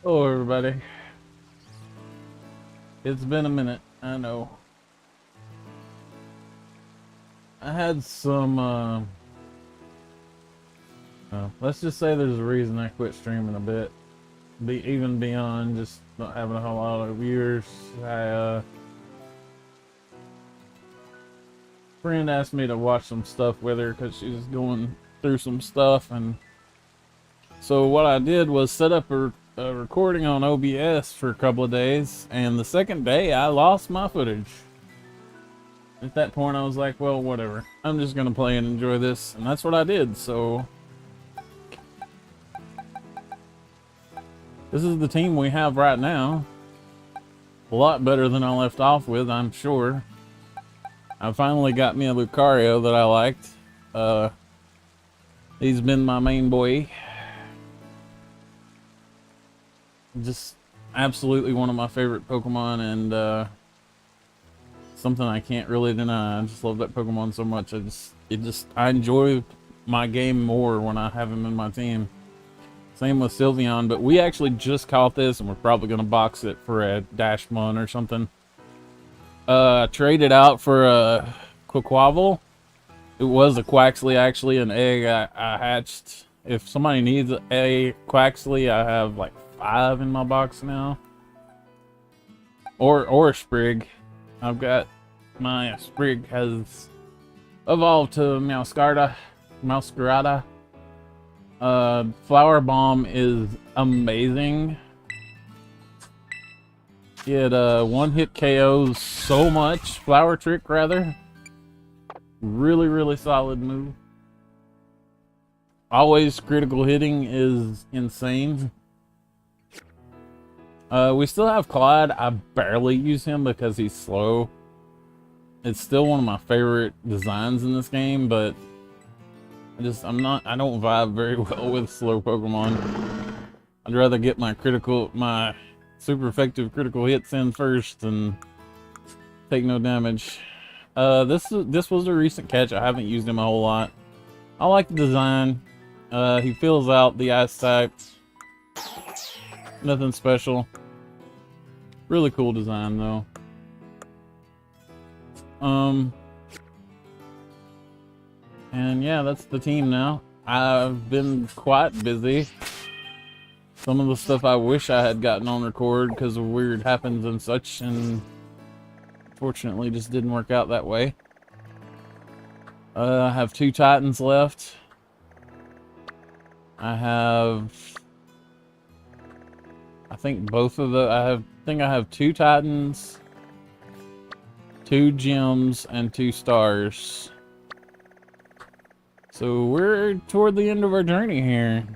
Hello, everybody. It's been a minute, I know. I had some, let's just say there's a reason I quit streaming a bit. Even beyond just not having a whole lot of viewers. Friend asked me to watch some stuff with her because she's going through some stuff. And so what I did was set up a recording on OBS for a couple of days. And the second day, I lost my footage. At that point, I was like, well, whatever. I'm just gonna play and enjoy this, and that's what I did. So this is the team we have right now. A lot better than I left off with, I'm sure. I finally got me a Lucario that I liked. He's been my main boy. Just absolutely one of my favorite Pokemon, and something I can't really deny. I just love that Pokemon so much. I enjoy my game more when I have him in my team. Same with Sylveon, but we actually just caught this, and we're probably gonna box it for a Dashmon or something. Traded out for a Quaquaval. It was a Quaxley, actually, an egg I hatched. If somebody needs a Quaxley, I have like 5 in my box now. Or a Sprig. I've got my Sprig has evolved to Meowscarada. Flower Bomb is amazing. It one-hit KOs so much. Flower Trick, rather. Really solid move. Always critical hitting is insane. We still have Clyde. I barely use him because he's slow. It's still one of my favorite designs in this game, but I don't vibe very well with slow Pokemon. I'd rather get my super effective critical hits in first and take no damage. This was a recent catch. I haven't used him a whole lot. I like the design. He fills out the ice type. Nothing special. Really cool design though. And yeah, that's the team now. I've been quite busy. Some of the stuff I wish I had gotten on record because of weird happens and such, and fortunately just didn't work out that way. I have 2 Titans left. I think I have 2 Titans, 2 gems, and 2 stars. So we're toward the end of our journey here.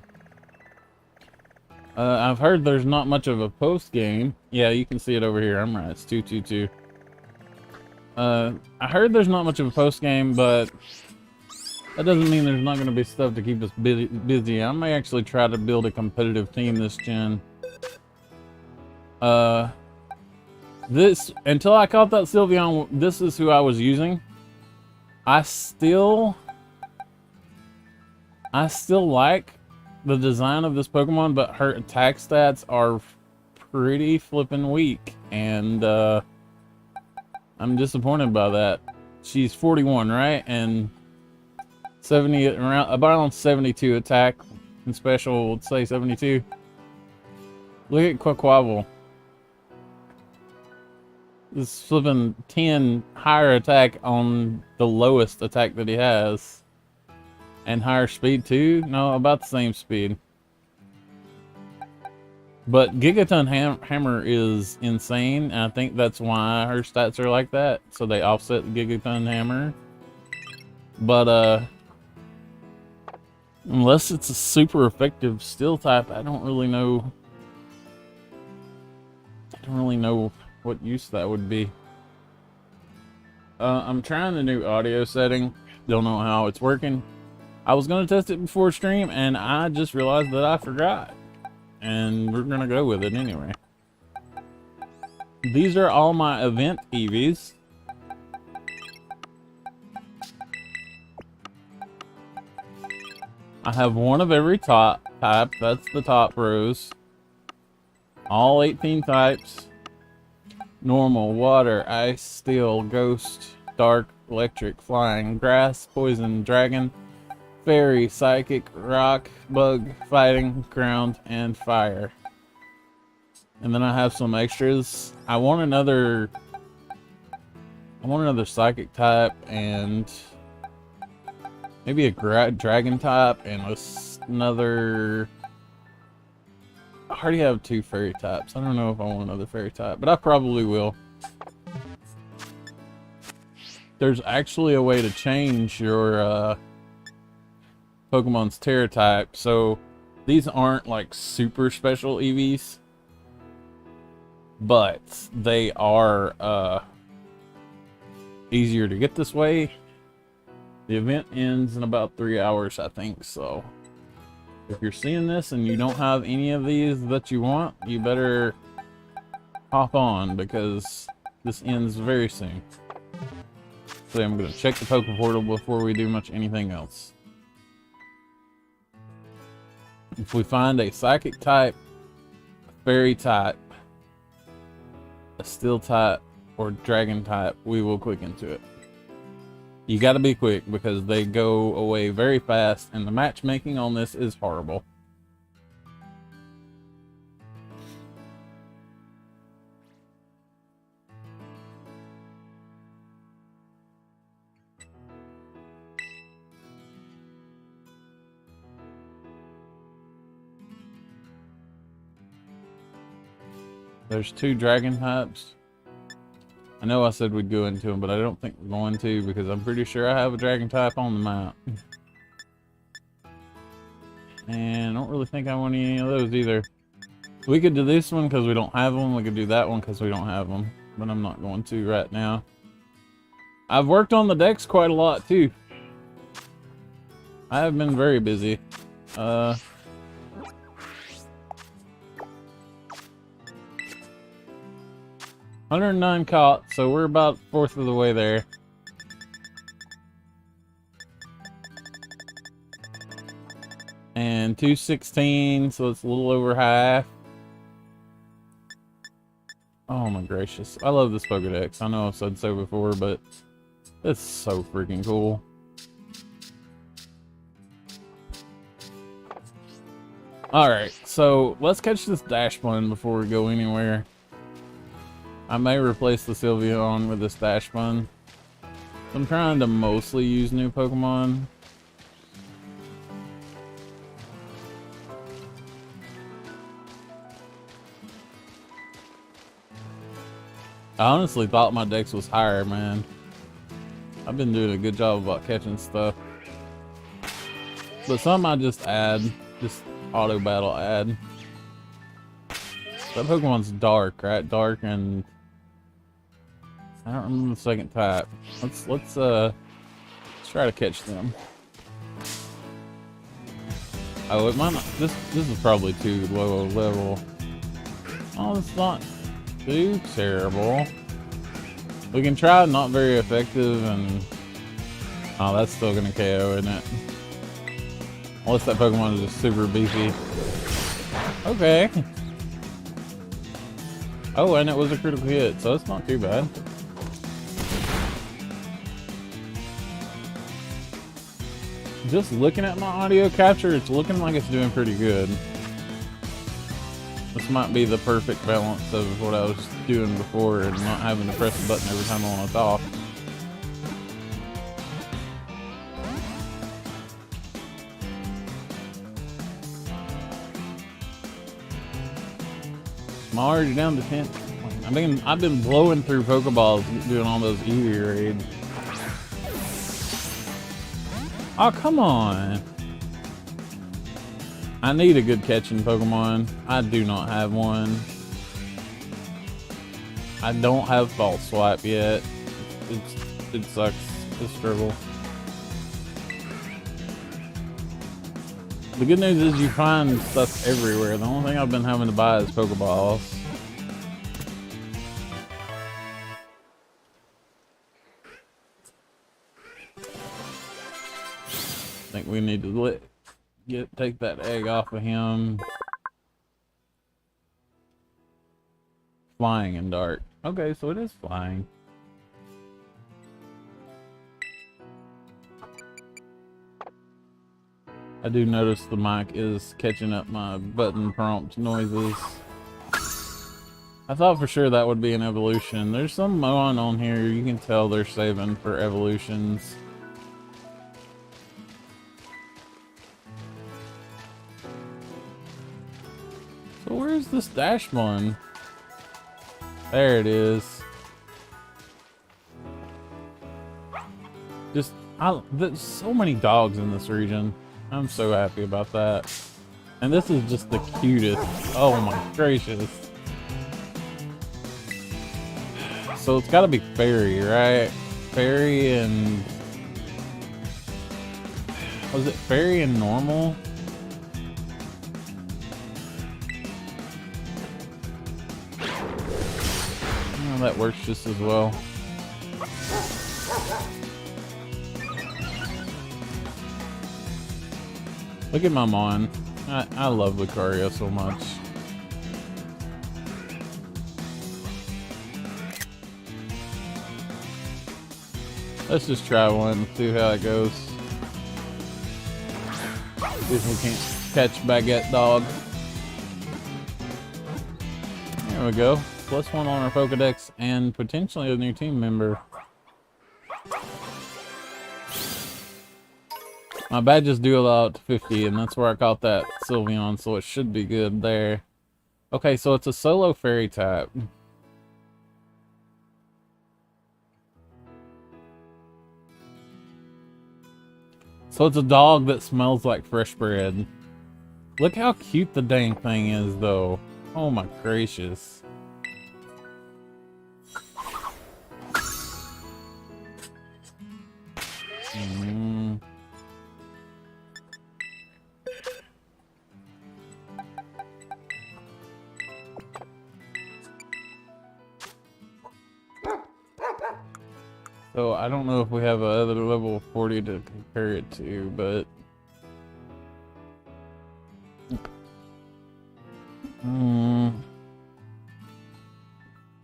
I've heard there's not much of a post game. Yeah, you can see it over here. I'm right. It's 222. I heard there's not much of a post game, but that doesn't mean there's not going to be stuff to keep us busy. I may actually try to build a competitive team this gen. Until I caught that Sylveon, this is who I was using. I still like the design of this Pokemon, but her attack stats are pretty flippin' weak, and I'm disappointed by that. She's 41, right? And 70, around 72 attack and special, let's say 72. Look at Quaquaval. This flipping 10 higher attack on the lowest attack that he has. And higher speed too? No, about the same speed. But Gigaton Hammer is insane, and I think that's why her stats are like that. So they offset the Gigaton Hammer. But unless it's a super effective steel type, I don't really know what use that would be. I'm trying the new audio setting. Don't know how it's working. I was gonna test it before stream, and I just realized that I forgot. And we're gonna go with it anyway. These are all my event EVs. I have one of every type. That's the top rows. All 18 types. Normal, water, ice, steel, ghost, dark, electric, flying, grass, poison, dragon, fairy, psychic, rock, bug, fighting, ground, and fire. And then I have some extras. I want another psychic type and maybe a dragon type and another. I already have 2 fairy types. I don't know if I want another fairy type, but I probably will. There's actually a way to change your Pokemon's Terra type. So these aren't like super special EVs, but they are easier to get this way. The event ends in about 3 hours, I think, so if you're seeing this and you don't have any of these that you want, you better hop on because this ends very soon. So I'm going to check the Poke Portal before we do much anything else. If we find a Psychic type, a Fairy type, a Steel type, or Dragon type, we will click into it. You gotta be quick because they go away very fast and the matchmaking on this is horrible. There's 2 dragon types. I know I said we'd go into them, but I don't think we're going to because I'm pretty sure I have a dragon type on the map. And I don't really think I want any of those either. We could do this one because we don't have them. We could do that one because we don't have them. But I'm not going to right now. I've worked on the decks quite a lot too. I have been very busy. 109 caught, so we're about 1/4 of the way there. And 216, so it's a little over half. Oh my gracious. I love this Pokedex. I know I've said so before, but it's so freaking cool. Alright, so let's catch this Dachsbun before we go anywhere. I may replace the Sylveon with this Dachsbun. I'm trying to mostly use new Pokemon. I honestly thought my dex was higher, man. I've been doing a good job about catching stuff. But some I just add, just auto battle add. That Pokemon's dark, right? Dark and I don't remember the second type. Let's try to catch them. Oh, it might not. This is probably too low a level. Oh, it's not too terrible. We can try not very effective and oh, that's still gonna KO, isn't it? Unless that Pokemon is just super beefy. Okay. Oh, and it was a critical hit, so it's not too bad. Just looking at my audio capture, it's looking like it's doing pretty good. This might be the perfect balance of what I was doing before and not having to press the button every time I want to talk. I'm already down to 10. I've been blowing through Pokeballs doing all those Eevee raids. Oh, come on. I need a good catching Pokemon. I do not have one. I don't have False Swipe yet. It sucks. It's a struggle. The good news is you find stuff everywhere. The only thing I've been having to buy is Pokeballs. I think we need to take that egg off of him. Flying and dark. Okay, so it is flying. I do notice the mic is catching up my button prompt noises. I thought for sure that would be an evolution. There's some Moan on here, you can tell they're saving for evolutions. So where's this dash one? There it is. There's so many dogs in this region. I'm so happy about that. And this is just the cutest. Oh my gracious. So it's gotta be Fairy, right? Fairy and... Was it Fairy and normal? Oh, that works just as well. Look at my Mon. I love Lucario so much. Let's just try one, see how it goes. See if we can't catch Baguette Dog. There we go. +1 on our Pokedex and potentially a new team member. My badges do allow it to 50, and that's where I caught that Sylveon, so it should be good there. Okay, so it's a solo Fairy type. So it's a dog that smells like fresh bread. Look how cute the dang thing is, though. Oh my gracious. So I don't know if we have another level 40 to compare it to, but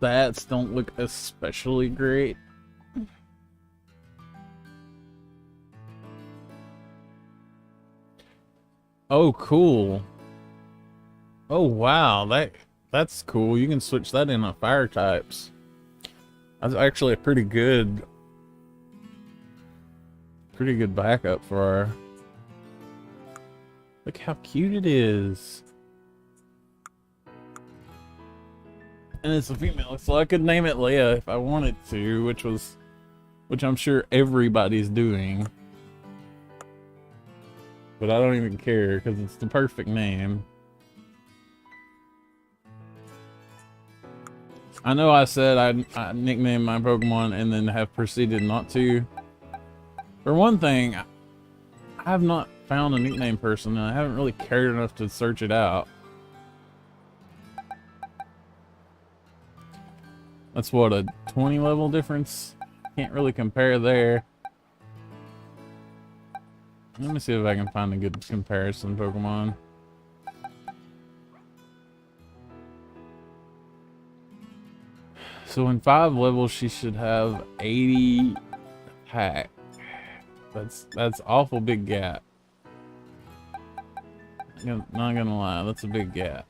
stats don't look especially great. Oh, cool. Oh wow, that's cool. You can switch that in on fire types. That's actually a pretty good backup for our... Look how cute it is. And it's a female, so I could name it Leia if I wanted to, which I'm sure everybody's doing. But I don't even care because it's the perfect name. I know I said I nicknamed my Pokemon and then have proceeded not to. For one thing, I have not found a nickname person and I haven't really cared enough to search it out. That's what, a 20 level difference? Can't really compare there. Let me see if I can find a good comparison Pokemon. So in 5 levels she should have 80 attack. That's awful big gap. Not gonna lie, that's a big gap.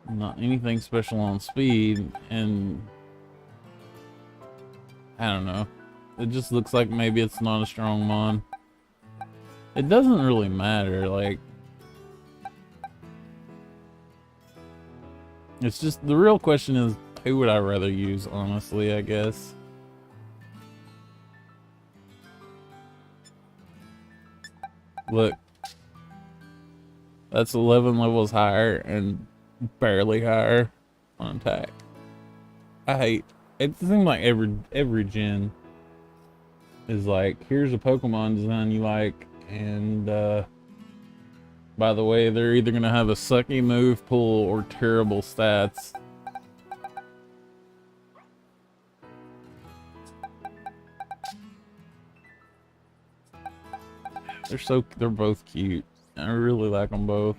Not anything special on speed, and I don't know. It just looks like maybe it's not a strong mon. It doesn't really matter, like... It's just, the real question is, who would I rather use, honestly, I guess. Look. That's 11 levels higher and barely higher on attack. It seems like every gen is like, here's a Pokemon design you like, and by the way, they're either gonna have a sucky move pool or terrible stats. They're both cute. I really like them both.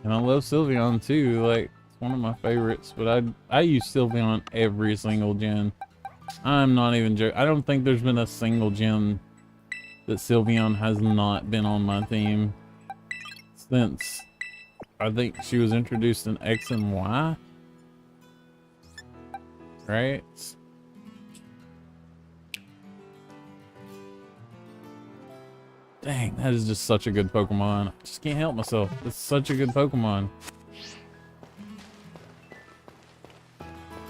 And I love Sylveon too, like, it's one of my favorites, but I use Sylveon every single gen. I'm not even joking. I don't think there's been a single gen that Sylveon has not been on my team since I think she was introduced in X and Y. Right? Dang, that is just such a good Pokemon. I just can't help myself. It's such a good Pokemon.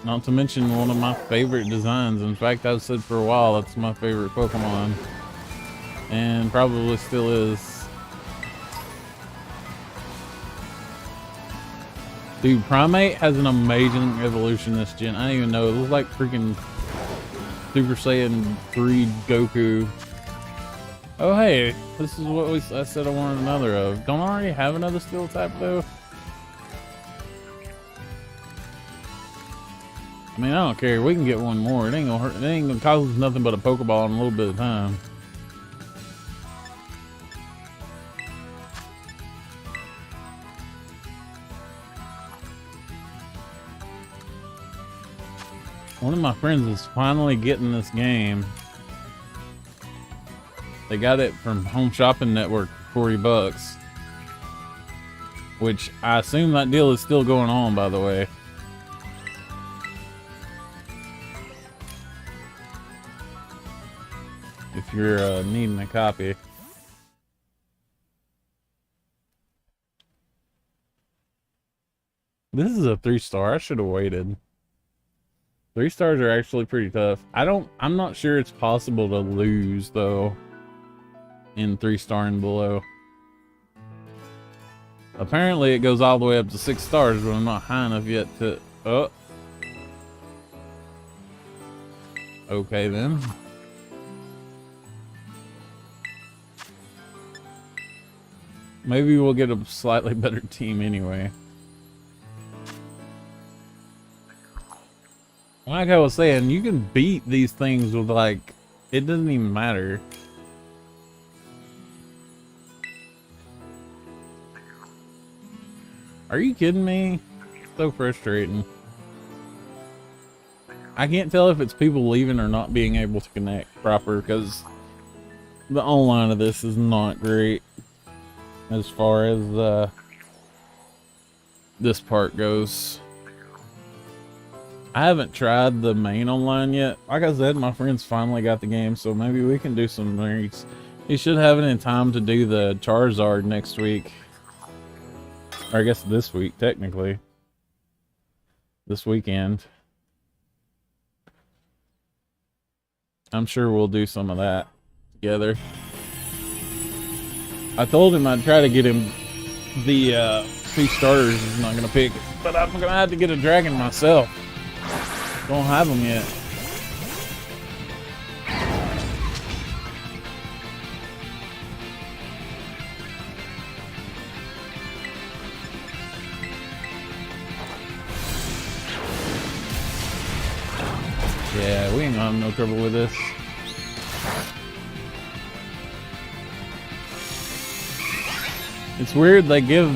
Not to mention one of my favorite designs. In fact, I've said for a while that's my favorite Pokemon. And probably still is. Dude, Primate has an amazing evolution this gen. I don't even know. It looks like freaking Super Saiyan 3 Goku. Oh, hey. This is what I said I wanted another of. Don't I already have another Steel type, though? I mean, I don't care. We can get one more. It ain't gonna hurt. It ain't gonna cost us nothing but a Pokeball in a little bit of time. One of my friends is finally getting this game. They got it from Home Shopping Network for $40. Which I assume that deal is still going on, by the way. If you're needing a copy. This is a 3-star. I should have waited. 3 stars are actually pretty tough. I'm not sure it's possible to lose though in 3-star and below. Apparently it goes all the way up to 6 stars, but I'm not high enough yet to... Oh. Okay then. Maybe we'll get a slightly better team anyway. Like I was saying, you can beat these things with like, it doesn't even matter. Are you kidding me? So frustrating. I can't tell if it's people leaving or not being able to connect proper because the online of this is not great as far as this part goes. I haven't tried the main online yet. Like I said, my friends finally got the game, so maybe we can do some raids. He should have it in time to do the Charizard next week. Or I guess this week, technically. This weekend. I'm sure we'll do some of that together. I told him I'd try to get him the 2 starters he's not gonna pick, but I'm gonna have to get a dragon myself. Don't have them yet. Yeah, we ain't gonna have no trouble with this. It's weird they give,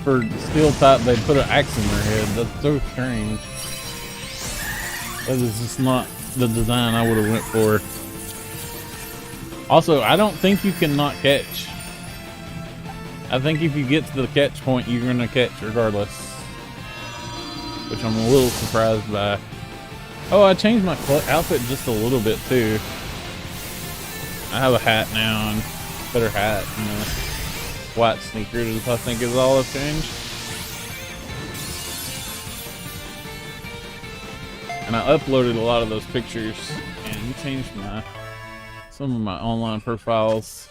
for steel type, they put an axe in their head. That's so strange. That is just not the design I would have went for. Also, I don't think you can not catch. I think if you get to the catch point, you're gonna catch regardless. Which I'm a little surprised by. Oh, I changed my outfit just a little bit too. I have a hat now and better hat, you know. White sneakers, I think, is all I've changed. And I uploaded a lot of those pictures and changed some of my online profiles.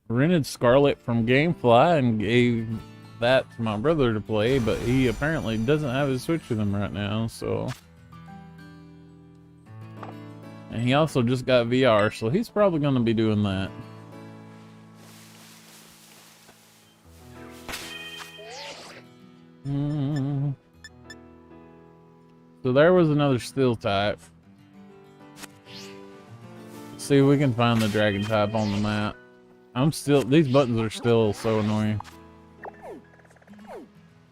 Rented Scarlet from Gamefly and gave that to my brother to play, but he apparently doesn't have his Switch with him right now, so. And he also just got VR, so he's probably going to be doing that. So there was another steel type. See if we can find the dragon type on the map. These buttons are still so annoying.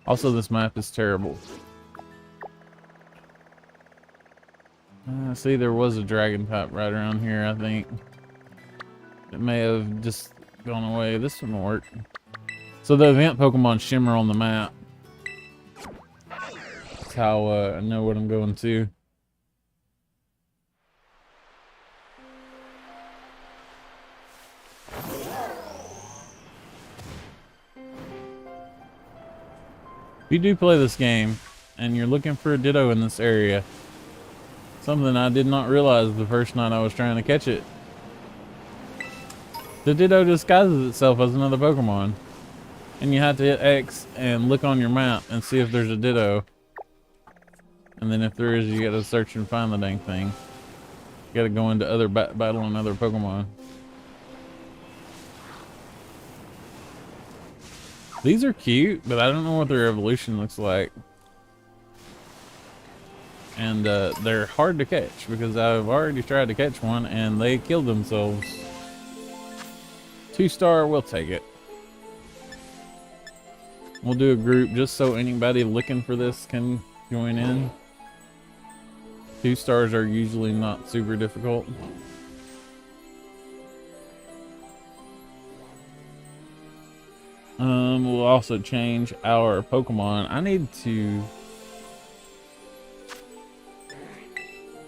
Also, this map is terrible. See, there was a dragon type right around here, I think. It may have just gone away. This one will work. So the event Pokemon shimmer on the map. That's how I know what I'm going to. If you do play this game and you're looking for a Ditto in this area, something I did not realize the first night I was trying to catch it. The Ditto disguises itself as another Pokemon. And you have to hit X and look on your map and see if there's a Ditto. And then if there is, you gotta search and find the dang thing. You gotta go into other battling other Pokemon. These are cute, but I don't know what their evolution looks like. And they're hard to catch because I've already tried to catch one and they killed themselves. 2-star, we'll take it. We'll do a group just so anybody looking for this can join in. 2 stars are usually not super difficult. We'll also change our Pokemon. I need to...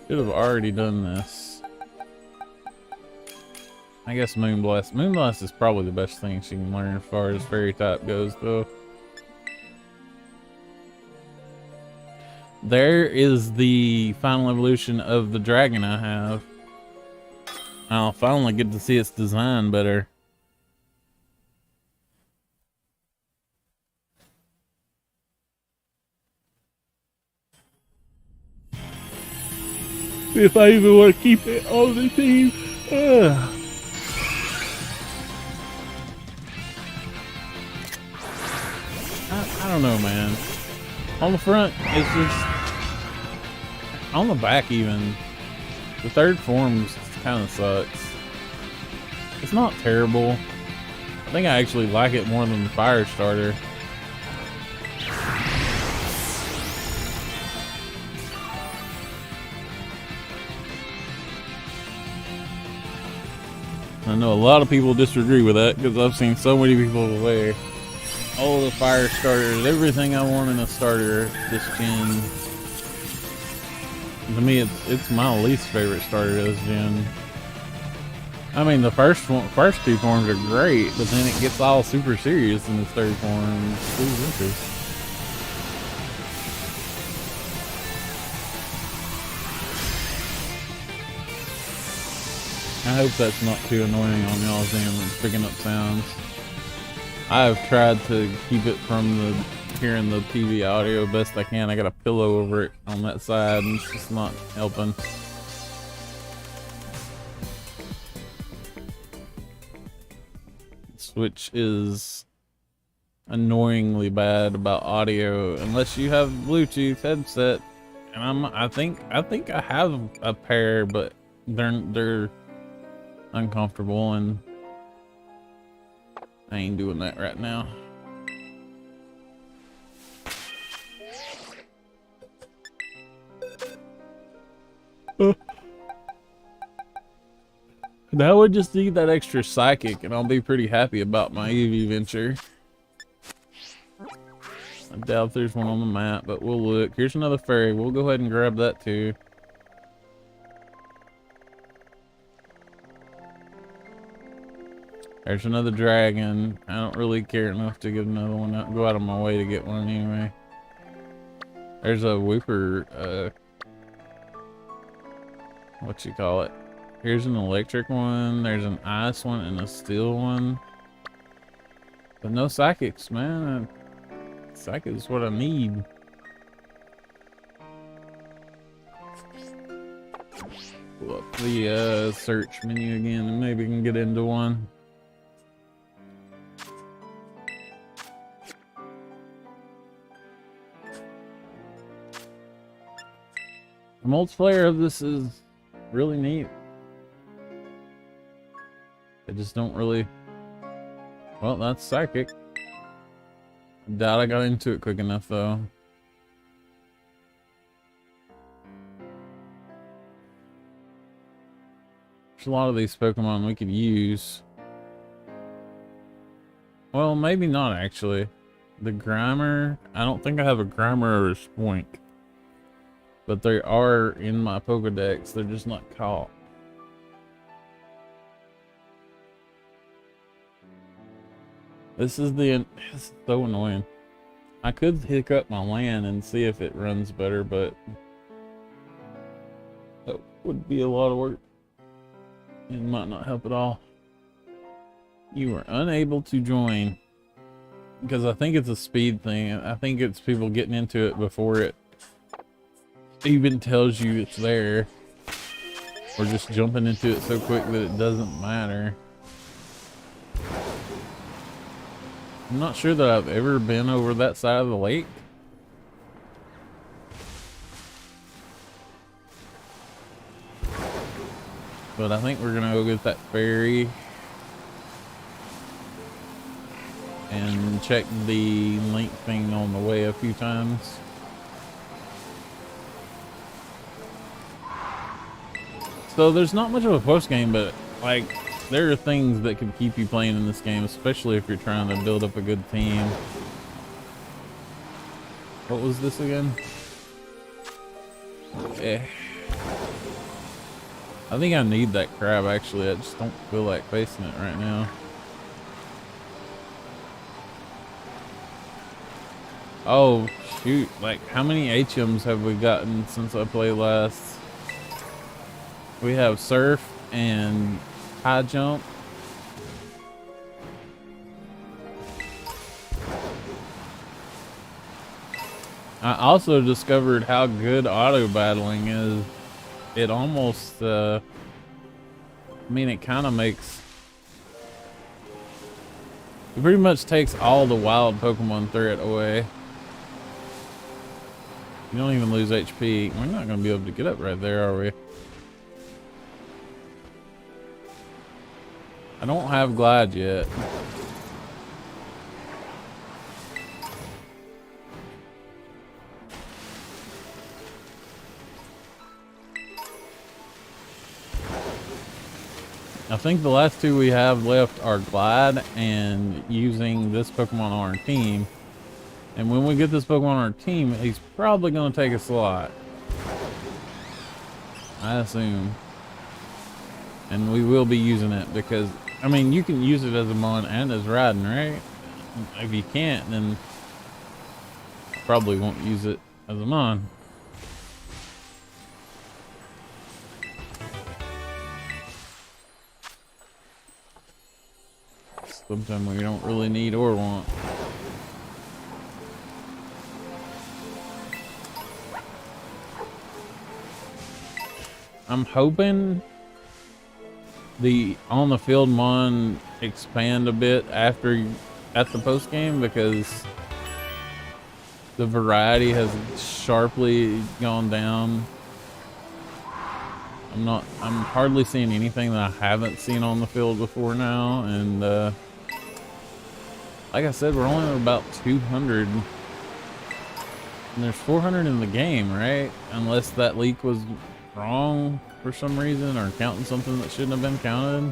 Should have already done this. I guess Moonblast. Moonblast is probably the best thing she can learn as far as fairy type goes, though. There is the final evolution of the dragon I have. I'll finally get to see its design better. If I even want to keep it on the team. I don't know, man. On the front, it's just... On the back, even. The third form kind of sucks. It's not terrible. I think I actually like it more than the fire starter. I know a lot of people disagree with that because I've seen so many people wear all the fire starters, everything I want in a starter this gen. To me, it's my least favorite starter this gen. I mean, the first 2 forms are great, but then it gets all super serious in the third form. It's lose interest. I hope that's not too annoying on y'all's end when picking up sounds. I have tried to keep it from the hearing the TV audio best I can. I got a pillow over it on that side and it's just not helping. Switch is annoyingly bad about audio unless you have Bluetooth headset. And I think I have a pair, but they're uncomfortable and I ain't doing that right now. Now I just need that extra psychic and I'll be pretty happy about my EV venture. I doubt there's one on the map, but we'll look. Here's another fairy. We'll go ahead and grab that too. There's another dragon. I don't really care enough to get another one out. Go out of my way to get one anyway. There's a Wooper, what you call it? Here's an electric one. There's an ice one and a steel one. But no psychics, man. Psychic is what I need. Pull up the search menu again and maybe we can get into one. The multiplayer of this is really neat. I just don't really... Well, that's Psychic. I doubt I got into it quick enough, though. There's a lot of these Pokemon we could use. Well, maybe not, actually. The Grimer... I don't think I have a Grimer or a Spoink. But they are in my Pokedex. They're just not caught. This is so annoying. I could hook up my LAN and see if it runs better, but that would be a lot of work. It might not help at all. You are unable to join. Because I think it's a speed thing. I think it's people getting into it before it even tells you it's there. Or just jumping into it so quick that it doesn't matter. I'm not sure that I've ever been over that side of the lake. But I think we're gonna go get that ferry and check the link thing on the way a few times. So there's not much of a post game, but like there are things that can keep you playing in this game, especially if you're trying to build up a good team. What was this again? Eh. I think I need that crab, actually. I just don't feel like facing it right now. Oh, shoot. Like, how many HMs have we gotten since I played last? We have Surf and High Jump. I also discovered how good auto battling is. It almost, I mean, it kind of makes... It pretty much takes all the wild Pokemon threat away. You don't even lose HP. We're not going to be able to get up right there, are we? I don't have Glide yet. I think the last two we have left are Glide and using this Pokemon on our team. And when we get this Pokemon on our team, he's probably going to take a slot. I assume. And we will be using it because, I mean, you can use it as a Mon and as riding, right? If you can't, then I probably won't use it as a Mon. Sometimes we don't really need or want. I'm hoping the on the field Mon expand a bit at the post game, because the variety has sharply gone down. I'm hardly seeing anything that I haven't seen on the field before now, and like I said, we're only at about 200. And there's 400 in the game, right? Unless that leak was wrong for some reason, or counting something that shouldn't have been counted.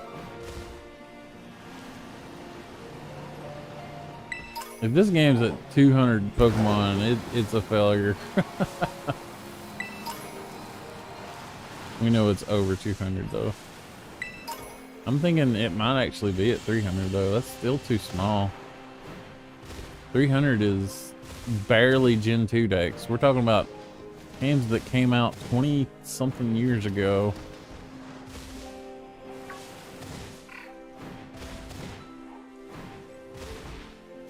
If this game's at 200 Pokemon, it's a failure. We know it's over 200 though. I'm thinking it might actually be at 300 though. That's still too small. 300 is barely Gen 2 decks. We're talking about games that came out 20 something years ago.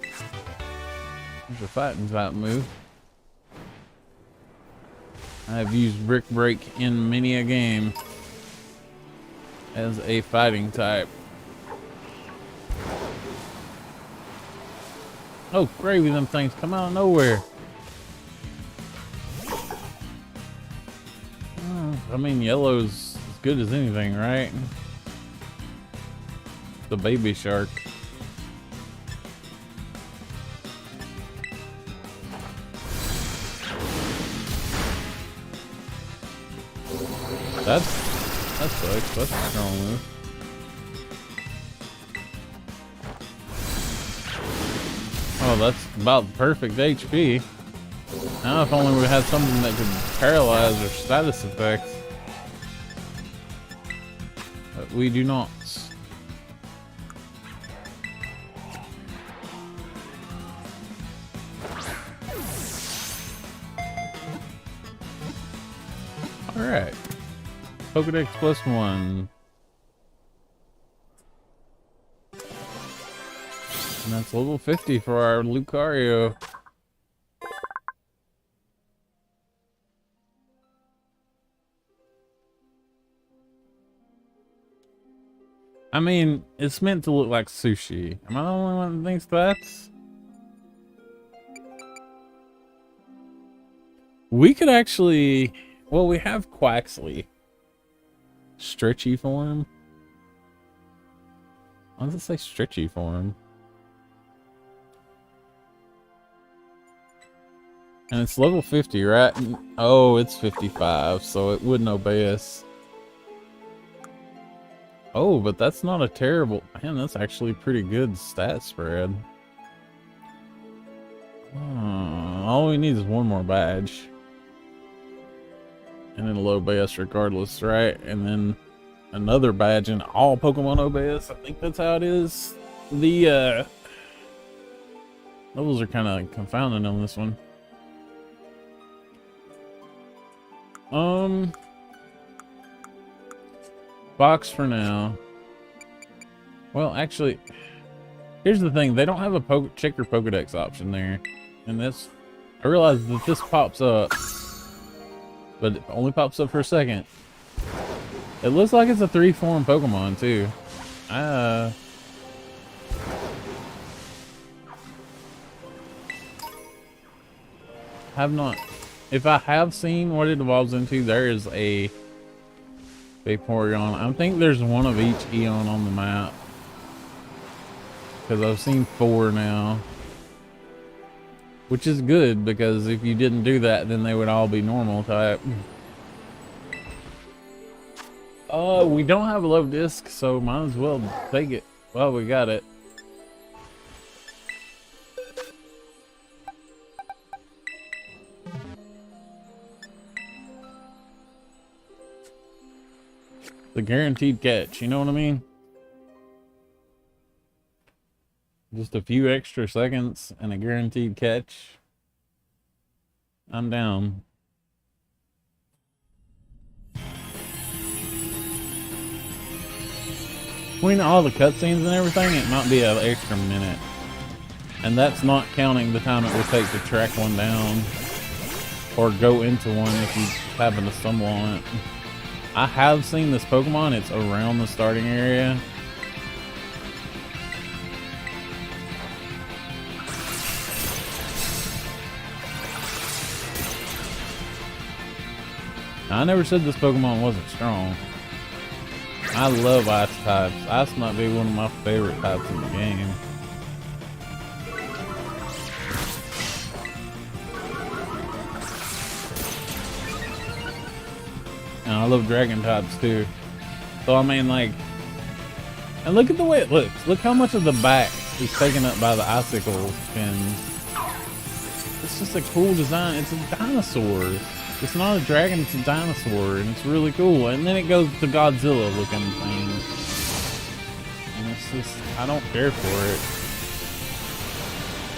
There's a fighting type move. I've used Brick Break in many a game as a fighting type. Oh, gravy, them things come out of nowhere. I mean, yellow's as good as anything, right? The baby shark. That sucks. That's a strong move. Oh, that's about perfect HP. Now if only we had something that could paralyze or status effects. But we do not. Alright. Pokedex +1. And that's level 50 for our Lucario. I mean, it's meant to look like sushi. Am I the only one that thinks that? We could actually... Well, we have Quaxley. Stretchy form? Why does it say stretchy form? And it's level 50, right? Oh, it's 55, so it wouldn't obey us. Oh, but that's not a terrible... Man, that's actually pretty good stat spread. All we need is one more badge. And it'll obey us regardless, right? And then another badge and all Pokemon obey us. I think that's how it is. The, levels are kind of confounding on this one. Box for now. Well, actually, here's the thing. They don't have a check your Pokedex option there. And this, I realize that this pops up, but it only pops up for a second. It looks like it's a 3-form Pokemon too. Have not. If I have seen what it evolves into, there is a Vaporeon. I think there's one of each Eon on the map. Because I've seen 4 now. Which is good, because if you didn't do that, then they would all be normal type. We don't have a low disc, so might as well take it. Well, we got it. The guaranteed catch, you know what I mean? Just a few extra seconds and a guaranteed catch. I'm down. Between all the cutscenes and everything, it might be an extra minute. And that's not counting the time it would take to track one down. Or go into one if you happen to stumble on it. I have seen this Pokemon. It's around the starting area. Now, I never said this Pokemon wasn't strong. I love ice types. Ice might be one of my favorite types in the game. And I love dragon types too. So I mean, like, and look at the way it looks. Look how much of the back is taken up by the icicle pins. It's just a cool design. It's a dinosaur. It's not a dragon, it's a dinosaur, and it's really cool. And then it goes to Godzilla looking thing. And it's just, I don't care for it.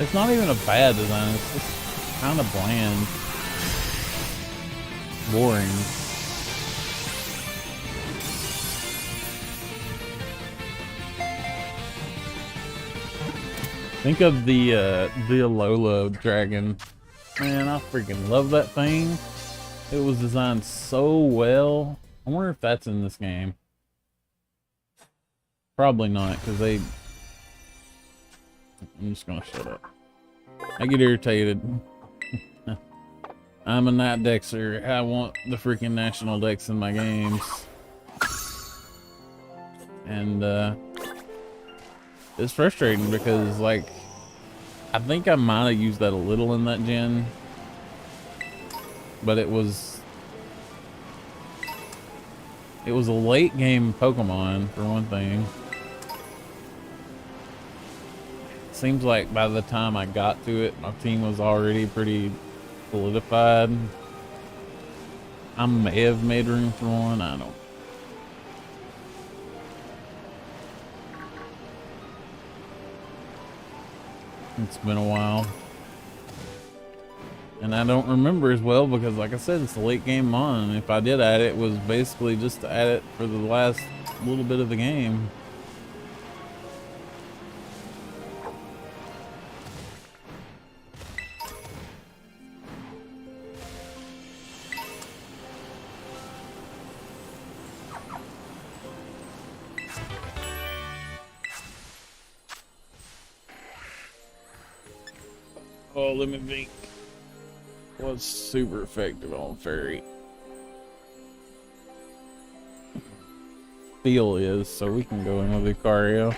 It's not even a bad design, it's just kind of bland. Boring. Think of the Alola dragon. Man, I freaking love that thing. It was designed so well. I wonder if that's in this game. Probably not, because they... I'm just gonna shut up. I get irritated. I'm a Night Dexter. I want the freaking national dex in my games. And it's frustrating because, like, I think I might have used that a little in that gen, but it was a late game Pokemon for one thing. Seems like by the time I got to it, my team was already pretty solidified. I may have made room for one, I don't. It's been a while. And I don't remember as well because, like I said, it's a late game on. If I did add it, it was basically just to add it for the last little bit of the game. Oh, let me think. What's super effective on Fairy? Feel is, so we can go in with Lucario.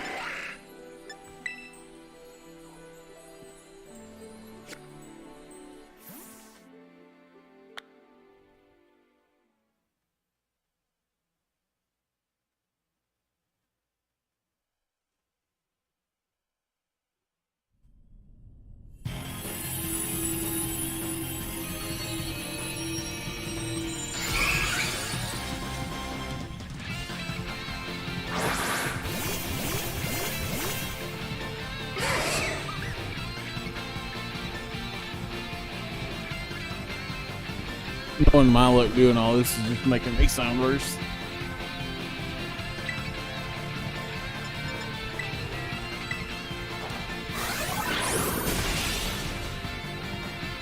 Knowing my luck doing all this is just making me sound worse.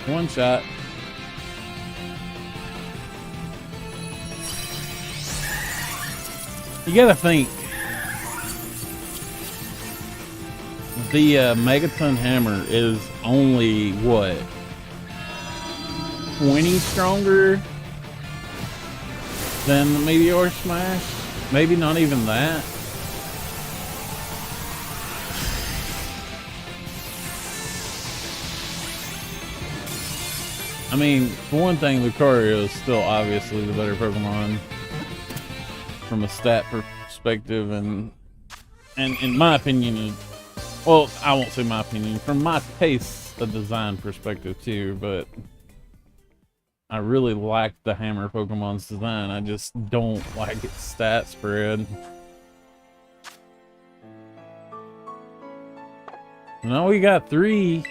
One shot. You gotta think. The Megaton Hammer is only what? 20 stronger than the Meteor Smash? Maybe not even that. I mean, for one thing, Lucario is still obviously the better Pokemon from a stat perspective, and in my opinion, well, I won't say my opinion, from my taste, a design perspective too, but I really like the Hammer Pokemon's design. I just don't like its stat spread. Now we got 3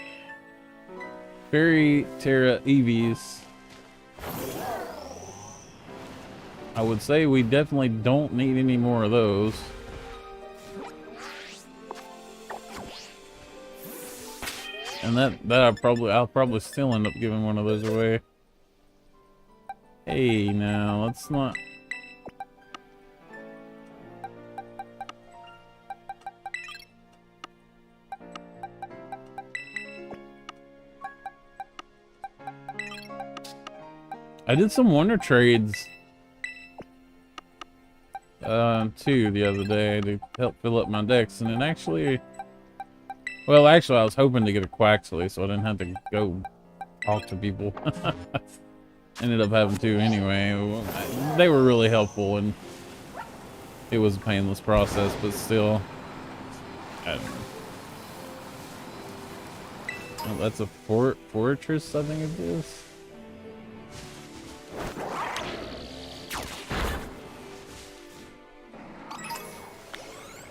Fairy Terra Eevees. I would say we definitely don't need any more of those. And that I'll probably still end up giving one of those away. Hey, now, let's not... I did some Wonder Trades, too, the other day to help fill up my decks, and it actually... Well, actually, I was hoping to get a Quaxley, so I didn't have to go talk to people. Ended up having to anyway. They were really helpful, and it was a painless process, but still, I don't know. Oh, that's a fortress, I think it is.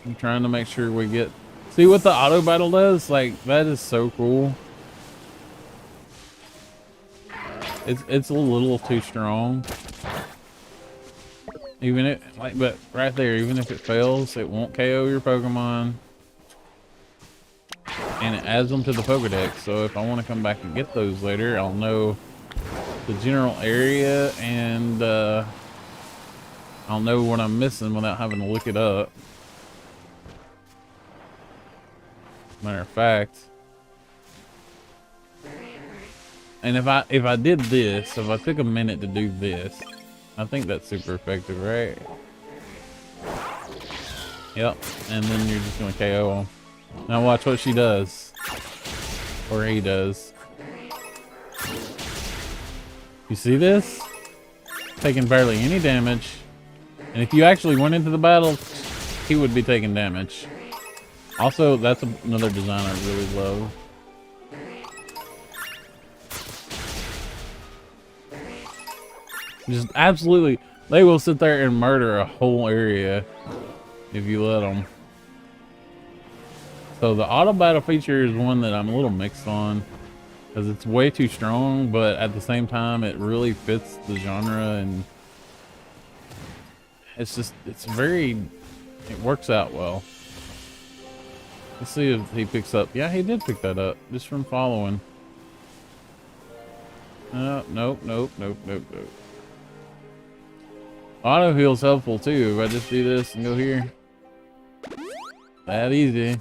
I'm trying to make sure we get... See what the auto battle does? Like, that is so cool. It's a little too strong. Even it, like, but right there, even if it fails, it won't KO your Pokemon. And it adds them to the Pokedex, so if I want to come back and get those later, I'll know the general area, and I'll know what I'm missing without having to look it up. Matter of fact, And if I did this, if I took a minute to do this, I think that's super effective, right? Yep. And then you're just gonna KO him. Now watch what she does. Or he does. You see this? Taking barely any damage. And if you actually went into the battle, he would be taking damage. Also, that's another design I really love. Just absolutely, they will sit there and murder a whole area if you let them. So the auto battle feature is one that I'm a little mixed on because it's way too strong, but at the same time it really fits the genre, and it's very, it works out well. Let's see if he picks up. Yeah, he did pick that up just from following. Nope. Auto heal's helpful too. If I just do this and go here, that easy.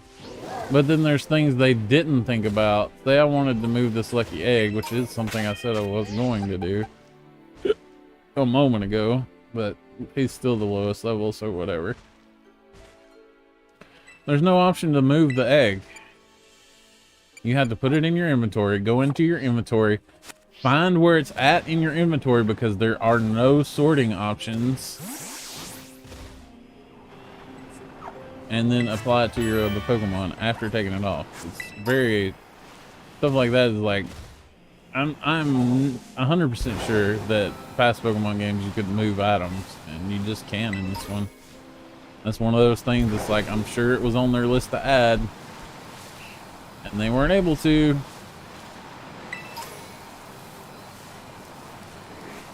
But then there's things they didn't think about. Say I wanted to move this lucky egg, which is something I said I was going to do a moment ago, but he's still the lowest level, so whatever. There's no option to move the egg. You have to put it in your inventory, go into your inventory, find where it's at in your inventory because there are no sorting options, and then apply it to your other Pokemon after taking it off. It's very, stuff like that is like, I'm 100% sure that past Pokemon games you could move items, and you just can in this one. That's one of those things that's like, I'm sure it was on their list to add, and they weren't able to.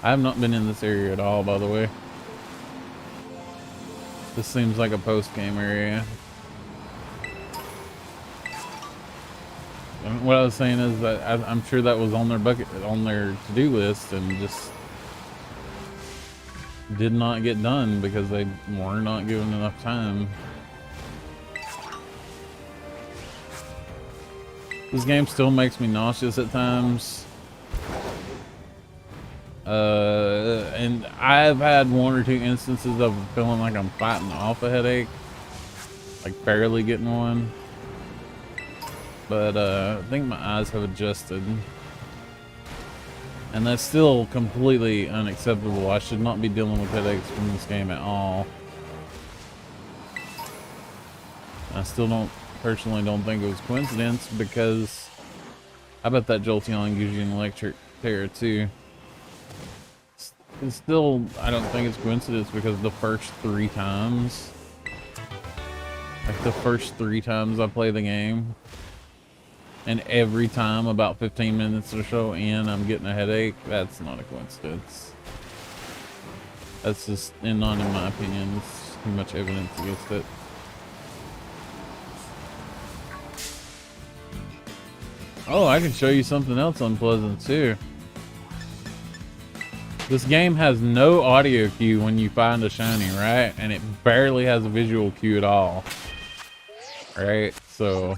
I have not been in this area at all, by the way. This seems like a post-game area. And what I was saying is that I'm sure that was on their to-do list, and just did not get done because they were not given enough time. This game still makes me nauseous at times. And I've had one or two instances of feeling like I'm fighting off a headache, like barely getting one. But I think my eyes have adjusted, and that's still completely unacceptable. I should not be dealing with headaches from this game at all. I still personally don't think it was coincidence, because I bet that Jolteon gives you an electric tear too. It's still, I don't think it's coincidence, because the first 3 times, like the first 3 times I play the game, and every time about 15 minutes or so in, I'm getting a headache, that's not a coincidence. That's just, and not in my opinion, there's too much evidence against it. Oh, I can show you something else unpleasant too. This game has no audio cue when you find a shiny, right? And it barely has a visual cue at all. Right? So,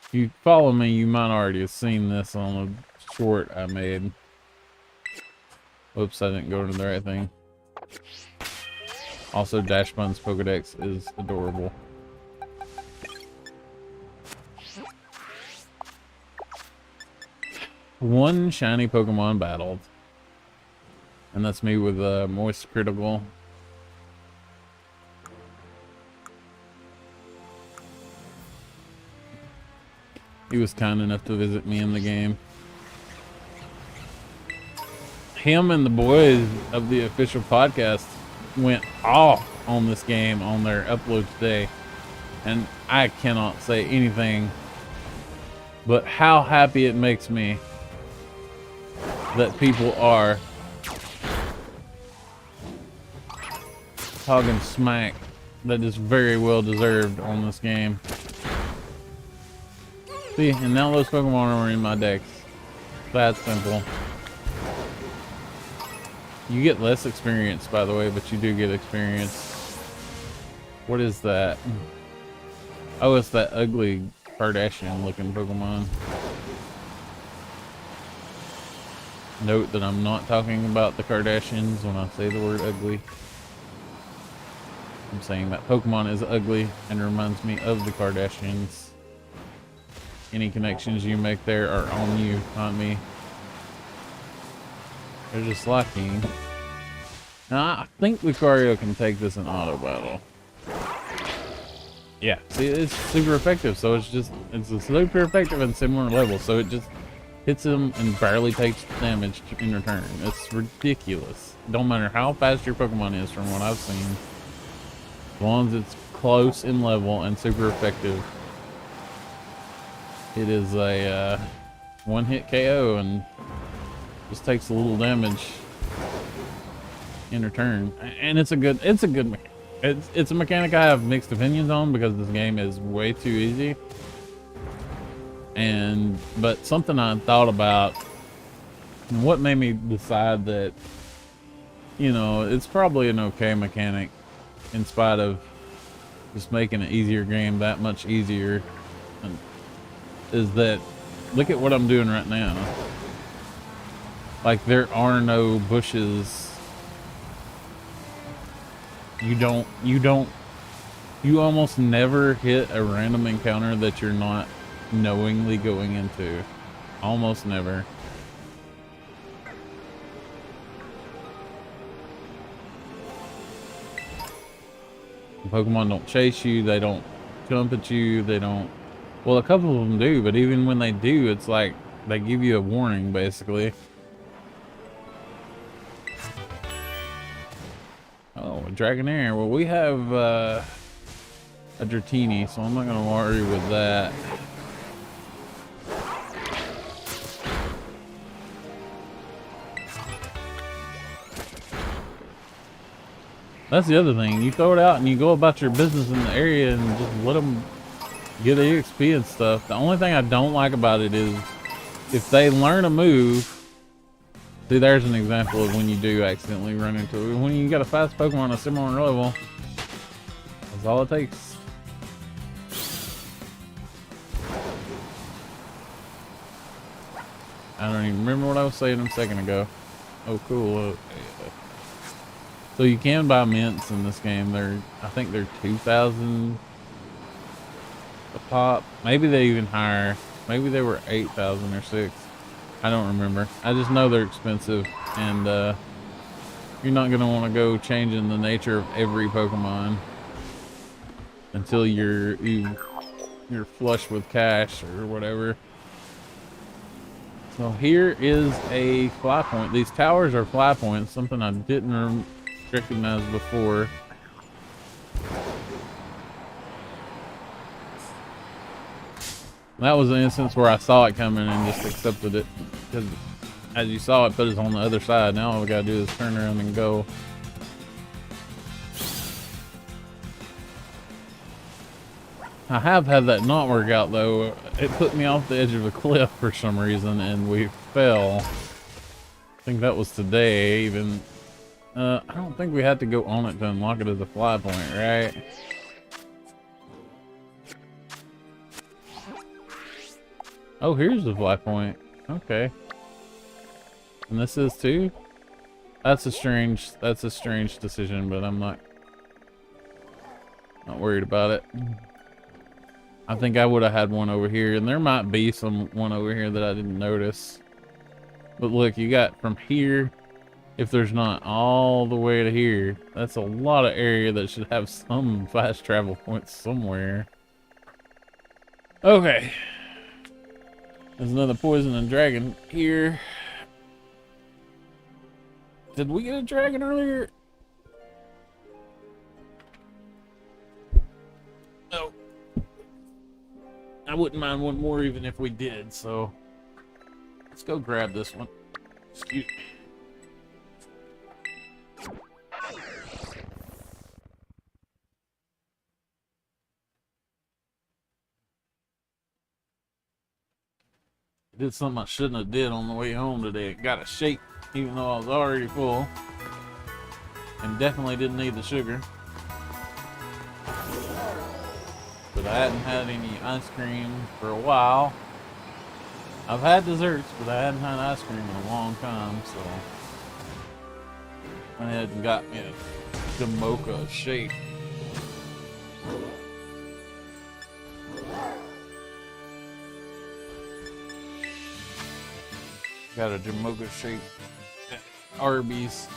if you follow me, you might already have seen this on a short I made. Oops, I didn't go to the right thing. Also, Dashbun's Pokedex is adorable. One shiny Pokemon battled. And that's me with Moist Critical. He was kind enough to visit me in the game. Him and the boys of the official podcast went off on this game on their upload today. And I cannot say anything but how happy it makes me that people are talking smack that is very well deserved on this game. See, and now those Pokemon are in my decks. That's simple. You get less experience, by the way, but you do get experience. What is that? Oh, it's that ugly Kardashian looking Pokemon. note that I'm not talking about the Kardashians when I say the word ugly. I'm saying that Pokemon is ugly and reminds me of the Kardashians. Any connections you make there are on you, not me. They're just lucky. Now, I think Lucario can take this in auto battle. Yeah, see, it's super effective, so it's super effective and similar level, so it just hits him and barely takes damage in return. It's ridiculous. Don't matter how fast your Pokemon is from what I've seen. As long as it's close in level and super effective, it is a one-hit KO and just takes a little damage in return. And it's a good mechanic. It's a mechanic I have mixed opinions on because this game is way too easy. But something I thought about and what made me decide that, you know, it's probably an okay mechanic in spite of just making an easier game that much easier, is that look at what I'm doing right now. Like, there are no bushes. You almost never hit a random encounter that you're not knowingly going into. Almost never. Pokemon don't chase you, they don't jump at you, they don't... Well, a couple of them do, but even when they do, it's like they give you a warning, basically. Oh, a Dragonair. Well, we have a Dratini, so I'm not going to worry with that. That's the other thing. You throw it out and you go about your business in the area and just let them get EXP and stuff. The only thing I don't like about it is if they learn a move. See, there's an example of when you do accidentally run into it. When you got a fast Pokemon a similar level, that's all it takes. I don't even remember what I was saying a second ago. Oh, cool. So you can buy mints in this game. I think they're 2,000 a pop. Maybe they even higher. Maybe they were 8,000 or 6. I don't remember. I just know they're expensive, and you're not gonna want to go changing the nature of every Pokemon until you're flush with cash or whatever. So here is a fly point. These towers are fly points, something I didn't recognize before. That was an instance where I saw it coming and just accepted it, because as you saw, it put us on the other side. Now all we gotta do is turn around and go. I have had that not work out though. It put me off the edge of a cliff for some reason and we fell. I think that was today even. I don't think we had to go on it to unlock it as a fly point, right? Oh, here's the fly point. Okay. And this is too? That's a strange decision, but I'm not worried about it. I think I would have had one over here, and there might be one over here that I didn't notice. But look, you got from here, if there's not all the way to here, that's a lot of area that should have some fast travel points somewhere. Okay. There's another poison and dragon here. Did we get a dragon earlier? No. I wouldn't mind one more even if we did, so let's go grab this one. Excuse me. Did something I shouldn't have did on the way home today. It got a shake even though I was already full. And definitely didn't need the sugar. But I hadn't had any ice cream for a while. I've had desserts, but I hadn't had ice cream in a long time, so I went ahead and got me a Jamocha shake. Got a Jamocha shake at Arby's.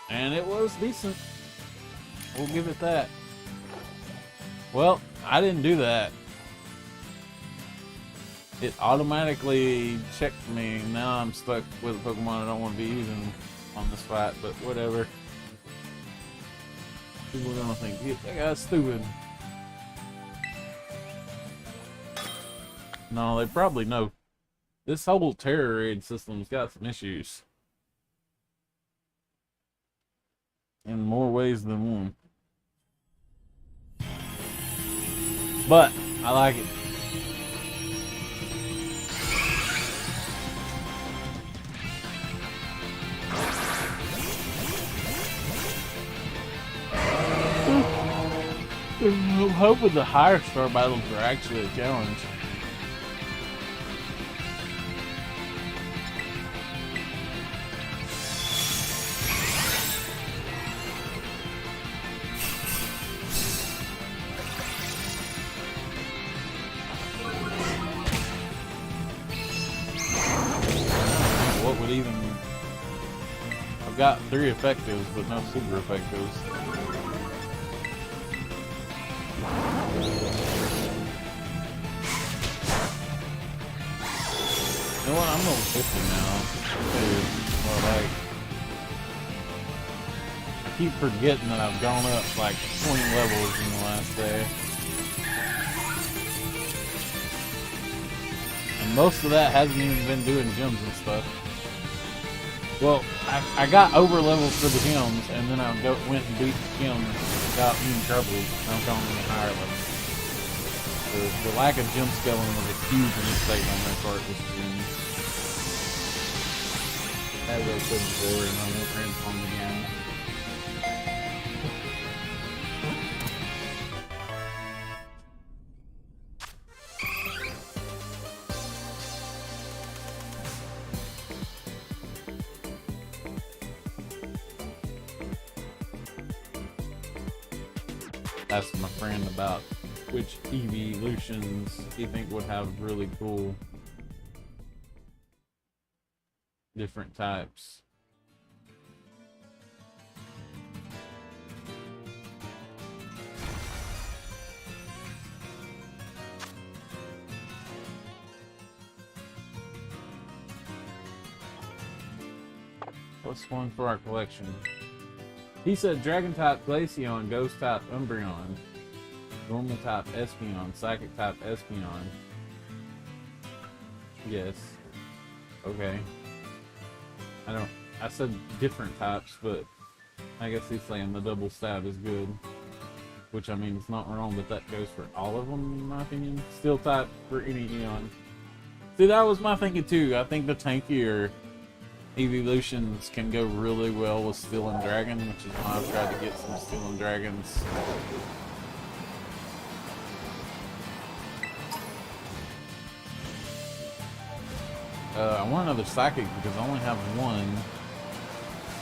And it was decent. We'll give it that. Well, I didn't do that. It automatically checked me. Now I'm stuck with a Pokemon I don't want to be using on this fight, but whatever. People are gonna think that guy's stupid. No, they probably know. This whole Terror Raid system's got some issues. In more ways than one. But I like it. I'm hoping the higher star battles are actually a challenge. What would even... I've got 3 effectives, but no super effectives. You know what? I'm level 50 now. Dude, well, like, I keep forgetting that I've gone up like 20 levels in the last day. And most of that hasn't even been doing gyms and stuff. Well, I got over leveled for the gyms, and then I went and beat the gyms, got me in trouble, and I'm going to higher levels. The lack of gym scaling was a huge mistake on their part this June. That was open before, and I won't transform again. Asked my friend about which evolutions he think would have really cool different types. What's one for our collection? He said Dragon type Glaceon, Ghost type Umbreon, Normal type Espeon, Psychic type Espeon. Yes. Okay. I said different types, but I guess he's saying the double stab is good. Which, I mean, it's not wrong, but that goes for all of them, in my opinion. Steel type for any Eon. See, that was my thinking too. I think the tankier evolutions can go really well with Steel and Dragon, which is why I've tried to get some Steel and Dragons. I want another Psychic because I only have one.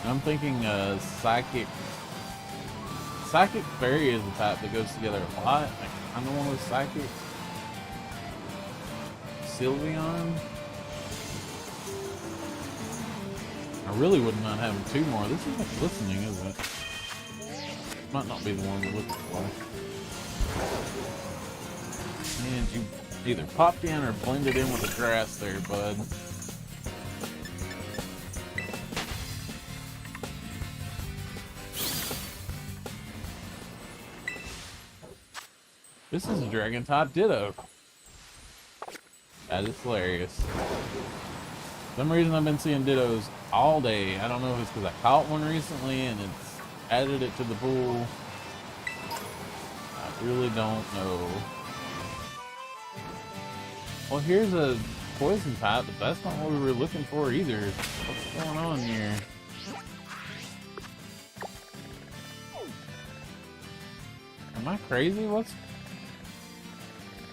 And I'm thinking Psychic Fairy is the type that goes together a lot. Like, I'm the one with Psychic. Sylveon. I really wouldn't mind having 2 more. This isn't glistening, is it? Might not be the one we're looking for. And you either popped in or blended in with the grass there, bud. This is a Dragon type Ditto. That is hilarious. For some reason I've been seeing Dittos all day. I don't know if it's because I caught one recently and it's added it to the pool. I really don't know. Well, here's a poison type, but that's not what we were looking for either. What's going on here? Am I crazy?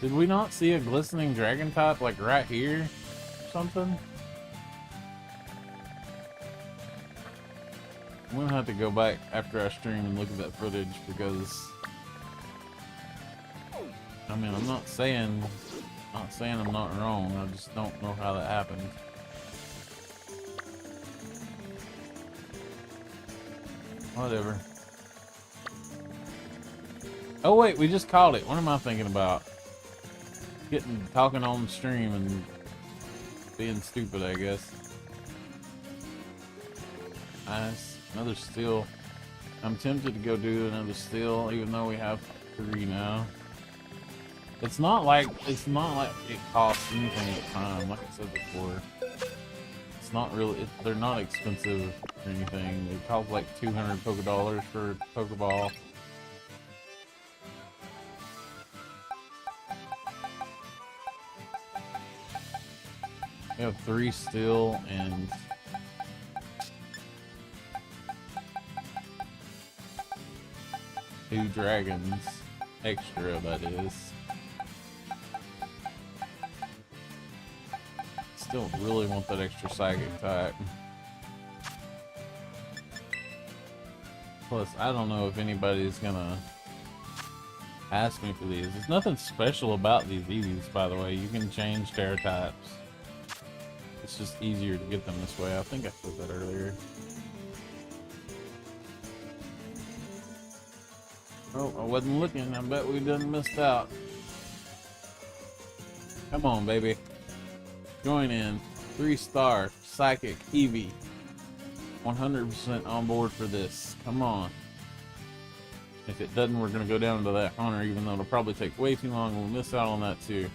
Did we not see a glistening dragon type like right here or something? I'm gonna have to go back after I stream and look at that footage because I mean I'm not saying I'm not wrong, I just don't know how that happened. Whatever. Oh wait, we just caught it. What am I thinking about? Talking on the stream and being stupid, I guess. Nice. Another steal. I'm tempted to go do another steal, even though we have 3 now. It's not like it costs anything at the time, like I said before. It's not really. They're not expensive or anything. They cost like 200 $Poké for a Pokeball. We have 3 still and 2 dragons extra, that is. Still really want that extra psychic type. Plus, I don't know if anybody's gonna ask me for these. There's nothing special about these Eevees, by the way. You can change Terra types. It's just easier to get them this way. I think I said that earlier. Oh, I wasn't looking. I bet we done missed out. Come on, baby. Join in. 3-star Psychic Eevee. 100% on board for this. Come on. If it doesn't, we're going to go down to that hunter, even though it'll probably take way too long. We'll miss out on that too.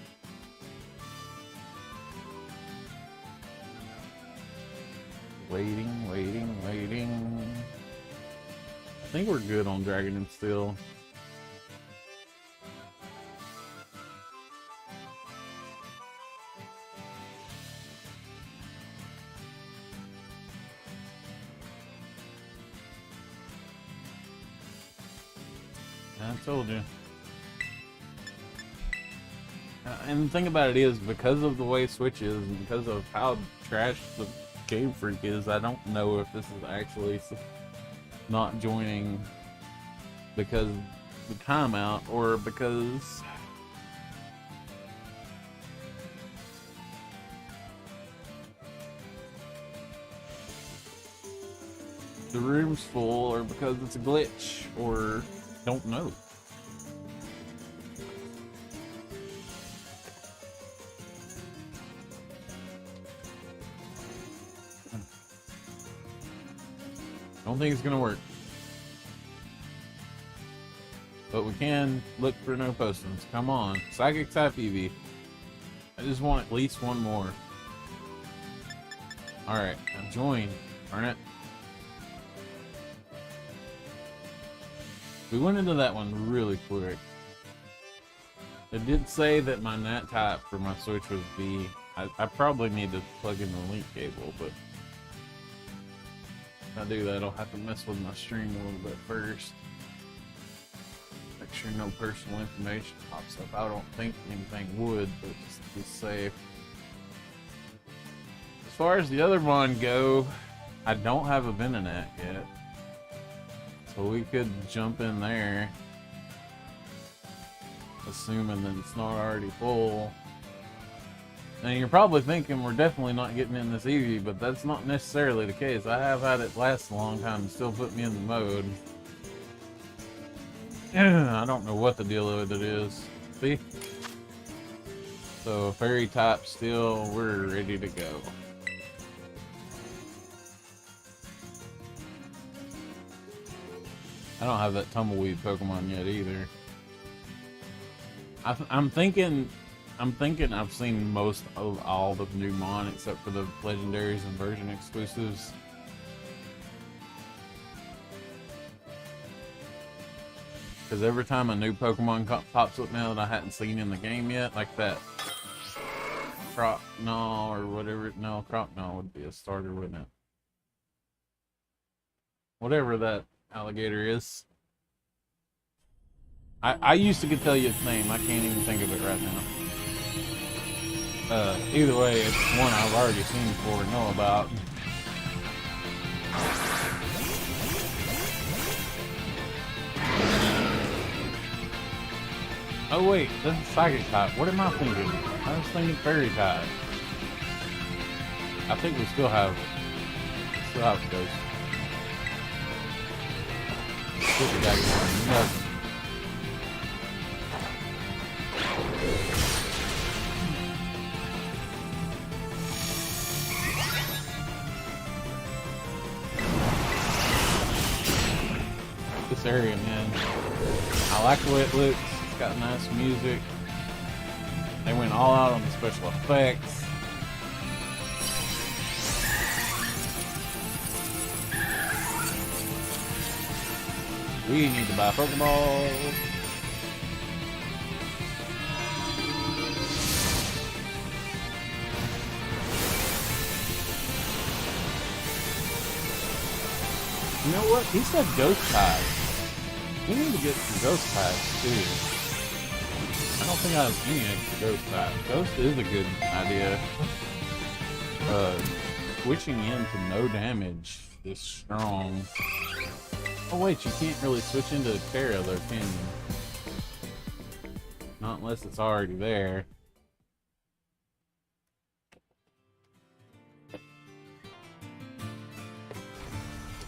Waiting, waiting, waiting. I think we're good on Dragon and Steel. I told you. And the thing about it is, because of the way Switch is, and because of how trash the Game Freak is, I don't know if this is actually not joining because of the timeout or because the room's full or because it's a glitch or don't know. Don't think it's gonna work. But we can look for no postings. Come on. Psychic type Eevee. I just want at least one more. Alright, now join. Darn it. We went into that one really quick. It did say that my NAT type for my Switch was B. I probably need to plug in the link cable, but if I do that, I'll have to mess with my stream a little bit first. Make sure no personal information pops up. I don't think anything would, but just to be safe. As far as the other one go, I don't have a Venonat yet. So we could jump in there, assuming that it's not already full. And you're probably thinking we're definitely not getting in this Eevee, but that's not necessarily the case. I have had it last a long time and still put me in the mode. I don't know what the deal with it is. See? So fairy type still, we're ready to go. I don't have that Tumbleweed Pokemon yet either. I'm thinking I've seen most of all the new Mon except for the legendaries and version exclusives. Because every time a new Pokemon pops up now that I hadn't seen in the game yet, like that Crocnall or whatever. No, Crocnall would be a starter, wouldn't it? Whatever that alligator is. I used to could tell you its name. I can't even think of it right now. Either way, it's one I've already seen before and know about. Oh wait, this is Psychic type. What am I thinking? I was thinking Fairy type. I think we still have Ghost. Super Dragon nuts. This area, man. I like the way it looks. It's got nice music. They went all out on the special effects. We need to buy Pokeballs. You know what? He said Ghost types. We need to get some Ghost types too. I don't think I have any extra Ghost types. Ghost is a good idea. Switching into no damage is strong. Oh wait, you can't really switch into Tera though, can you? Not unless it's already there.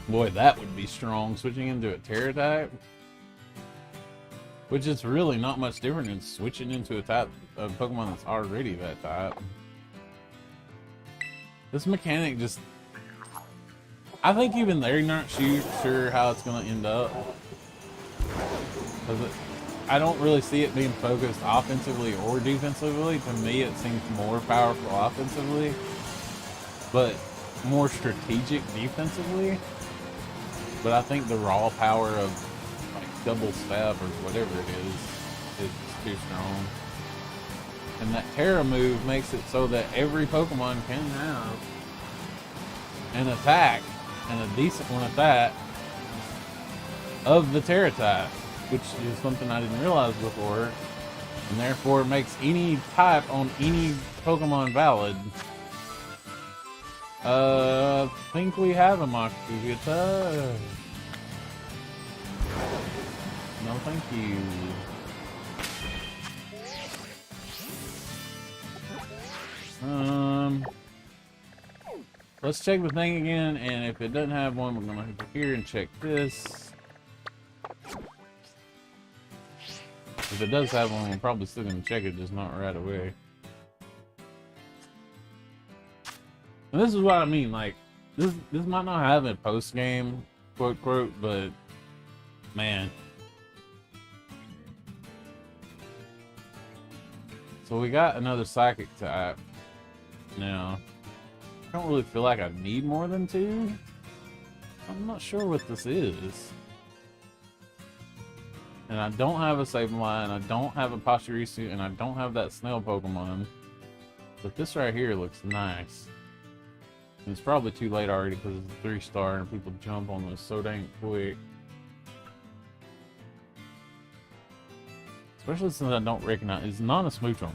Boy, that would be strong, switching into a Tera type. Which is really not much different than switching into a type of Pokemon that's already that type. This mechanic just... I think even they're not sure how it's going to end up. I don't really see it being focused offensively or defensively. To me, it seems more powerful offensively, but more strategic defensively. But I think the raw power of like double stab or whatever it is too strong. And that Tera move makes it so that every Pokemon can have an attack, and a decent one at that, of the Tera type, which is something I didn't realize before, and therefore makes any type on any Pokemon valid. I think we have a Makugita. No, thank you. Let's check the thing again, and if it doesn't have one, we're gonna hit here and check this. If it does have one, we're probably still gonna check it, just not right away. And this is what I mean, like, this might not have a post-game, quote, but, man. So we got another Psychic type. Now, I don't really feel like I need more than two. I'm not sure what this is. And I don't have a Sableye, I don't have a Pachirisu, and I don't have that snail Pokemon. But this right here looks nice. And it's probably too late already because it's a 3-star and people jump on this so dang quick. Especially since I don't recognize, it's not a Smoochum.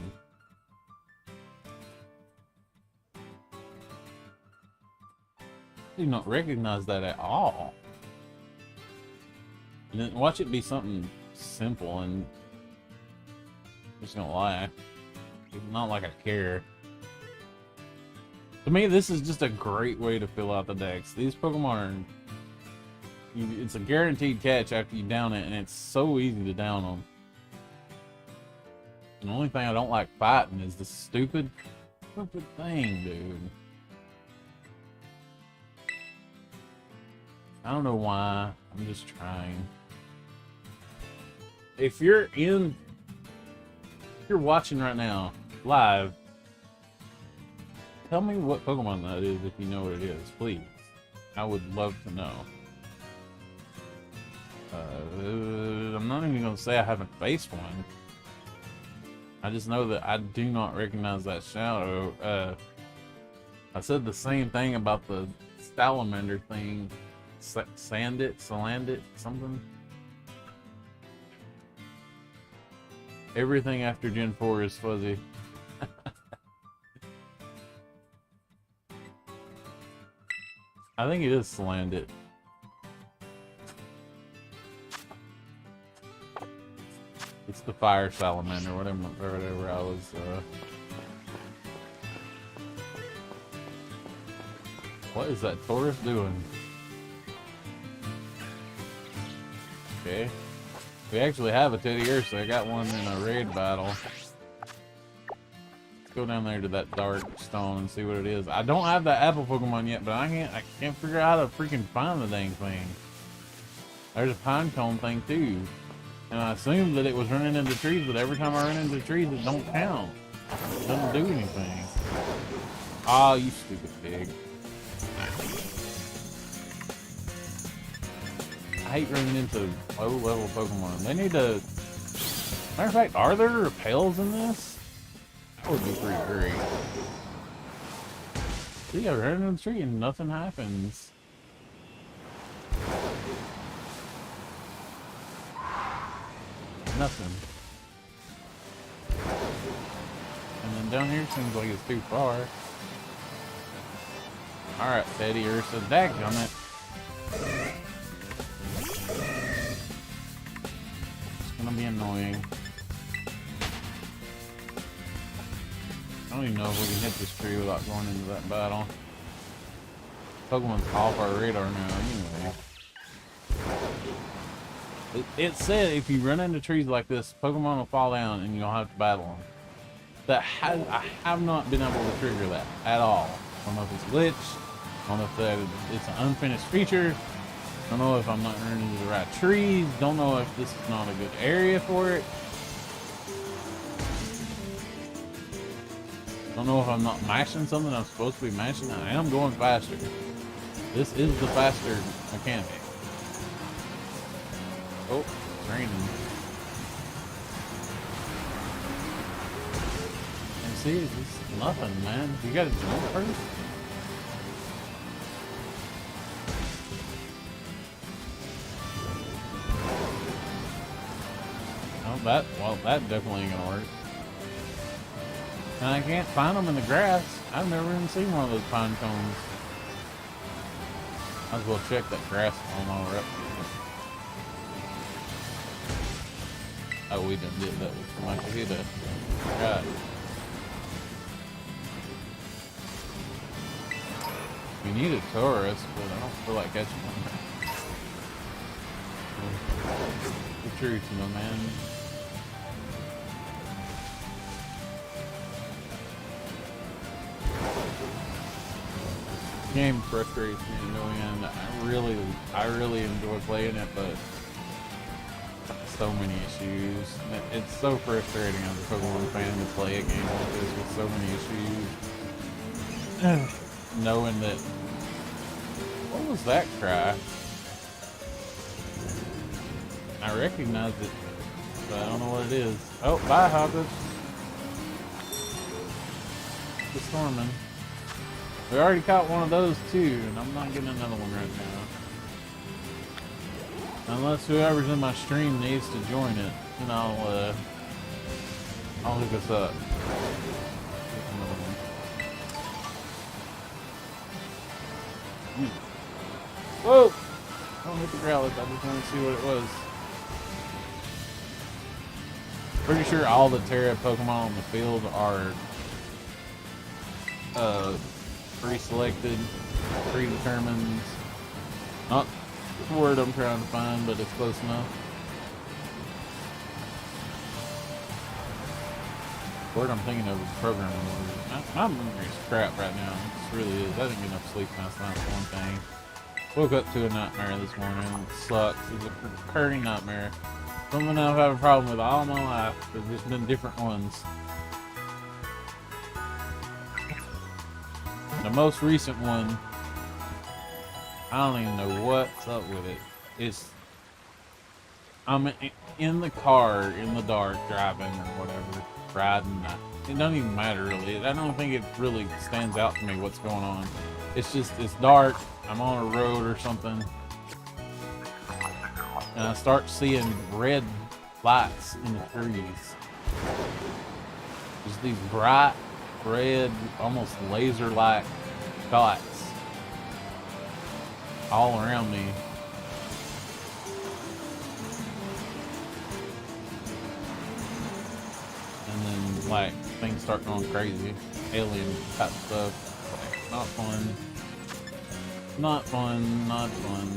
I do not recognize that at all. And then watch it be something simple, and I'm just gonna lie, it's not like I care. To me, this is just a great way to fill out the decks. These Pokemon are, it's a guaranteed catch after you down it, and it's so easy to down them. And the only thing I don't like fighting is the stupid thing, dude. I don't know why. I'm just trying. If you're watching right now, live, tell me what Pokemon that is if you know what it is, please. I would love to know. I'm not even going to say I haven't faced one. I just know that I do not recognize that shadow. I said the same thing about the Salamander thing. Salandit, something. Everything after Gen 4 is fuzzy. I think he just slammed it. It's the fire salamander, whatever I was, What is that Taurus doing? Okay. We actually have a Teddy Ursa. I got one in a raid battle. Let's go down there to that dark stone and see what it is. I don't have that apple Pokemon yet, but I can't figure out how to freaking find the dang thing. There's a pine cone thing too. And I assumed that it was running into trees, but every time I run into trees, it don't count. It doesn't do anything. Oh, you stupid pig. I hate running into low-level Pokemon. They need to... Matter of fact, are there repels in this? That would be pretty great. See, I run into the tree and nothing happens. Nothing. And then down here seems like it's too far. Alright, Teddy Ursa, dadgummit. It's gonna be annoying. I don't even know if we can hit this tree without going into that battle. Pokemon's off our radar now anyway. It said if you run into trees like this, Pokemon will fall down and you'll have to battle them. I have not been able to trigger that at all. I don't know if it's glitched. I don't know if it's an unfinished feature. I don't know if I'm not running into the right trees. Don't know if this is not a good area for it. Don't know if I'm not mashing something I'm supposed to be mashing. I am going faster. This is the faster mechanic. Oh, it's raining. And see, it's just nothing, man. You gotta jump first? Oh, that definitely ain't gonna work. And I can't find them in the grass. I've never even seen one of those pine cones. Might as well check that grass on our up. Oh, we done did that with Makahita. Right. We need a Taurus, but I don't feel like catching one. The truth, my man. Game frustrates me annoying. I really enjoy playing it, but so many issues. It's so frustrating as a Pokemon fan to play a game like this with so many issues. Knowing that... What was that cry? I recognize it, but I don't know what it is. Oh, bye, Hoppus. The Storming. We already caught one of those too, and I'm not getting another one right now. Unless whoever's in my stream needs to join it, and I'll hook us up. Whoa! Don't hit the Growlithe, I just want to see what it was. Pretty sure all the Terra Pokemon on the field are pre-selected, predetermined. Not the word I'm trying to find, but it's close enough. The word I'm thinking of is programming word. My memory's crap right now. It really is. I didn't get enough sleep last night, for one thing. Woke up to a nightmare this morning. It sucks. It's a recurring nightmare. Something I've had a problem with all my life. There's just been different ones. The most recent one, I don't even know what's up with it. I'm in the car in the dark driving or whatever, riding. It doesn't even matter really. I don't think it really stands out to me what's going on. It's just, it's dark. I'm on a road or something. And I start seeing red lights in the trees. Just these bright red, almost laser-like dots all around me. And then, like, things start going crazy. Alien type stuff. Like, not fun. Not fun, not fun.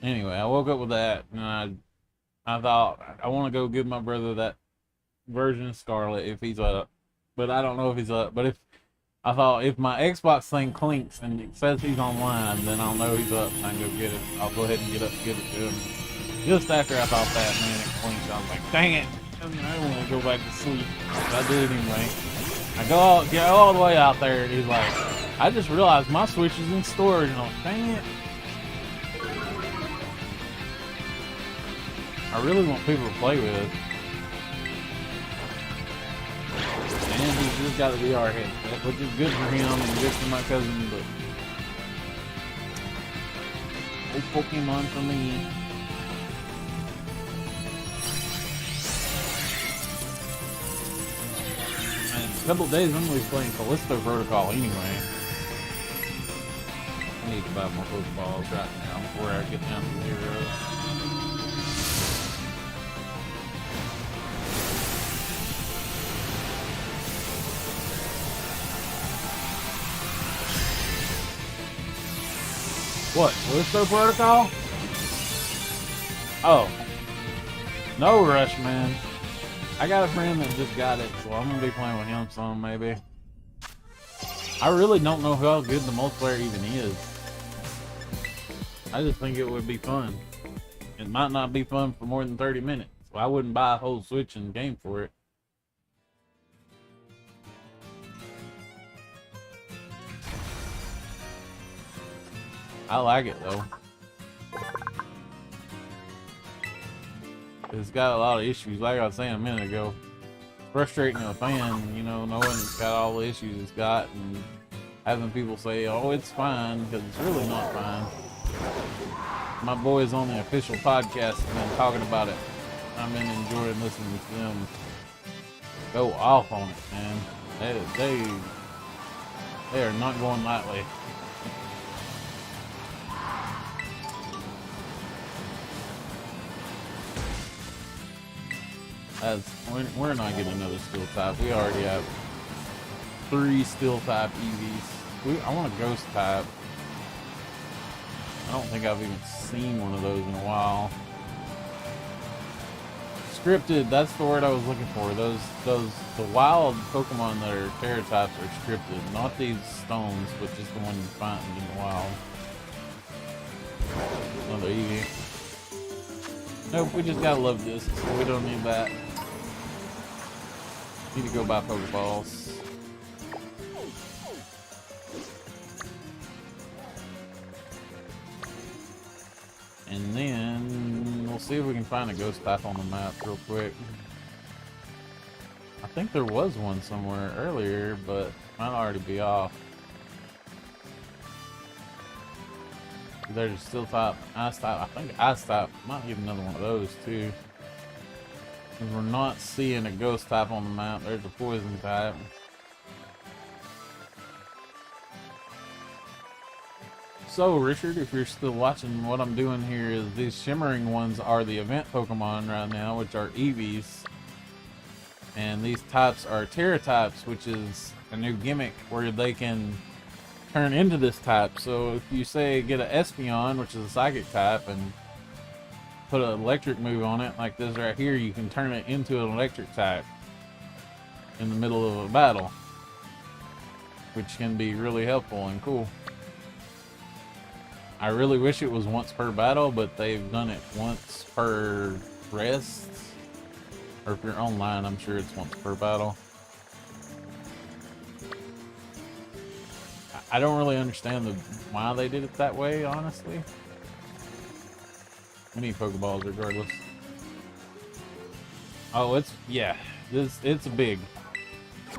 Anyway, I woke up with that, and I thought I want to go give my brother that version of Scarlet if he's up, but I don't know if he's up. But I thought if my Xbox thing clinks and it says he's online, then I'll know he's up and I can go get it. I'll go ahead and get up and give it to him. Just after I thought that, man, it clinked. I was like, dang it! I don't want to go back to sleep, but I did anyway. I get all the way out there, and he's like, I just realized my Switch is in storage, and I'm like, dang it. I really want people to play with it. And he's just got a VR headset, which is good for him and good for my cousin, but no Pokemon for me. And a couple of days I'm going to be playing Callisto Protocol anyway. I need to buy more Pokeballs right now before I get down to 0. What? Callisto Protocol? Oh. No rush, man. I got a friend that just got it, so I'm gonna be playing with him some, maybe. I really don't know how good the multiplayer even is. I just think it would be fun. It might not be fun for more than 30 minutes, so I wouldn't buy a whole Switch and game for it. I like it though. It's got a lot of issues, like I was saying a minute ago. It's frustrating a fan, you know, knowing it's got all the issues it's got and having people say, oh, it's fine, because it's really not fine. My boys on the official podcast have been talking about it. I've been enjoying listening to them go off on it, man. They are not going lightly. We're not getting another steel type. We already have 3 steel type EVs. I want a ghost type. I don't think I've even seen one of those in a while. Scripted, that's the word I was looking for. The wild Pokemon that are Tera types are scripted, not these stones, but just the one you find in the wild. Another Eevee. Nope, we just gotta love this, so we don't need that. Need to go buy Pokeballs. And then we'll see if we can find a ghost type on the map real quick. I think there was one somewhere earlier, but might already be off. There's still type, ice type. I think ice type might get another one of those too. We're not seeing a ghost type on the map. There's a poison type. So, Richard, if you're still watching, what I'm doing here is these shimmering ones are the event Pokemon right now, which are Eevees. And these types are Tera types, which is a new gimmick where they can turn into this type. So if you say get an Espeon, which is a psychic type, and put an electric move on it, like this right here, you can turn it into an electric type in the middle of a battle, which can be really helpful and cool. I really wish it was once per battle, but they've done it once per rest. Or if you're online, I'm sure it's once per battle. I don't really understand why they did it that way, honestly. We need Pokeballs regardless. Oh, it's big.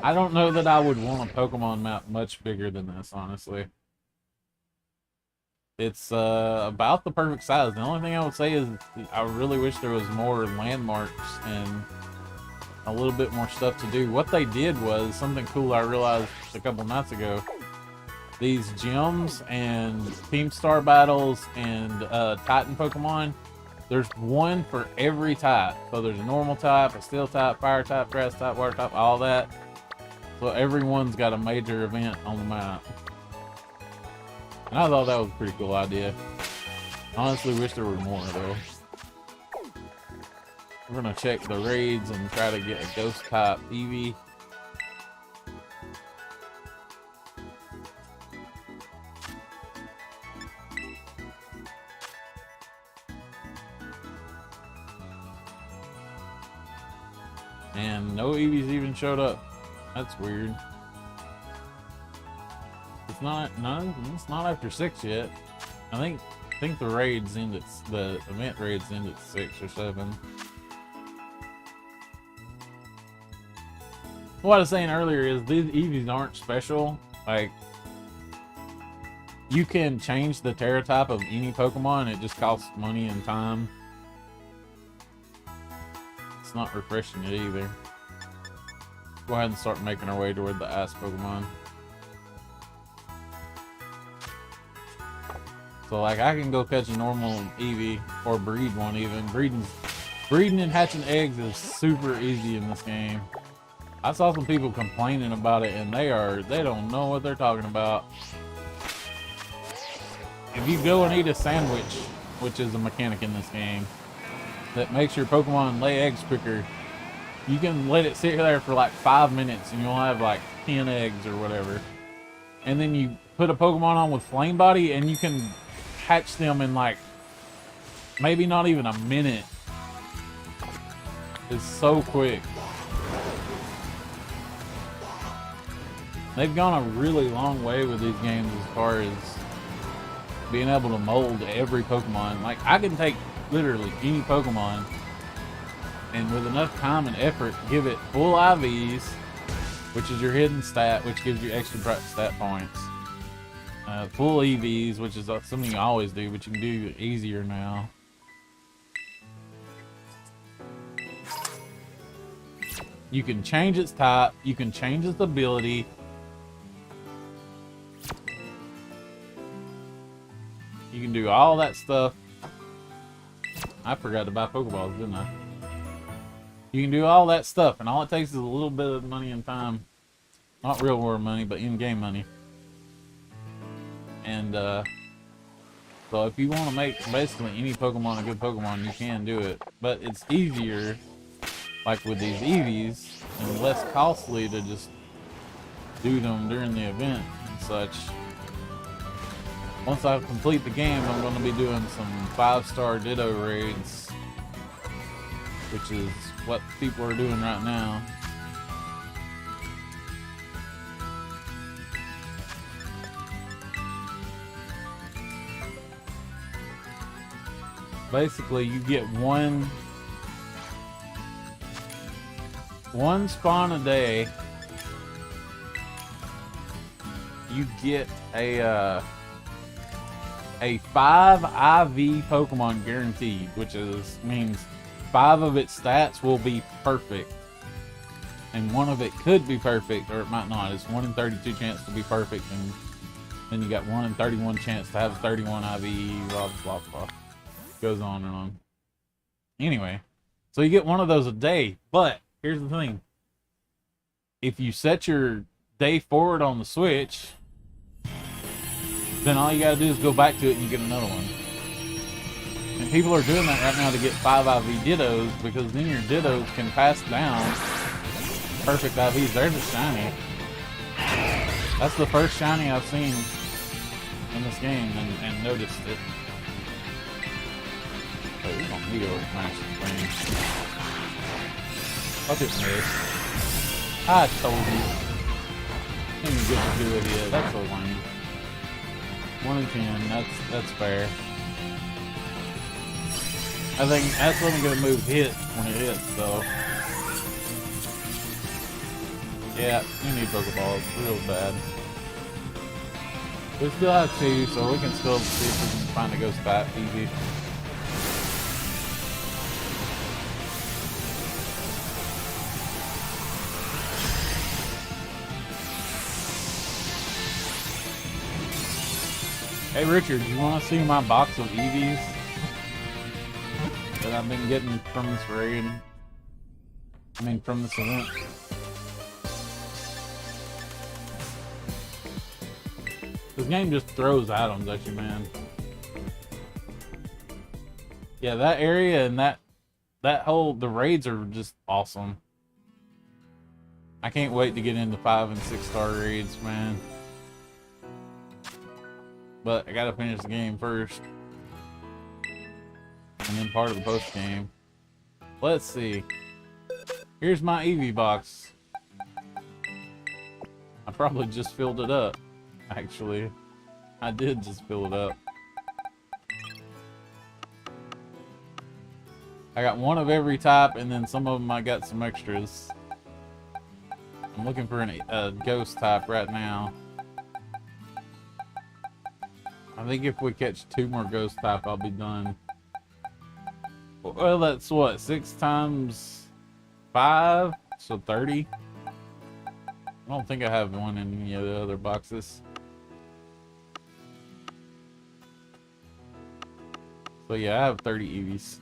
I don't know that I would want a Pokemon map much bigger than this, honestly. It's about the perfect size. The only thing I would say is I really wish there was more landmarks and a little bit more stuff to do. What they did was something cool I realized a couple nights ago. These gyms and Team Star battles and Titan Pokemon, there's one for every type. So there's a normal type, a steel type, fire type, grass type, water type, all that. So everyone's got a major event on the map. And I thought that was a pretty cool idea. Honestly, wish there were more though. We're gonna check the raids and try to get a ghost type Eevee. And no Eevees even showed up. That's weird. It's not after 6 yet. I think the raids end at the event raids end at 6 or 7. What I was saying earlier is these Eevees aren't special. Like, you can change the Terra type of any Pokemon. It just costs money and time. It's not refreshing it either. Go ahead and start making our way toward the Ice Pokemon. So like I can go catch a normal Eevee or breed one even. Breeding and hatching eggs is super easy in this game. I saw some people complaining about it and they don't know what they're talking about. If you go and eat a sandwich, which is a mechanic in this game, that makes your Pokemon lay eggs quicker, you can let it sit there for like 5 minutes and you'll have like 10 eggs or whatever. And then you put a Pokemon on with Flame Body and you can hatch them in like maybe not even a minute. It's so quick. They've gone a really long way with these games as far as being able to mold every Pokemon. Like I can take literally any Pokemon and with enough time and effort give it full IVs, which is your hidden stat, which gives you extra stat points. Full EVs, which is something you always do, but you can do easier now. You can change its type, you can change its ability. You can do all that stuff. I forgot to buy Pokeballs, didn't I? You can do all that stuff, and all it takes is a little bit of money and time. Not real world money, but in-game money. And, so if you want to make basically any Pokemon a good Pokemon, you can do it. But it's easier, like with these Eevees, and less costly to just do them during the event and such. Once I complete the game, I'm going to be doing some 5-star Ditto raids, which is what people are doing right now. Basically, you get one spawn a day. You get a 5 IV Pokemon guaranteed, which means 5 of its stats will be perfect. And 1 of it could be perfect, or it might not. It's 1 in 32 chance to be perfect, and then you got 1 in 31 chance to have 31 IV, blah, blah, blah. Goes on and on. Anyway, so you get 1 of those a day, but here's the thing. If you set your day forward on the Switch, then all you gotta do is go back to it and you get another one. And people are doing that right now to get 5 IV Dittos, because then your Dittos can pass down perfect IVs. There's a shiny. That's the first shiny I've seen in this game and noticed it. Oh, we don't need to smash the thing. I'll just miss. I told you. Didn't even get to do it yet. That's so lame. 1 in 10. That's fair. I think that's only gonna move hit when it hits, so. Yeah, you need Pokeballs real bad. We still have 2, so we can still see if we can find a ghost type easy. Hey Richard, you want to see my box of EVs that I've been getting from this raid? I mean, from this event. This game just throws items at you, man. Yeah, that area and that the raids are just awesome. I can't wait to get into 5 and 6 star raids, man. But I gotta finish the game first. And then part of the post game. Let's see. Here's my EV box. I probably just filled it up. Actually, I did just fill it up. I got one of every type, and then some of them I got some extras. I'm looking for a ghost type right now. I think if we catch 2 more ghost type, I'll be done. Well, that's what, 6 times 5? So 30? I don't think I have one in any of the other boxes. So yeah, I have 30 EVs.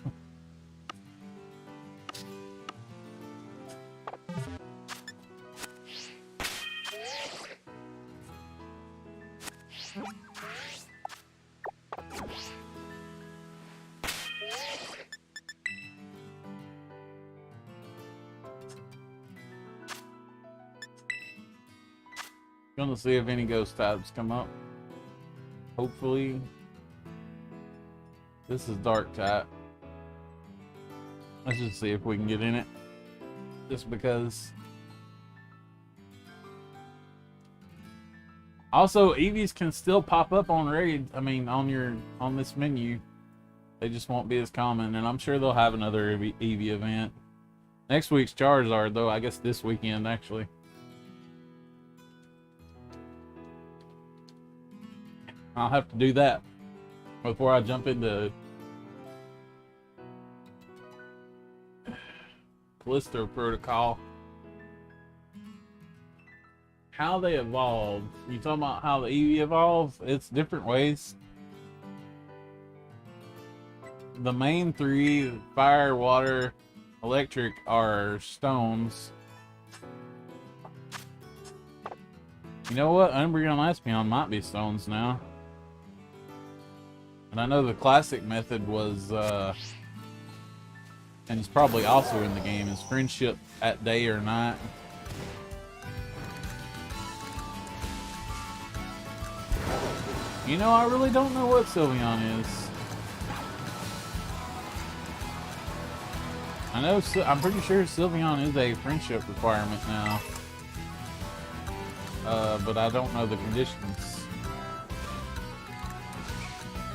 Gonna see if any ghost types come up. Hopefully. This is dark type. Let's just see if we can get in it. Just because. Also, EVs can still pop up on raid. I mean, on this menu. They just won't be as common, and I'm sure they'll have another EV event. Next week's Charizard, though, I guess this weekend actually. I'll have to do that before I jump into Callisto Protocol. How they evolve. You talking about how the EV evolves? It's different ways. The main 3, fire, water, electric, are stones. You know what? Umbreon Espeon might be stones now. And I know the classic method was, and it's probably also in the game, is friendship at day or night. You know, I really don't know what Sylveon is. I know, I'm pretty sure Sylveon is a friendship requirement now. But I don't know the conditions.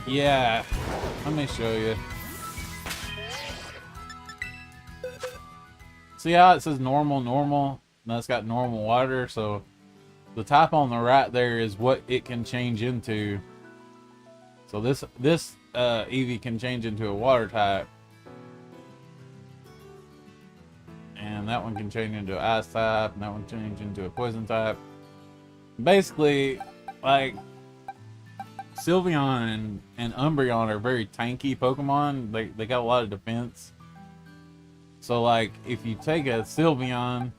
Yeah, let me show you. See how it says normal, normal? Now it's got normal water, so the type on the right there is what it can change into. So this Eevee can change into a water type. And that one can change into an ice type, and that one change into a poison type. Basically, like, Sylveon and Umbreon are very tanky Pokemon. They got a lot of defense. So, like, if you take a Sylveon,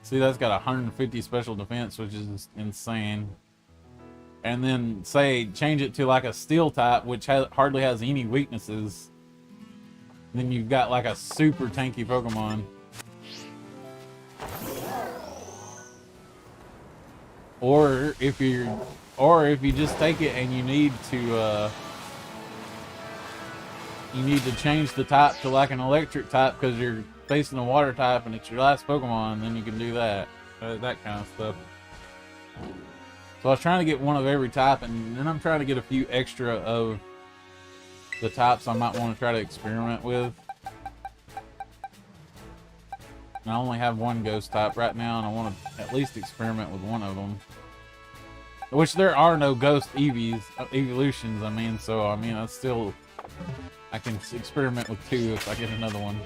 see, that's got 150 special defense, which is insane. And then, say, change it to like a Steel type, which hardly has any weaknesses. Then you've got like a super tanky Pokemon. Or if you just take it and you need to change the type to like an electric type because you're facing a water type and it's your last Pokemon, then you can do that. That kind of stuff. So I was trying to get one of every type, and then I'm trying to get a few extra of the types I might want to try to experiment with. And I only have one ghost type right now, and I want to at least experiment with one of them. Which there are no ghost Eevees, evolutions, I mean, so, I mean, that's still... I can experiment with 2 if I get another one.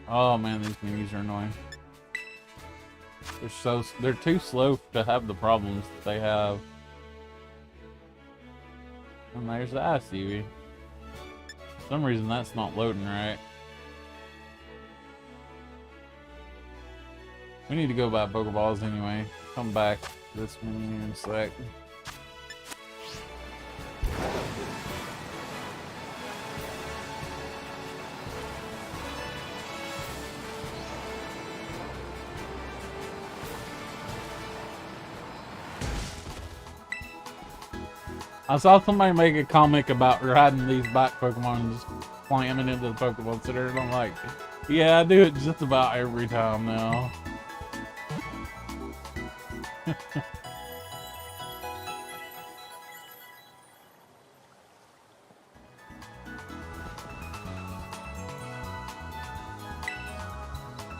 Oh man, these minis are annoying. They're too slow to have the problems that they have. And there's the Ice Eevee. For some reason that's not loading right. We need to go buy Pokeballs anyway. Come back to this menu in a sec. I saw somebody make a comic about riding these bike Pokemon and just slamming into the Pokemon Center, and I'm like, yeah, I do it just about every time now.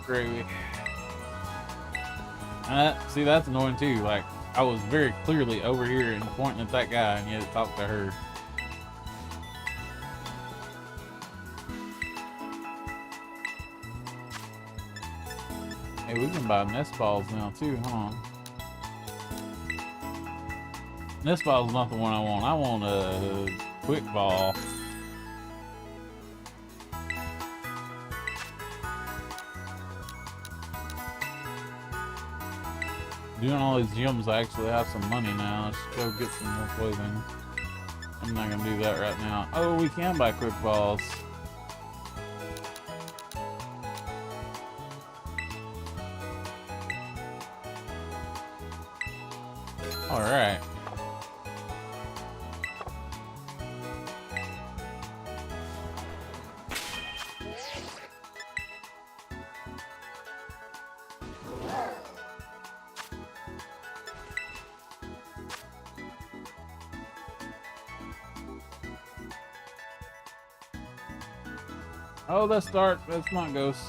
Gravy. See, that's annoying too. Like, I was very clearly over here and pointing at that guy, and yet it talked to her. Hey, we can buy nest balls now too, huh? Nest ball's not the one I want. I want a quick ball. Doing all these gyms, I actually have some money now. Let's go get some more clothing. I'm not gonna do that right now. Oh, we can buy quick balls. All right. Oh, that's dark. That's not Ghost.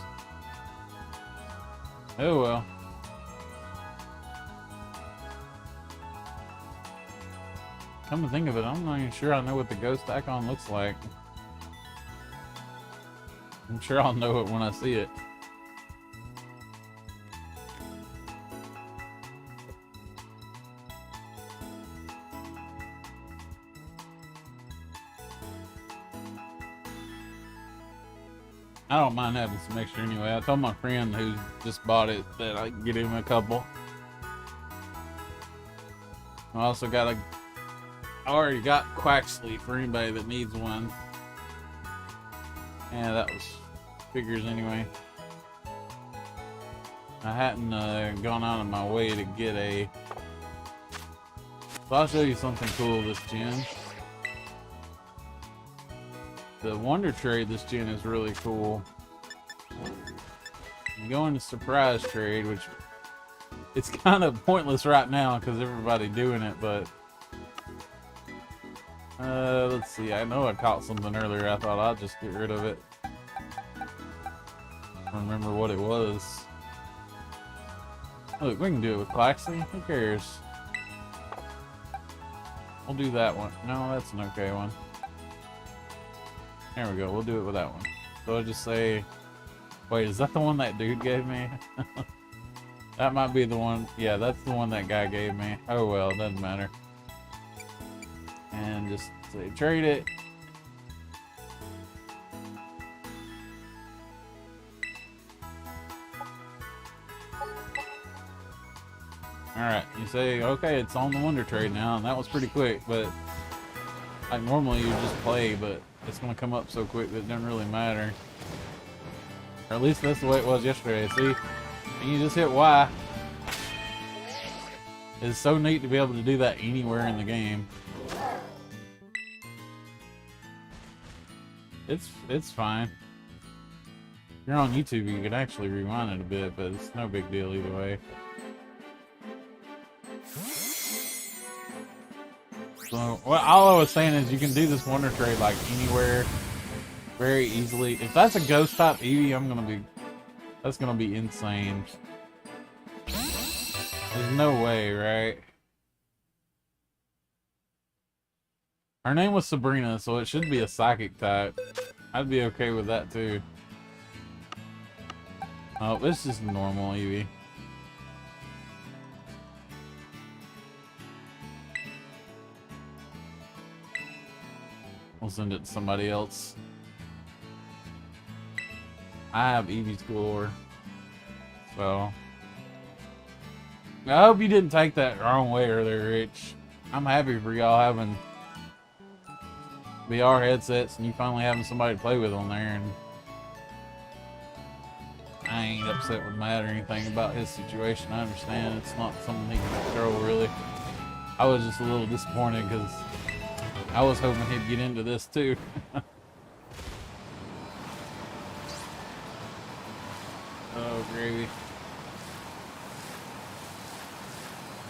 Oh well. Come to think of it, I'm not even sure I know what the Ghost icon looks like. I'm sure I'll know it when I see it. I don't mind having some extra anyway. I told my friend who just bought it that I could get him a couple. I also got I already got Quaxley for anybody that needs one. Yeah, that was figures anyway. I hadn't gone out of my way to get a... So I'll show you something cool this gen. The Wonder Trade this gen is really cool. You go into Surprise Trade, which it's kind of pointless right now because everybody's doing it, but let's see. I know I caught something earlier. I thought I'd just get rid of it. I don't remember what it was. Look, we can do it with Quaxley. Who cares? We'll do that one. No, that's an okay one. There we go, we'll do it with that one. So I'll just say, wait, is that the one that dude gave me? That might be the one. Yeah, that's the one that guy gave me. Oh well, it doesn't matter. And just say trade it. Alright, you say, okay, it's on the Wonder Trade now, and that was pretty quick, but like normally you just play, but it's gonna come up so quick that it doesn't really matter. Or at least that's the way it was yesterday, see? And you just hit Y. It's so neat to be able to do that anywhere in the game. It's fine. If you're on YouTube, you can actually rewind it a bit, but it's no big deal either way. So, what all I was saying is you can do this Wonder Trade like anywhere very easily. If that's a ghost type Eevee, that's gonna be insane. There's no way, right? Her name was Sabrina, so it should be a psychic type. I'd be okay with that too. Oh, this is normal Eevee. We'll send it to somebody else. I have Eevee's galore. So I hope you didn't take that the wrong way earlier, Rich. I'm happy for y'all having VR headsets and you finally having somebody to play with on there, and I ain't upset with Matt or anything about his situation. I understand it's not something he can control, really. I was just a little disappointed because I was hoping he'd get into this too. Oh, gravy.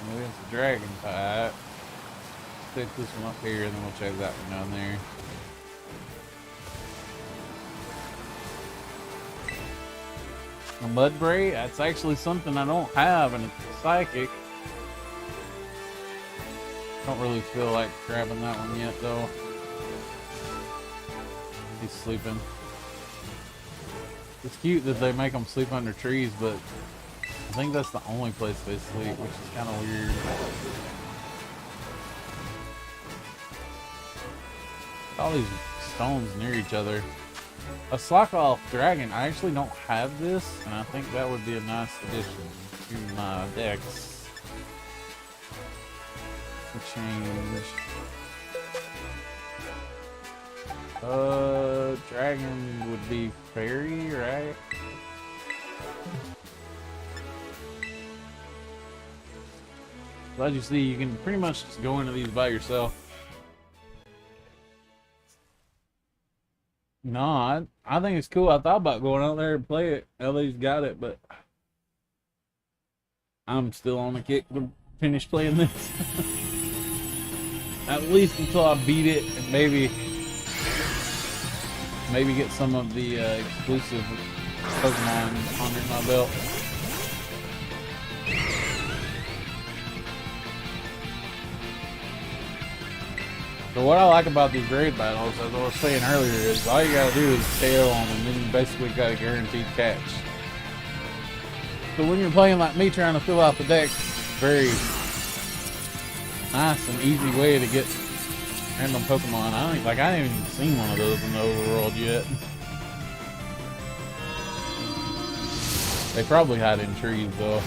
Maybe it's a dragon type. Pick this one up here and then we'll check that one down there. A Mudbray? That's actually something I don't have, and it's psychic. Don't really feel like grabbing that one yet though. He's sleeping. It's cute that they make them sleep under trees, but I think that's the only place they sleep, which is kind of weird. All these stones near each other. A Slockoth Dragon. I actually don't have this, and I think that would be a nice addition to my decks. Change. Dragon would be fairy, right? So as you see, you can pretty much just go into these by yourself. No, I think it's cool. I thought about going out there and play it. LA's got it, but I'm still on the kick to finish playing this. At least until I beat it and maybe get some of the exclusive Pokemon under my belt. So what I like about these raid battles, as I was saying earlier, is all you gotta do is tail on them, and then you basically got a guaranteed catch. So when you're playing like me, trying to fill out the deck, very nice and easy way to get random Pokemon. I haven't even seen one of those in the overworld yet. They probably hide in trees though.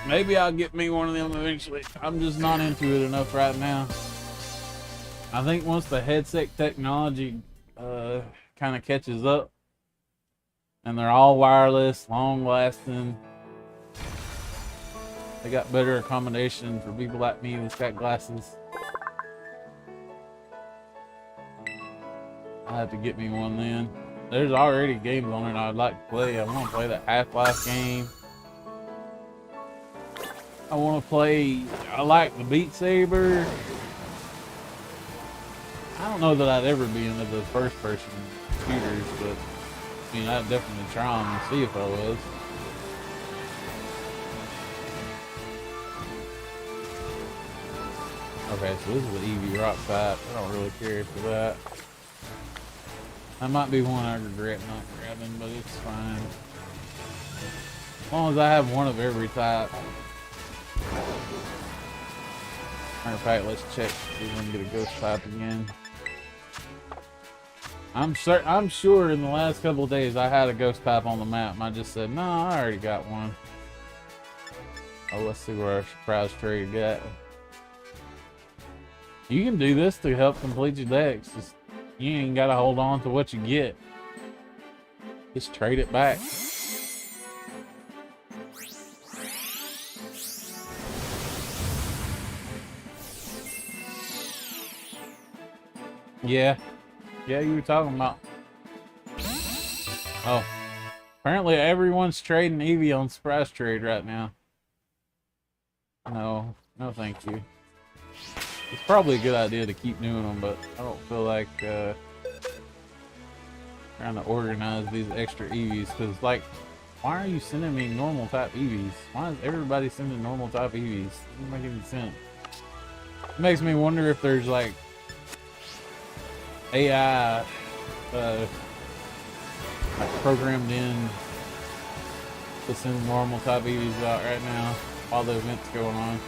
Maybe I'll get me one of them eventually. I'm just not into it enough right now. I think once the headset technology kind of catches up and they're all wireless, long lasting, they got better accommodation for people like me that's got glasses. I have to get me one then. There's already games on it I'd like to play. I want to play that Half-Life game. I want to play, I like the Beat Saber. I don't know that I'd ever be into the first person shooters, but I mean, I'd definitely try them and see if I was. Okay, so this is the Eevee rock type. I don't really care for that. That might be one I regret not grabbing, but it's fine. As long as I have one of every type. Matter of fact, let's check if we can get a ghost type again. I'm sure in the last couple of days I had a ghost type on the map and I just said, no, I already got one. Oh, let's see where our surprise trade got. You can do this to help complete your decks. Just, you ain't gotta hold on to what you get. Just trade it back. Yeah. Yeah, you were talking about. Oh. Apparently everyone's trading Eevee on Surprise Trade right now. No. No thank you. It's probably a good idea to keep doing them, but I don't feel like trying to organize these extra Eevees, because, like, why are you sending me normal type Eevees? Why is everybody sending normal type Eevees? It doesn't make any sense. It makes me wonder if there's, like, AI like programmed in to send normal type Eevees out right now while the event's going on.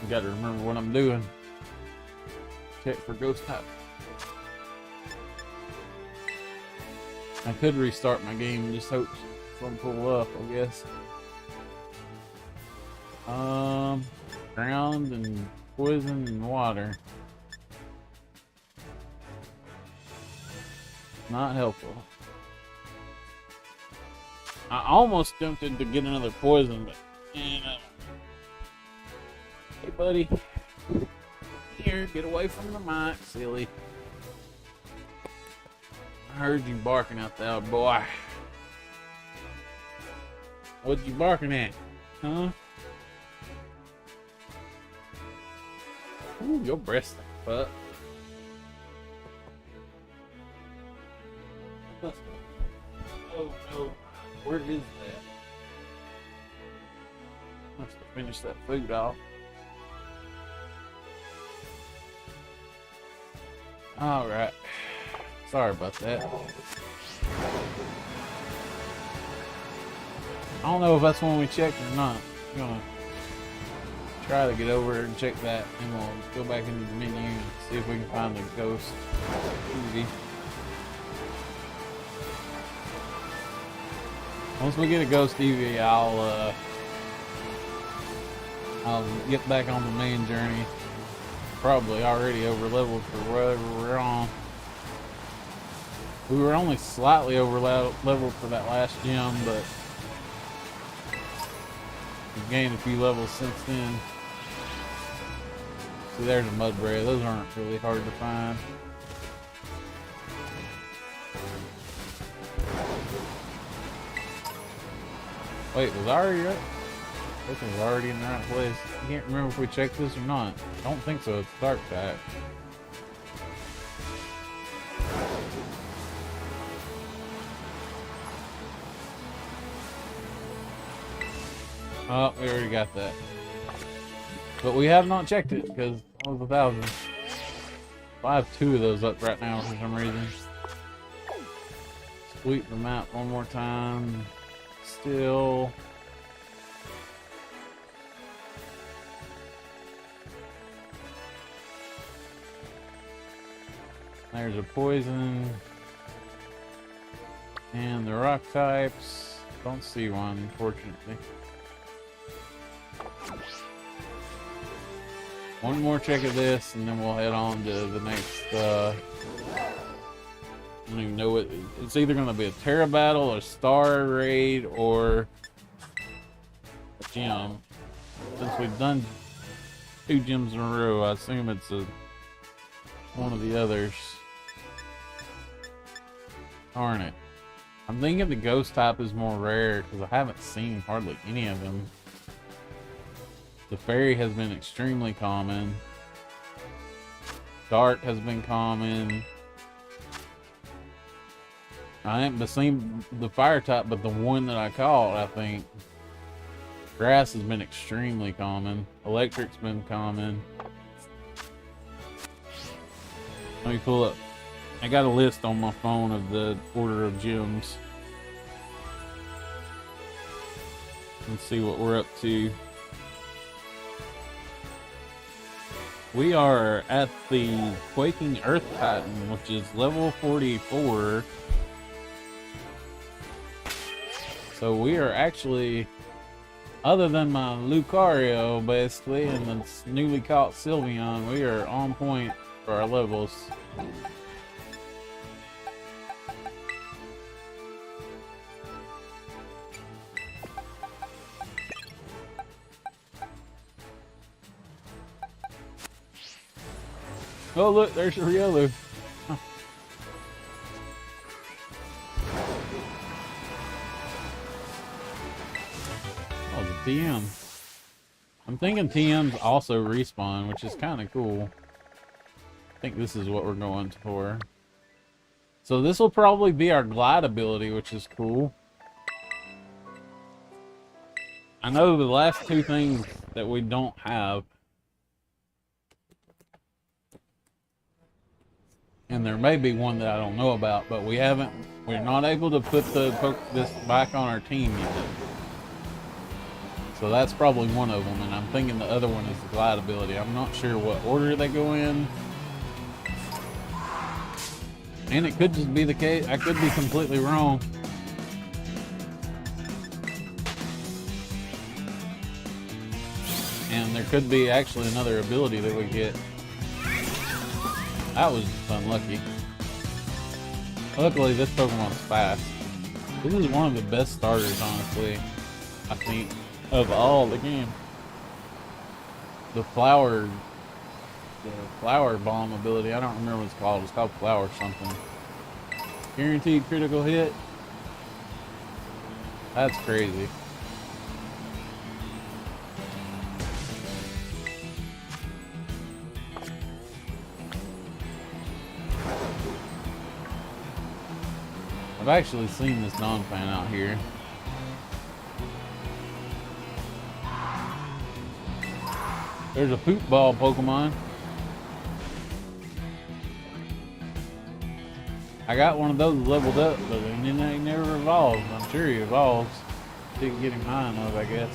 You gotta remember what I'm doing. Check for ghost type. I could restart my game and just hope something pull up, I guess. Ground and poison and water. Not helpful. I almost tempted to get another poison, but you know. Hey, buddy. Here, get away from the mic, silly. I heard you barking out there, boy. What you barking at? Huh? Ooh, your breast up. Oh no. Where is that? Must have finished that food off. Alright. Sorry about that. I don't know if that's one we checked or not. I'm gonna try to get over and check that, and we'll go back into the menu and see if we can find the ghost Eevee. Once we get a ghost Eevee, I'll get back on the main journey. Probably already over leveled for wherever we're on. We were only slightly over leveled for that last gym, but we've gained a few levels since then. See, there's a Mudbray. Those aren't really hard to find. Wait, was I already up? I think I was already in the right place. I can't remember if we checked this or not. I don't think so. It's dark pack. Oh, we already got that. But we have not checked it because I was 1,000. I have 2 of those up right now for some reason. Sweep the map one more time. Still. There's a poison. And the rock types. Don't see one, unfortunately. One more check of this, and then we'll head on to the next, I don't even know what, it's either going to be a Terra battle, a Star raid, or a gym. Since we've done 2 gyms in a row, I assume it's one of the others. Darn it. I'm thinking the ghost type is more rare, because I haven't seen hardly any of them. The fairy has been extremely common. Dark has been common. I haven't seen the fire type, but the one that I caught, I think. Grass has been extremely common. Electric's been common. Let me pull up. I got a list on my phone of the order of gyms. Let's see what we're up to. We are at the Quaking Earth Titan, which is level 44. So we are actually, other than my Lucario, basically, and the newly caught Sylveon, we are on point for our levels. Oh look, there's Riolu. Huh. Oh, the TM. I'm thinking TMs also respawn, which is kind of cool. I think this is what we're going for. So this will probably be our glide ability, which is cool. I know the last two things that we don't have, and there may be one that I don't know about, but we're not able to put this back on our team yet. So that's probably one of them, and I'm thinking the other one is the glide ability. I'm not sure what order they go in. And it could just be the case. I could be completely wrong. And there could be actually another ability that we get. That was unlucky. Luckily, this Pokemon's fast. This is one of the best starters, honestly, I think, of all the game. The flower bomb ability, I don't remember what it's called. It's called flower something. Guaranteed critical hit. That's crazy. I've actually seen this non-fan out here. There's a poop ball Pokemon. I got one of those leveled up, but he never evolved. I'm sure he evolves. Didn't get him high enough, I guess.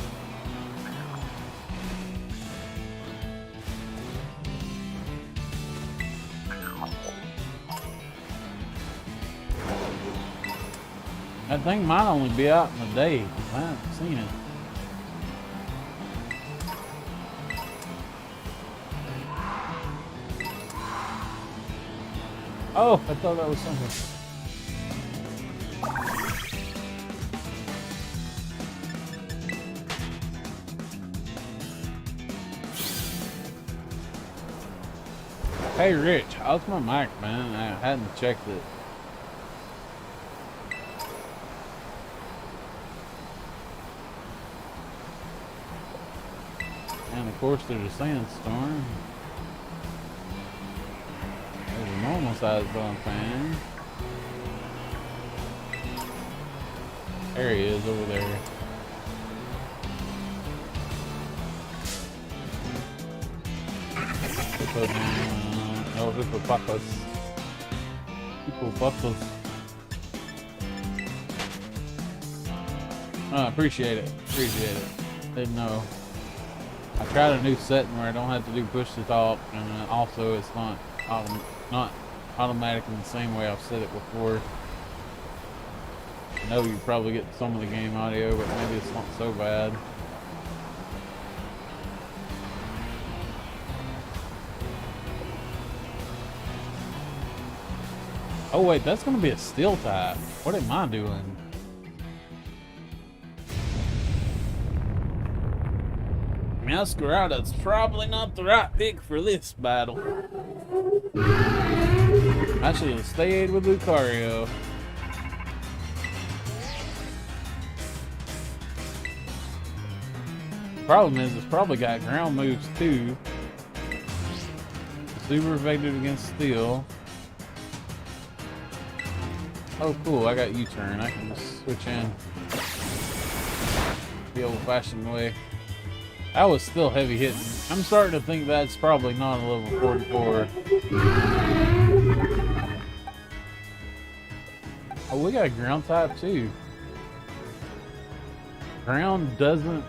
That thing might only be out in a day, because I haven't seen it. Oh, I thought that was something. Hey Rich, how's my mic, man? I hadn't checked it. And of course there's a sandstorm. There's a normal sized fan. There he is over there. Hippopotamus. Hippopotamus. Oh, appreciate it. Appreciate it. Didn't know. I tried a new setting where I don't have to do push to talk, and also it's not automatic in the same way I've said it before. I know you probably get some of the game audio, but maybe it's not so bad. Oh wait, that's gonna be a steel type. What am I doing? Masquerada's probably not the right pick for this battle. I should have stayed with Lucario. Problem is, it's probably got ground moves too. Super evaded against steel. Oh cool, I got U-turn. I can just switch in the old-fashioned way. That was still heavy hitting. I'm starting to think that's probably not a level 44. Oh, we got a ground type too. Ground doesn't...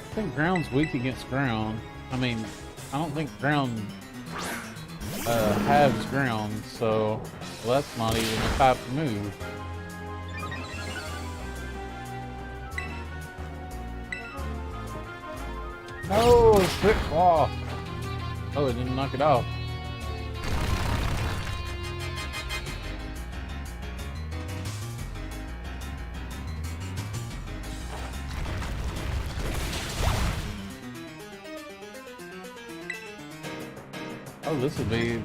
I think ground's weak against ground. I mean, I don't think ground halves ground, so well, that's not even a type of move. No, it's quick claw. Oh, it didn't knock it off. Oh, this would be...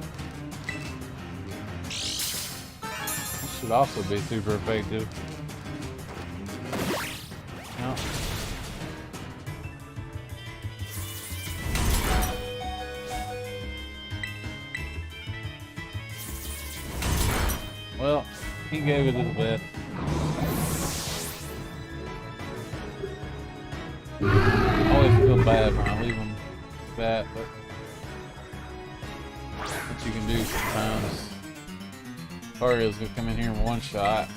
This should also be super effective. No. Well, he gave it his best. I always feel bad when I leave him that, but what you can do sometimes. Lucario's gonna come in here in one shot.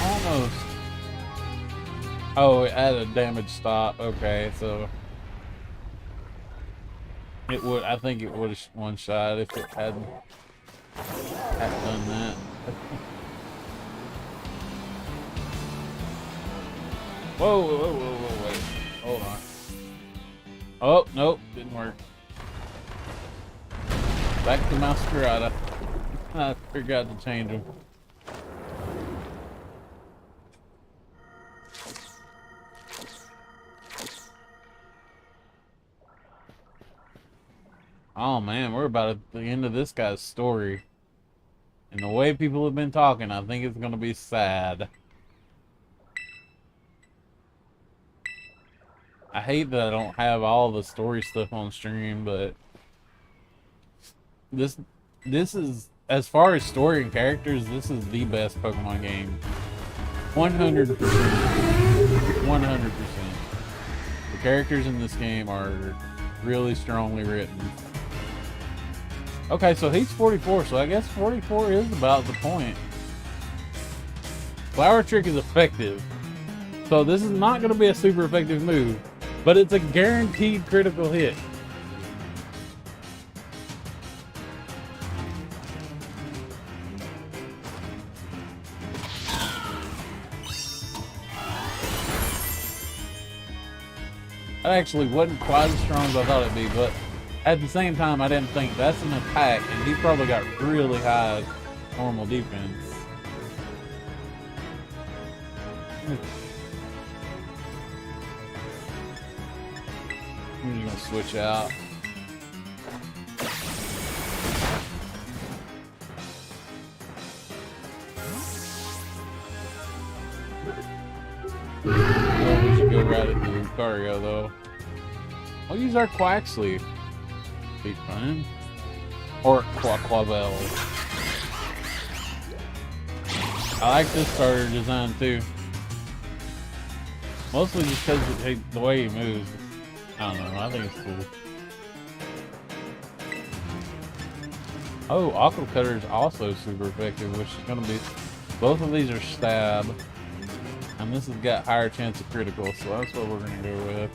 Almost. Oh, it added a damage stop. Okay, so it would. I think it would have one shot if it hadn't done that. Whoa, whoa, whoa, whoa, wait. Hold on. Oh, nope, didn't work. Back to Masquerada. I forgot to change them. Oh man, we're about at the end of this guy's story. And the way people have been talking, I think it's gonna be sad. I hate that I don't have all the story stuff on stream, but this is, as far as story and characters, this is the best Pokemon game. 100%. 100%. The characters in this game are really strongly written. Okay, so he's 44, so I guess 44 is about the point. Flower Trick is effective. So this is not going to be a super effective move, but it's a guaranteed critical hit. That actually wasn't quite as strong as I thought it'd be, but at the same time, I didn't think that's an attack, and he probably got really high normal defense. I'm just gonna switch out. Well, we should go right into Lucario, though. I'll use our Quaxley. Be fun. Or Quaquavel. I like this starter design too. Mostly just because the way he moves. I don't know, I think it's cool. Oh, Aqua Cutter is also super effective, which is going to be... Both of these are stab. And this has got higher chance of critical, so that's what we're going to go with.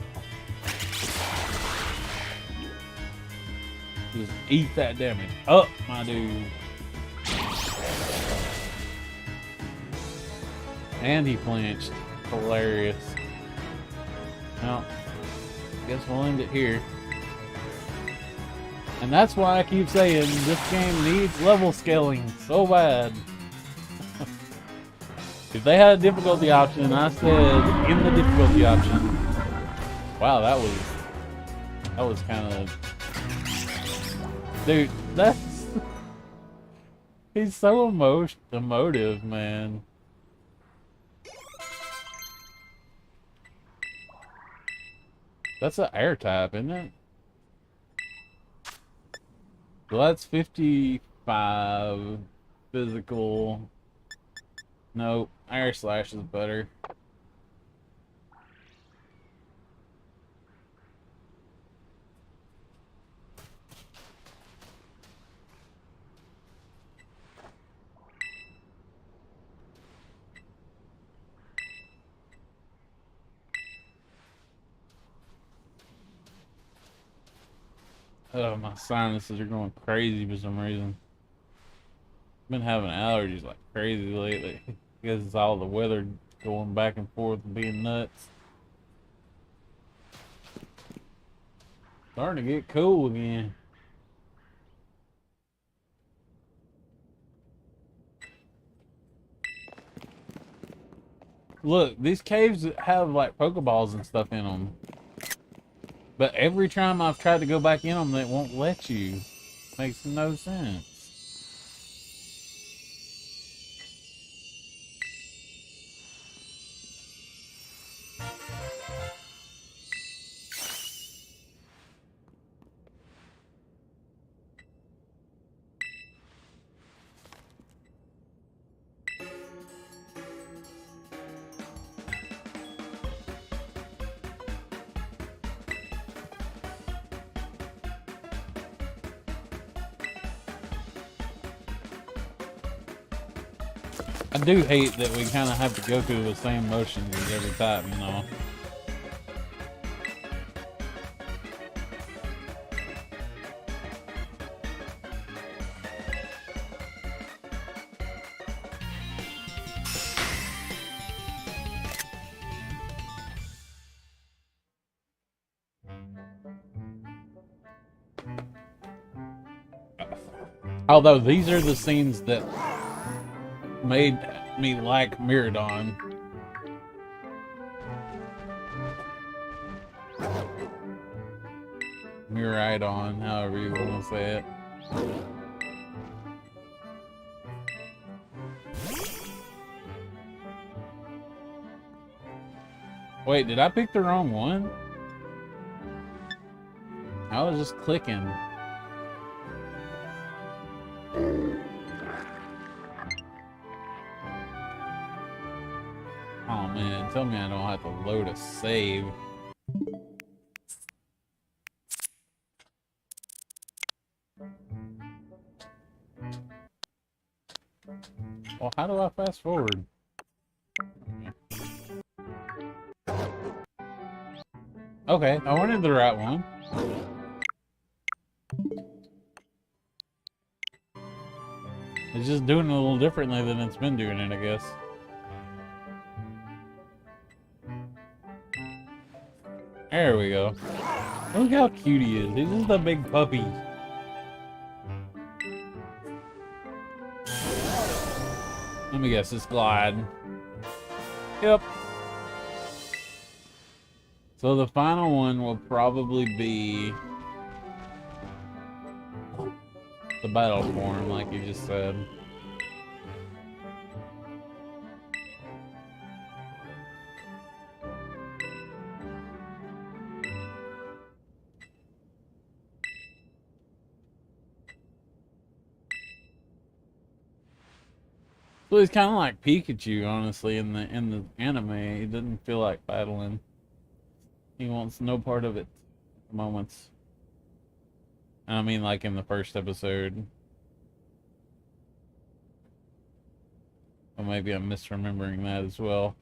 Just eat that damage up, my dude. And he flinched. Hilarious. Well, I guess we'll end it here. And that's why I keep saying this game needs level scaling so bad. If they had a difficulty option, I said in the difficulty option. Wow, that was kind of... Dude, that's... He's so emotive, man. That's an air type, isn't it? So that's 55 physical. Nope, air slash is better. Oh, my sinuses are going crazy for some reason. I've been having allergies like crazy lately. Because it's all the weather going back and forth and being nuts. Starting to get cool again. Look, these caves have like Pokeballs and stuff in them. But every time I've tried to go back in them, they won't let you. Makes no sense. I do hate that we kind of have to go through the same motions every time, you know. Although these are the scenes that made me like Miradon. Miradon, however you want to say it. Wait, did I pick the wrong one? I was just clicking. Oh man, tell me I don't have to load a save. Well, how do I fast forward? Okay, I wanted the right one. It's just doing it a little differently than it's been doing it, I guess. There we go. Look how cute he is. He's just a big puppy. Let me guess, it's Glide. Yep. So the final one will probably be the battle form, like you just said. So he's kind of like Pikachu, honestly, in the anime. He doesn't feel like battling. He wants no part of it at the moments. I mean, like in the first episode. Or maybe I'm misremembering that as well.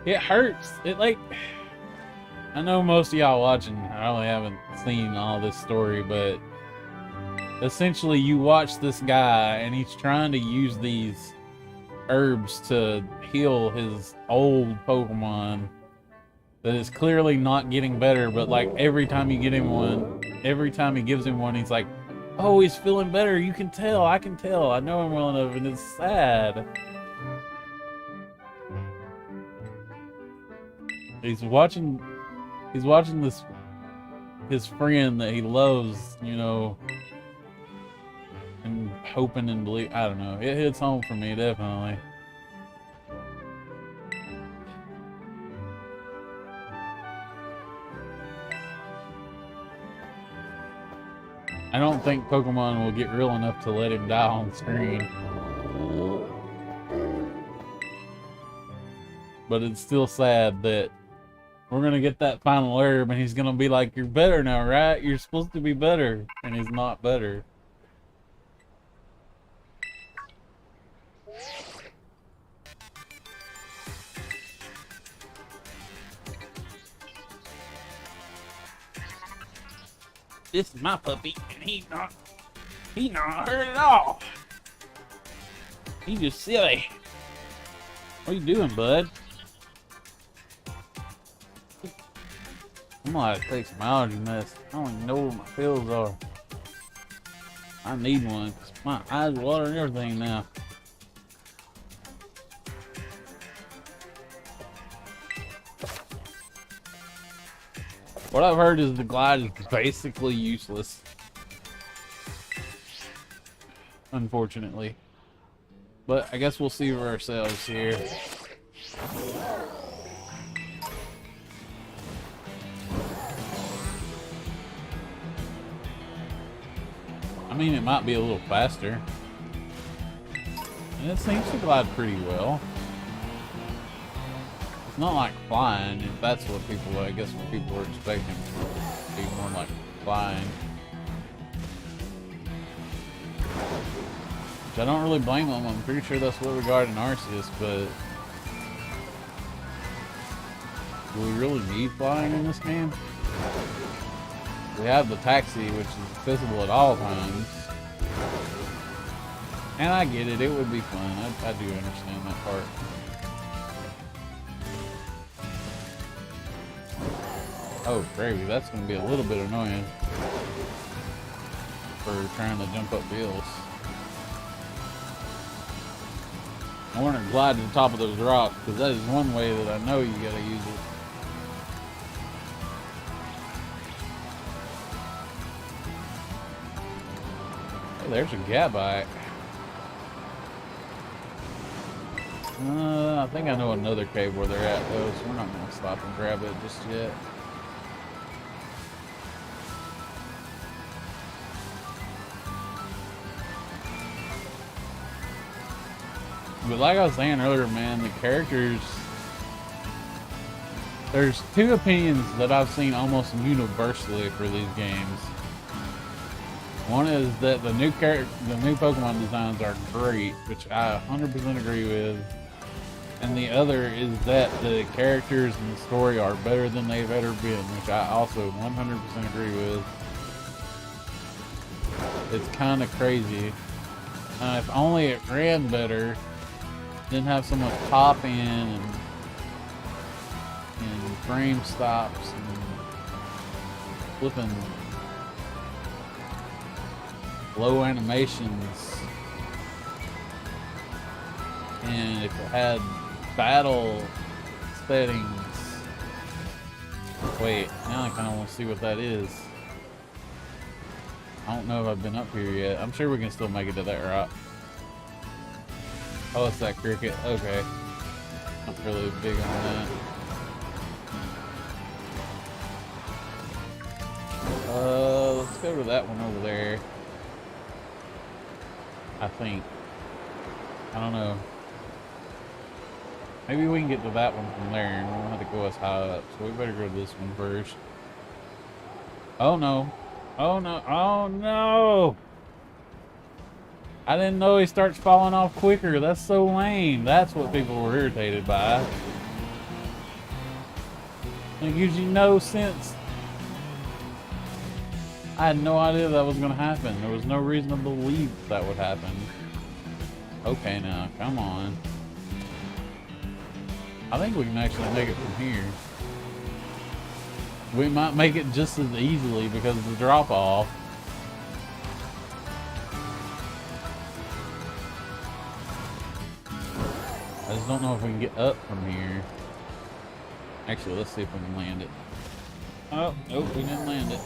It hurts. It like... I know most of y'all watching probably haven't seen all this story, but essentially you watch this guy and he's trying to use these herbs to heal his old Pokemon that is clearly not getting better, but like every time you get him one, every time he gives him one, he's like, oh, he's feeling better. You can tell. I can tell. I know him well enough, and it's sad. He's watching this, his friend that he loves, you know, and hoping and believe. I don't know. It hits home for me, definitely. I don't think Pokemon will get real enough to let him die on screen. But it's still sad that we're gonna get that final herb and he's gonna be like, you're better now, right? You're supposed to be better. And he's not better. This is my puppy, and he's not hurt at all. He's just silly. What are you doing, bud? I'm gonna have to take some allergy meds. I don't even know where my pills are. I need one, 'cause my eyes water and everything now. What I've heard is the glide is basically useless. Unfortunately. But I guess we'll see for ourselves here. I mean, it might be a little faster. And it seems to glide pretty well. It's not like flying, if that's what people, I guess what people were expecting to be more like flying. Which I don't really blame them, I'm pretty sure that's what we got in Arceus, but do we really need flying in this game? We have the taxi, which is visible at all times. And I get it, it would be fun. I do understand that part. Oh, gravy, that's going to be a little bit annoying for trying to jump up hills. I want to glide to the top of those rocks, because that is one way that I know you got to use it. Hey, there's a Gabite. I think I know another cave where they're at, though, so we're not going to stop and grab it just yet. But like I was saying earlier, man, the characters... There's two opinions that I've seen almost universally for these games. One is that the new Pokemon designs are great, which I 100% agree with. And the other is that the characters and the story are better than they've ever been, which I also 100% agree with. It's kind of crazy. If only it ran better, didn't have so much pop in and frame stops and flipping low animations, and if it had battle settings. Wait, now I kind of want to see what that is. I don't know if I've been up here yet. I'm sure we can still make it to that rock. Oh, it's that cricket. Okay. Not really big on that. Let's go to that one over there. I think. I don't know. Maybe we can get to that one from there and we won't have to go as high up. So we better go to this one first. Oh no. Oh no. Oh no! I didn't know he starts falling off quicker. That's so lame. That's what people were irritated by. It gives you no sense. I had no idea that was going to happen. There was no reason to believe that would happen. Okay now, come on. I think we can actually make it from here. We might make it just as easily because of the drop off. I just don't know if we can get up from here. Actually, let's see if we can land it. Oh, nope, we didn't land it.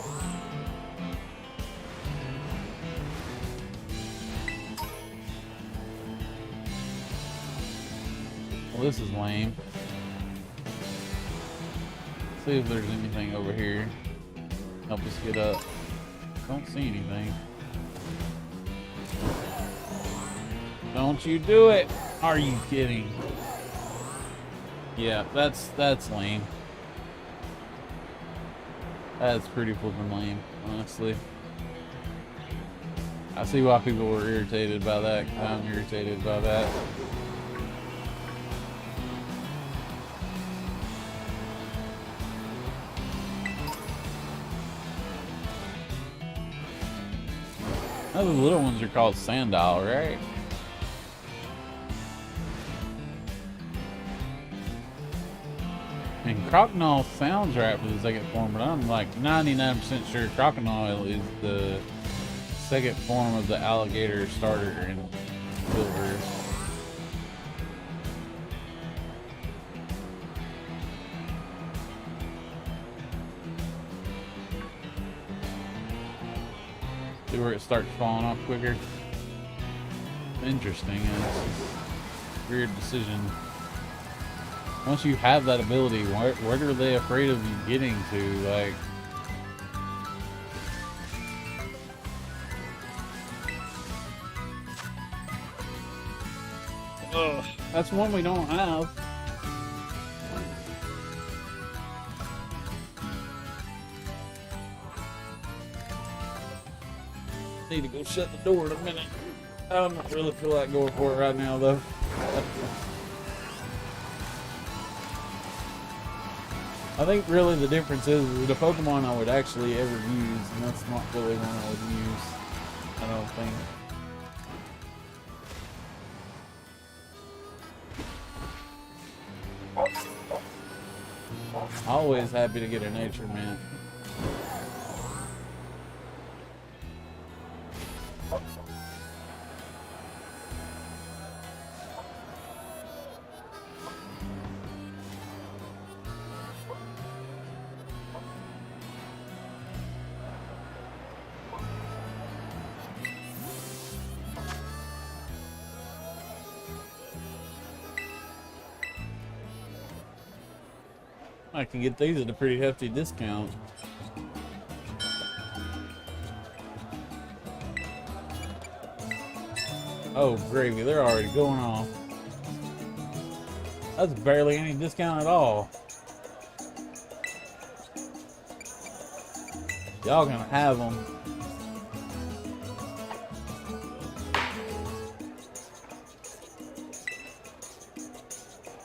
Well, this is lame. Let's see if there's anything over here. Help us get up. Don't see anything. Don't you do it! Are you kidding? Yeah, that's lame. That's pretty flippin' lame, honestly. I see why people were irritated by that. I'm irritated by that. Oh, the little ones are called Sandile, right? And Crocodile sounds right for the second form, but I'm like 99% sure Crocodile is the second form of the alligator starter in Silver. See where it starts falling off quicker? Interesting. It's a weird decision. Once you have that ability, what are they afraid of you getting to? Like, ugh, that's one we don't have. Need to go shut the door in a minute. I don't really feel like going for it right now, though. I think really the difference is the Pokemon I would actually ever use, and that's not really one I would use, I don't think. Always happy to get a Nature Man. I can get these at a pretty hefty discount. Oh, gravy, they're already going off. That's barely any discount at all. Y'all gonna have them.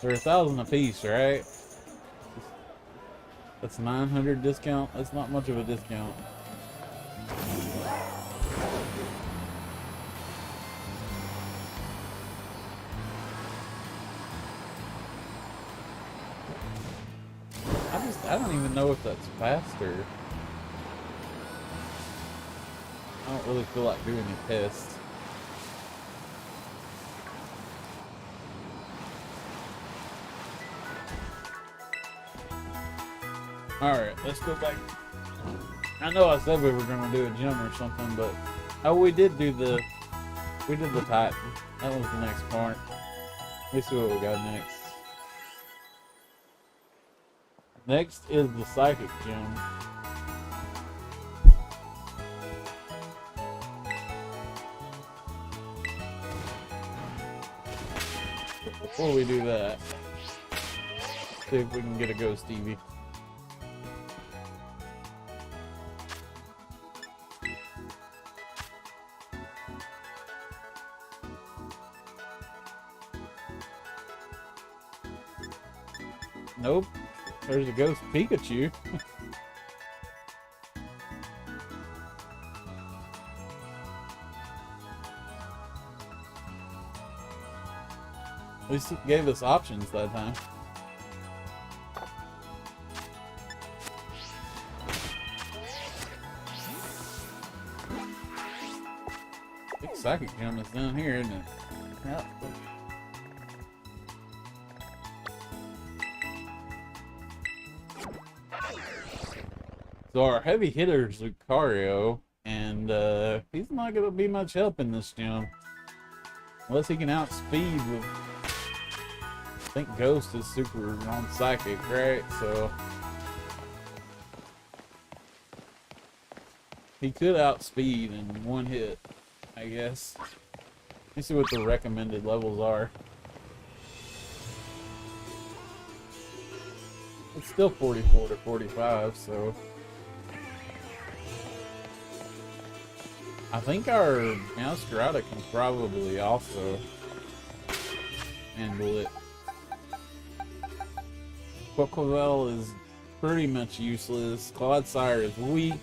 They're $1,000 a piece, right? That's 900 discount. That's not much of a discount. I don't even know if that's faster. I don't really feel like doing a test. Alright, let's go back. I know I said we were gonna do a gym or something, but oh, we did the Titan. That was the next part. Let's see what we got next. Next is the Psychic Gym. Before we do that, see if we can get a Ghost Eevee. Nope. There's a Ghost Pikachu. At least it gave us options that time. I think Psychic Gym is down here, isn't it? Yep. So our heavy hitter is Lucario, and he's not going to be much help in this gym. Unless he can outspeed with... I think Ghost is super on Psychic, right? So... he could outspeed in one hit, I guess. Let's see what the recommended levels are. It's still 44 to 45, so... I think our Meowscarada can probably also handle it. Quaquaval is pretty much useless. Clodsire is weak.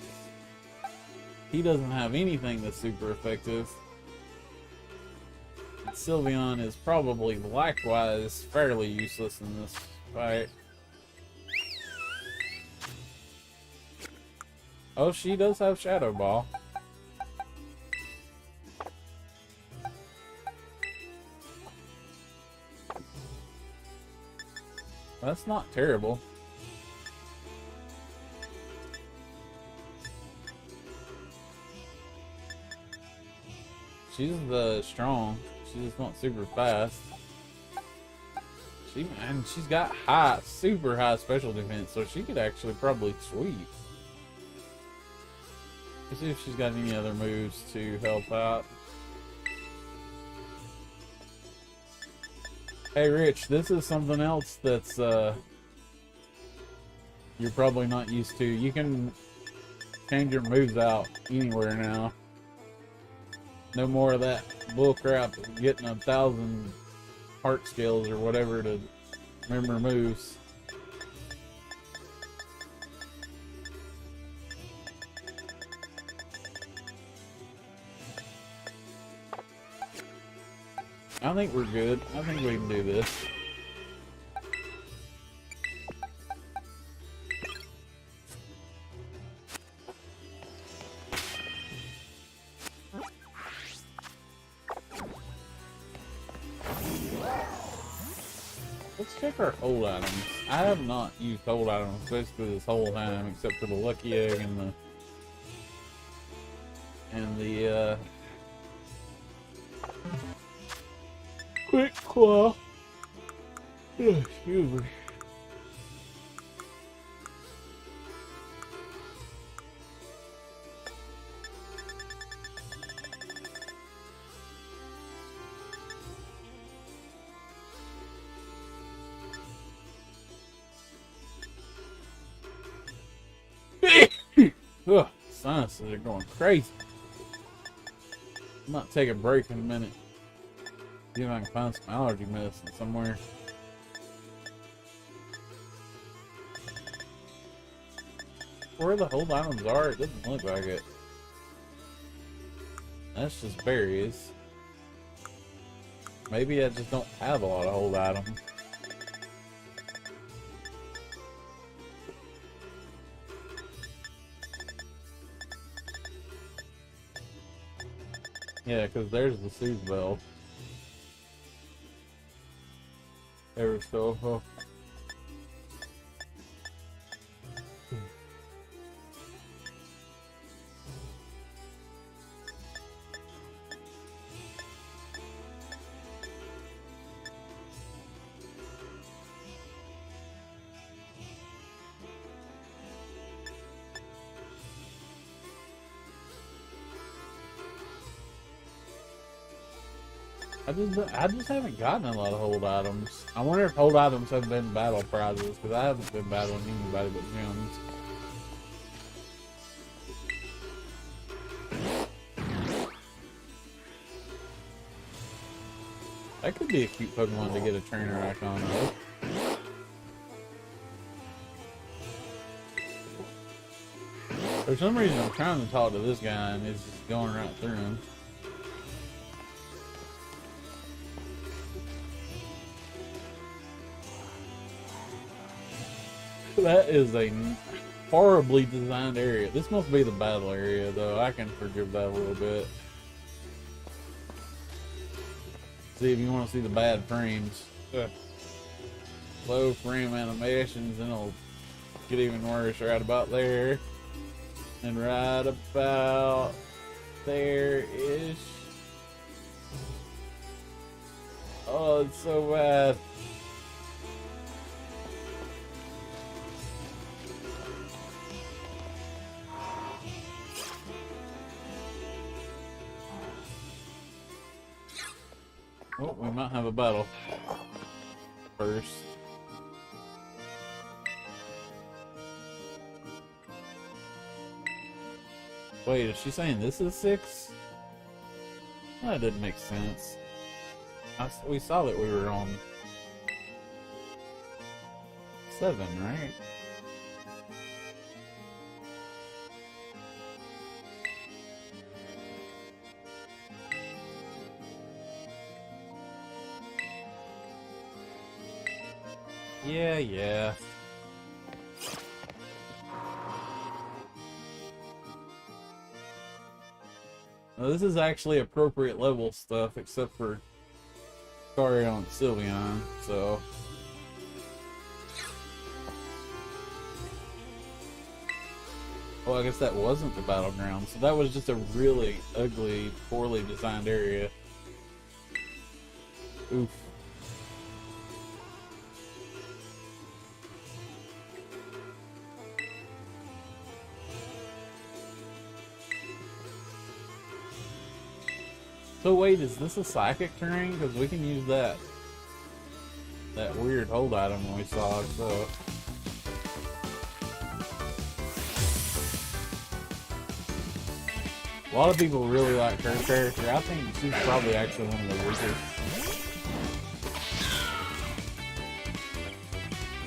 He doesn't have anything that's super effective. And Sylveon is probably likewise fairly useless in this fight. Oh, she does have Shadow Ball. That's not terrible. She's strong. She just not super fast. She's got super high special defense, so she could actually probably sweep. Let's see if she's got any other moves to help out. Hey Rich, this is something else that's you're probably not used to. You can change your moves out anywhere now. No more of that bullcrap of getting 1,000 heart skills or whatever to remember moves. I think we're good. I think we can do this. Let's check our hold items. I have not used hold items basically this whole time except for the lucky egg and the quick claw. Excuse me. Ugh, sinuses are going crazy. I might take a break in a minute. See if I can find some allergy medicine somewhere. Where the hold items are, it doesn't look like it. That's just berries. Maybe I just don't have a lot of hold items. Yeah, because there's the Soothe Bell. There we go. Oh. I just haven't gotten a lot of hold items. I wonder if hold items have been battle prizes, because I haven't been battling anybody but gems. That could be a cute Pokemon to get a trainer icon of. For some reason, I'm trying to talk to this guy and it's just going right through him. That is a horribly designed area. This must be the battle area, though. I can forgive that a little bit. See if you want to see the bad frames. Low frame animations, and it'll get even worse right about there. And right about there-ish. Oh, it's so bad. Oh, we might have a battle first. Wait, is she saying this is 6? That didn't make sense. We saw that we were on 7, right? Yeah. Now, this is actually appropriate level stuff, except for Lucario and Sylveon, so... Well, I guess that wasn't the battleground, so that was just a really ugly, poorly designed area. Oof. So wait, is this a psychic terrain? Because we can use that weird hold item we saw, so... A lot of people really like her character. I think she's probably actually one of the weakest.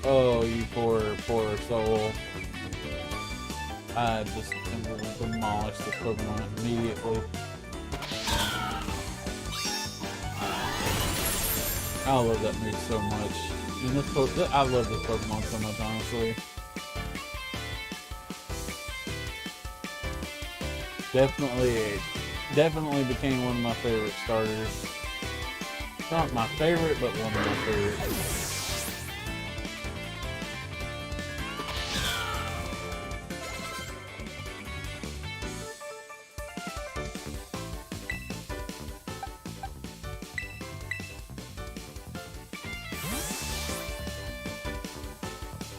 Oh, you poor soul. I just demolished the Pokemon immediately. I love that move so much. And I love this Pokemon so much, honestly. Definitely became one of my favorite starters. Not my favorite, but one of my favorites.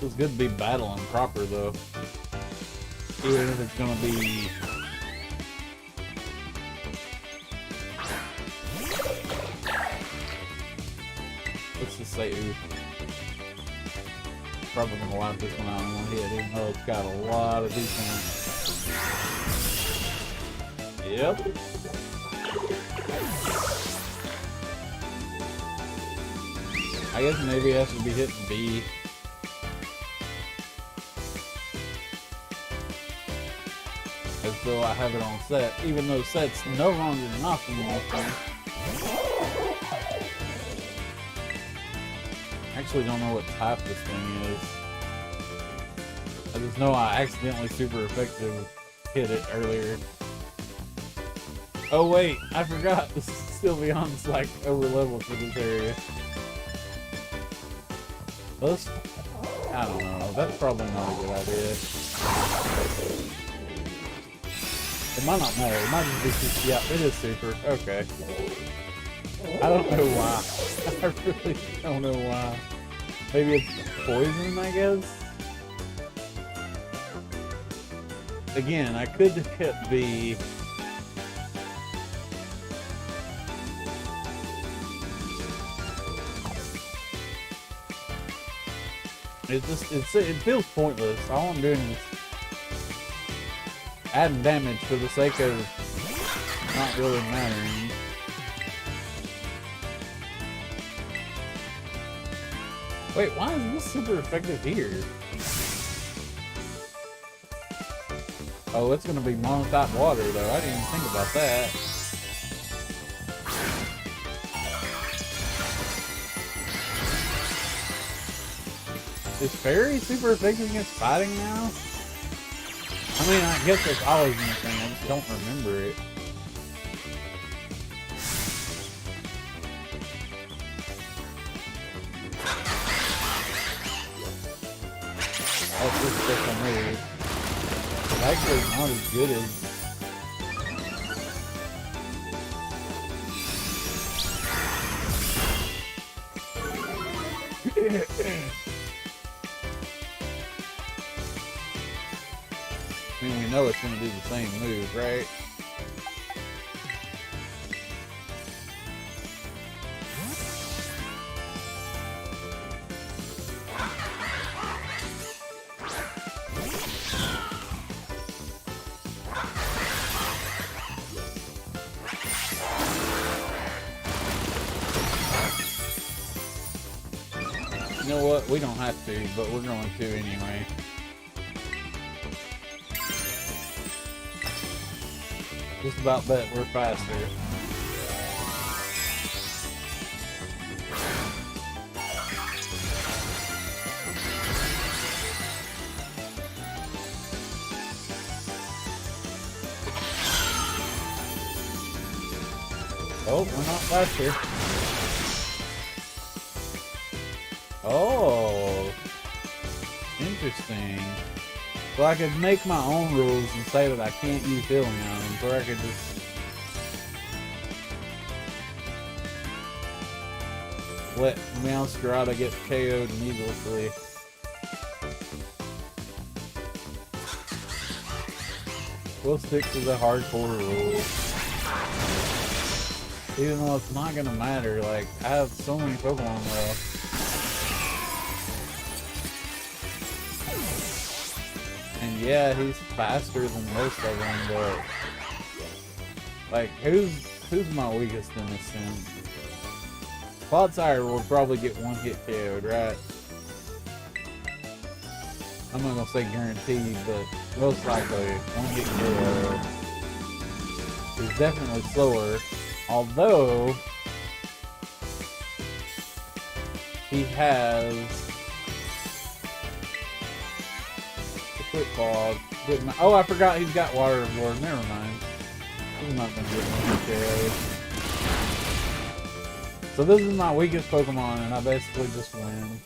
It's good to be battling proper, though. Even if it's gonna be... Let's just say oof. Probably gonna wipe this one out in one hit, even though it's got a lot of defense. Yep. I guess maybe it has to be hitting B. As though I have it on set, even though set's no longer an optimal thing. I actually don't know what type this thing is. I just know I accidentally super effective hit it earlier. Oh wait, I forgot this Sylveon's like over level for this area. Let's, I don't know, that's probably not a good idea. It might not matter, it might just be super, yeah, it is super, okay. I don't know why. I really don't know why. Maybe it's poison, I guess? Again, I could hit B. It feels pointless. All I'm doing is adding damage for the sake of not really mattering. Wait, why is this super effective here? Oh, it's gonna be monotype water though. I didn't even think about that. Is Fairy super effective against fighting now? I mean, I guess that's always been a thing. I just don't remember it. That's just special move. It's actually not as good as... I mean, we know it's going to do the same move, right? You know what? We don't have to, but we're going to anyway. Just about bet we're faster. Oh, we're not faster. Oh, interesting. So I could make my own rules and say that I can't use healing items, or I could just let Meowscarada get KO'd needlessly. We'll stick to the hardcore rules. Even though it's not gonna matter, like, I have so many Pokemon left. And yeah, he's faster than most of them, but like, who's my weakest in this sense? Clodsire will probably get one hit KO'd, right? I'm not gonna say guaranteed, but most likely one hit KO. He's definitely slower, although he has the Quick Claw. Oh, I forgot he's got Water Absorb. Never mind. He's not gonna get one hit KO. So this is my weakest Pokemon, and I basically just win.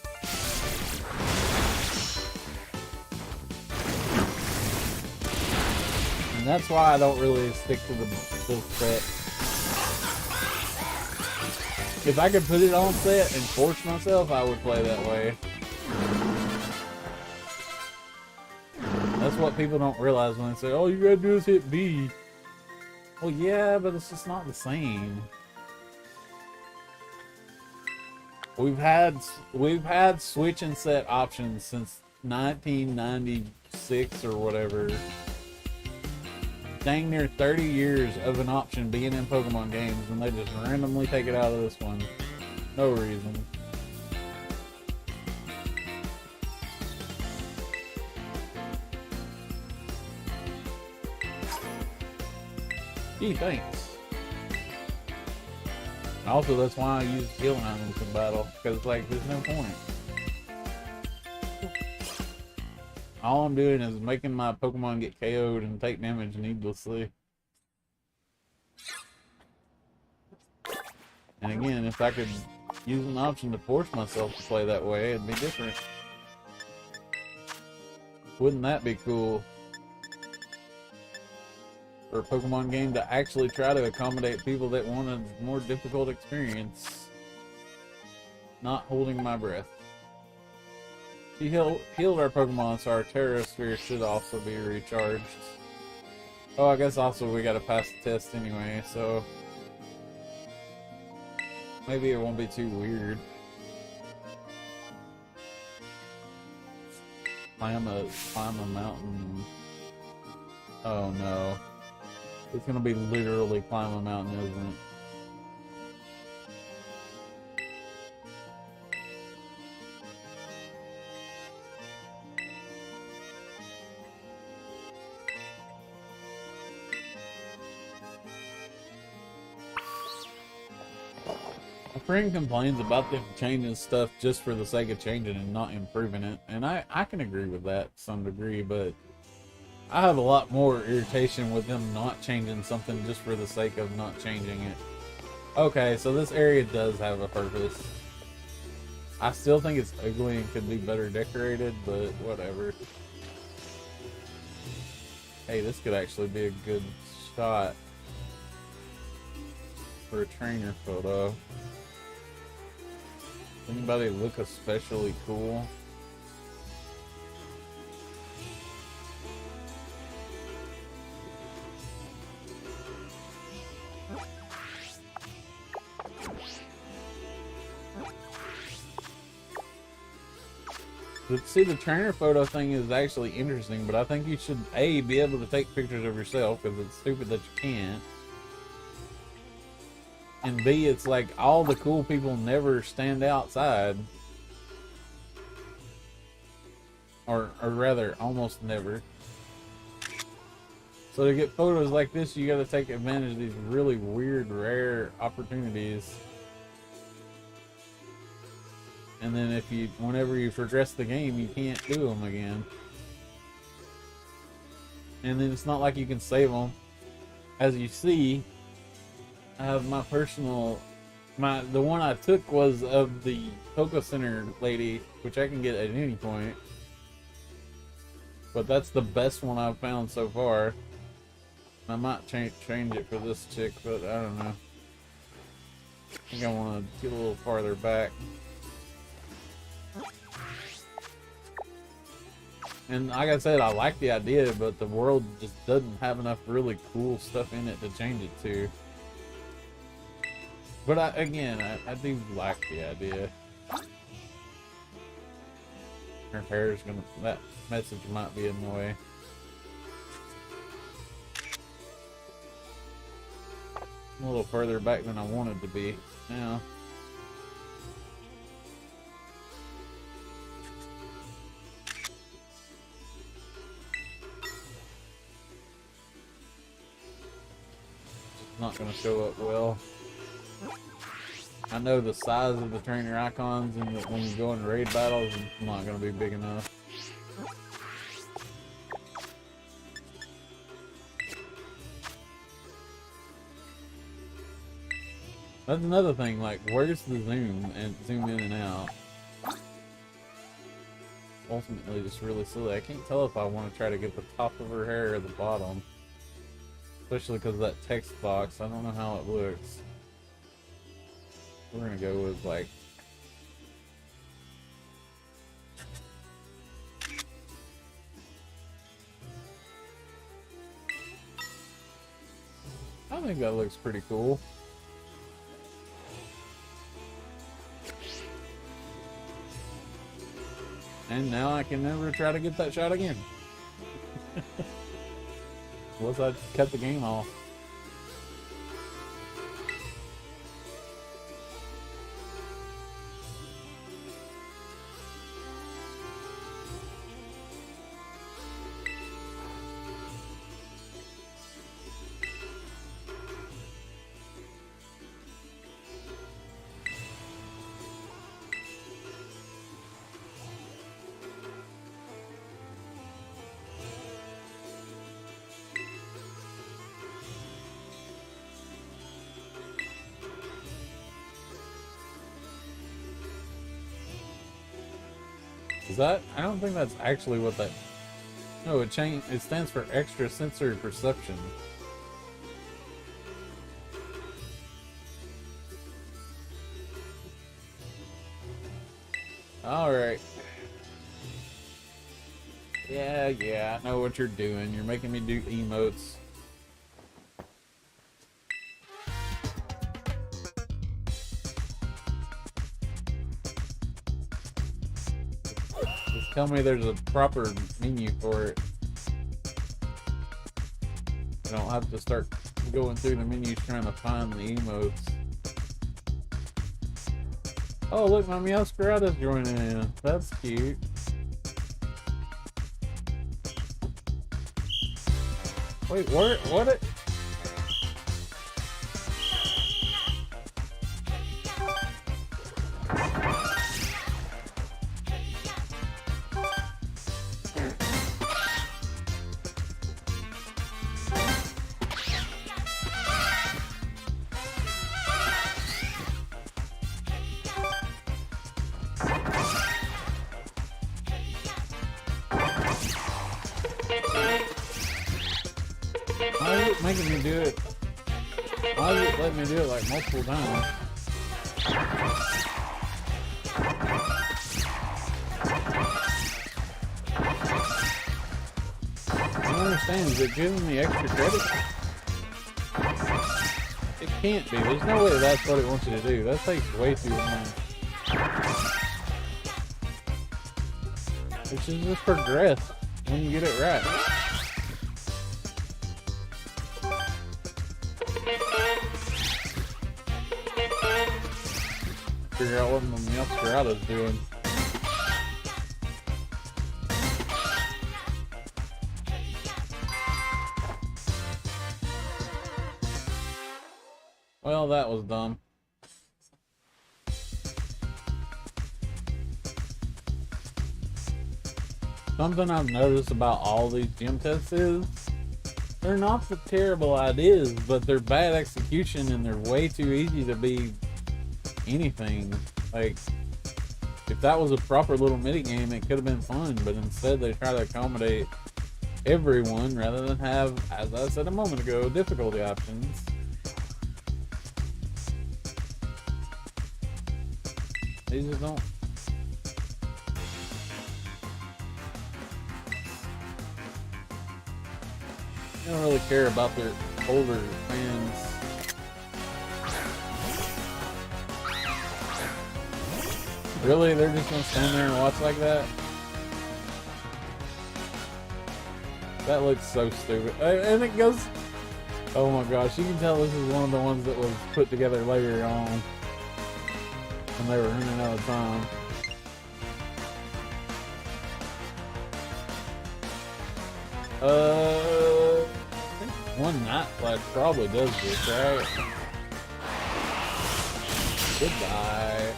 And that's why I don't really stick to the set. If I could put it on set and force myself, I would play that way. That's what people don't realize when they say, "Oh, you gotta do is hit B." Well, yeah, but it's just not the same. We've had switch and set options since 1996 or whatever. Dang near 30 years of an option being in Pokemon games, and they just randomly take it out of this one. No reason. Gee, thanks. Also, that's why I use healing items in battle, because like there's no point. All I'm doing is making my Pokemon get KO'd and take damage needlessly. And again, if I could use an option to force myself to play that way, it'd be different. Wouldn't that be cool? For a Pokemon game to actually try to accommodate people that want a more difficult experience. Not holding my breath. She healed our Pokemon, so our Terra Sphere should also be recharged. Oh, I guess also we gotta pass the test anyway, so maybe it won't be too weird. Climb a mountain. Oh no. It's gonna be literally climb a mountain, isn't it? A friend complains about them changing stuff just for the sake of changing and not improving it, and I can agree with that to some degree, but I have a lot more irritation with them not changing something just for the sake of not changing it. Okay, so this area does have a purpose. I still think it's ugly and could be better decorated, but whatever. Hey, this could actually be a good shot for a trainer photo. Anybody look especially cool? See, the trainer photo thing is actually interesting, but I think you should A, be able to take pictures of yourself, because it's stupid that you can't. And B, it's like all the cool people never stand outside. Or rather, almost never. So to get photos like this, you gotta take advantage of these really weird, rare opportunities. And then whenever you progress the game, you can't do them again. And then it's not like you can save them. As you see, I have my personal, the one I took was of the Cocoa Center lady, which I can get at any point. But that's the best one I've found so far. I might change it for this chick, but I don't know. I think I want to get a little farther back. And like I said, I like the idea, but the world just doesn't have enough really cool stuff in it to change it to. But I do like the idea. Her hair's gonna, that message might be in the way. I'm a little further back than I wanted to be now. Not going to show up well. I know the size of the trainer icons and when you go in raid battles, it's not going to be big enough. That's another thing, like, where's the zoom and zoom in and out? Ultimately, just really silly. I can't tell if I want to try to get the top of her hair or the bottom. Especially because of that text box. I don't know how it looks. We're gonna go with like... I think that looks pretty cool. And now I can never try to get that shot again. Once I cut the game off. Is that? I don't think that's actually what that... No, it stands for extra sensory perception. Alright. Yeah, I know what you're doing. You're making me do emotes. Tell me there's a proper menu for it. I don't have to start going through the menus trying to find the emotes. Oh, look, my Meowscarada's joining in. That's cute. Wait, what it? Why is it making me do it? Why is it letting me do it like multiple times? I don't understand. Is it giving me extra credit? It can't be. There's no way that's what it wants you to do. That takes way too long. It should just progress when you get it right. Figure out what my Meowscarada's doing. Well, that was dumb. Something I've noticed about all these gym tests is they're not the terrible ideas, but they're bad execution and they're way too easy to be anything. Like, if that was a proper little mini game, it could have been fun, but instead they try to accommodate everyone rather than have, as I said a moment ago, difficulty options. These just don't. They don't really care about their older fans. Really? They're just gonna stand there and watch like that? That looks so stupid. And it goes... Oh my gosh, you can tell this is one of the ones that was put together later on. When they were running out of time. I think one night flash probably does this, right? Goodbye.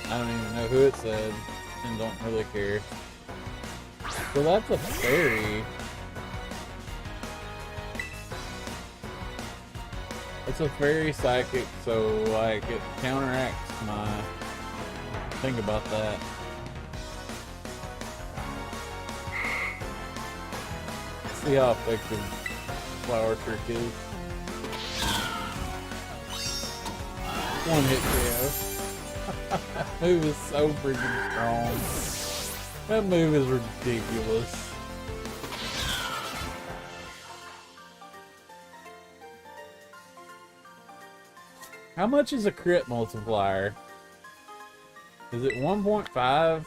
I don't even know who it said and don't really care. So that's a fairy. It's a fairy psychic, so like it counteracts my think about that. Let's see how effective Flower Trick is. One hit KO. That move is so freaking strong. That move is ridiculous. How much is a crit multiplier? Is it 1.5?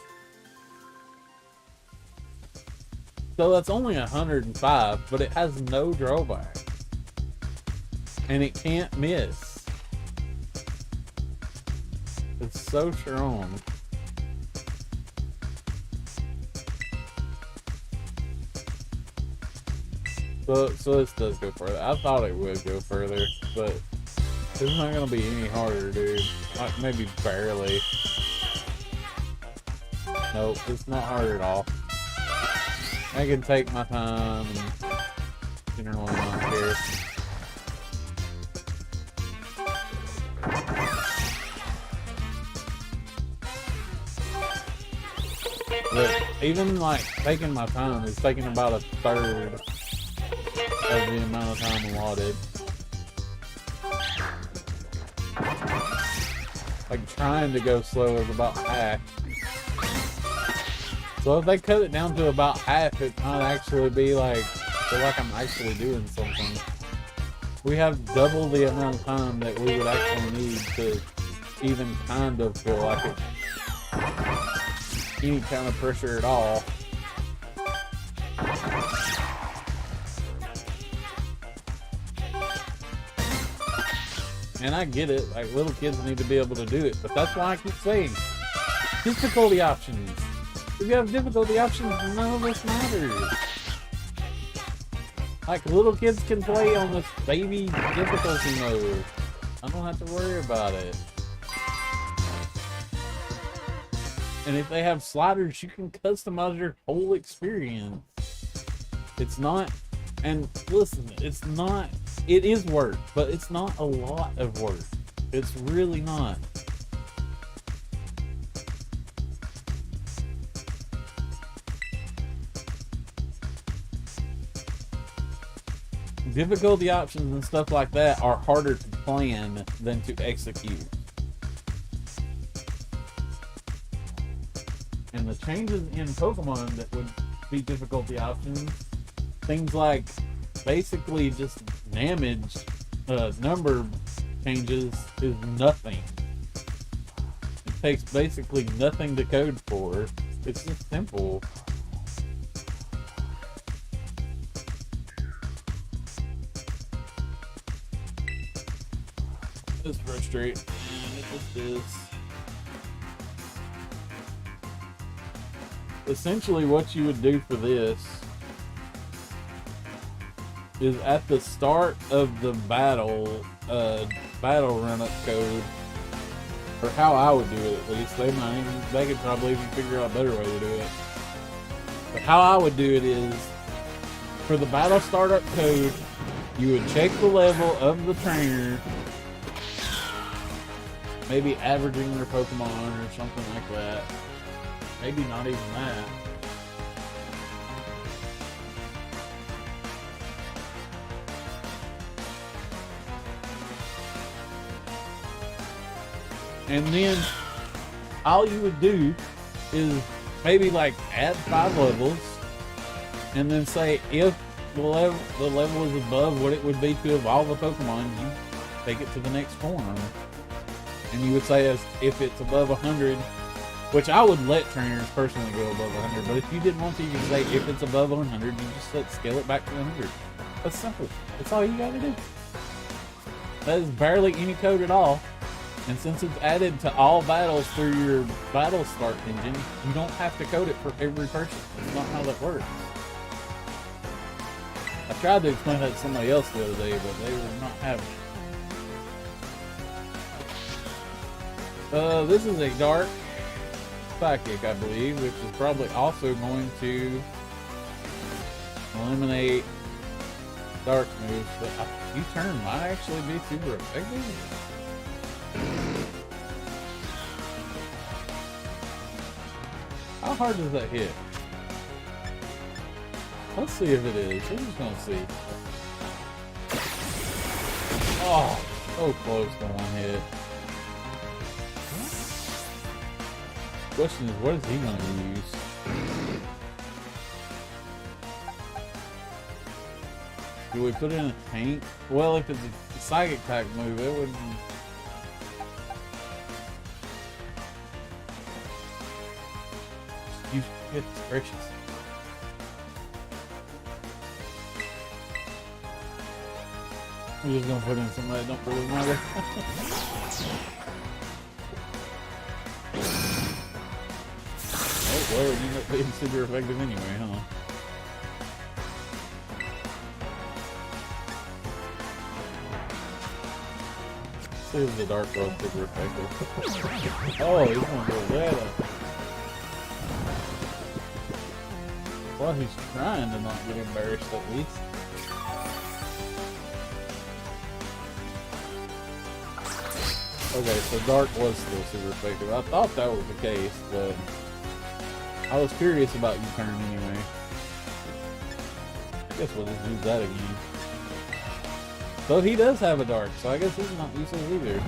So that's only 105, but it has no drawback. And it can't miss. It's so strong. So this does go further. I thought it would go further, but it's not gonna be any harder, dude. Like maybe barely. Nope, it's not hard at all. I can take my time and generally not care. But even like taking my time is taking about a third of the amount of time allotted. Like trying to go slow is about half. So if they cut it down to about half, it might actually be like, feel like I'm actually doing something. We have double the amount of time that we would actually need to even kind of feel like it. Any kind of pressure at all. And I get it, like little kids need to be able to do it, but that's why I keep saying difficulty options. If you have difficulty options, none of this matters. Like little kids can play on this baby difficulty mode. I don't have to worry about it. And if they have sliders, you can customize your whole experience. It's not, and listen, it's not, it is work, but it's not a lot of work. It's really not. Difficulty options and stuff like that are harder to plan than to execute. And the changes in Pokemon that would be difficulty options, things like basically just damage number changes is nothing. It takes basically nothing to code for. It's just simple. It's frustrating. It just is. Essentially what you would do for this is at the start of the battle run-up code, or how I would do it at least. They could probably even figure out a better way to do it. But how I would do it is, for the battle startup code, you would check the level of the trainer, maybe averaging their Pokemon or something like that. Maybe not even that. And then all you would do is maybe like add 5 levels, and then say if the level is above what it would be to evolve a Pokemon, you take it to the next form. And you would say as if it's above 100, which I would let trainers personally go above 100, but if you didn't want to, you could say if it's above 100, you just scale it back to 100. That's simple. That's all you gotta do. That is barely any code at all. And since it's added to all battles through your battle start engine, you don't have to code it for every person. That's not how that works. I tried to explain that to somebody else the other day, but they were not having it. This is a dark psychic, I believe, which is probably also going to eliminate dark moves. But a U-turn might actually be super effective. How hard does that hit? Let's see if it is. We're just gonna see. Oh, so close to one hit. Question is, what is he gonna use? Do we put it in a tank? Well, if it's a psychic type move, it wouldn't. Goodness gracious. We're just gonna put in somebody that don't really matter. Oh, well, it ended up being super effective anyway, huh? Let's see if the dark was super effective. Oh, he's gonna go that up. Well, he's trying to not get embarrassed at least. Okay, so dark was still super effective. I thought that was the case, but I was curious about U-turn anyway. I guess we'll just use that again. So he does have a dark, so I guess he's not useless either.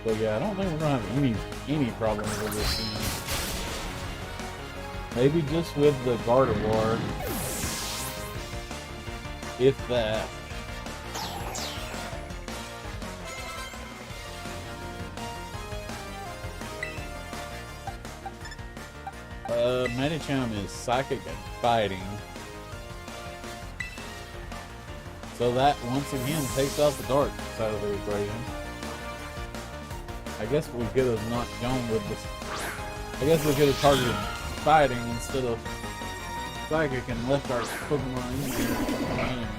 But yeah, I don't think we're gonna have any problems with this thing. Maybe just with the Gardevoir, if that. Medicham is psychic and fighting. So that once again takes out the dark side of the equation. I guess we could have not gone with this. I guess we could have targeted fighting instead of psychic and left our Pokemon in there.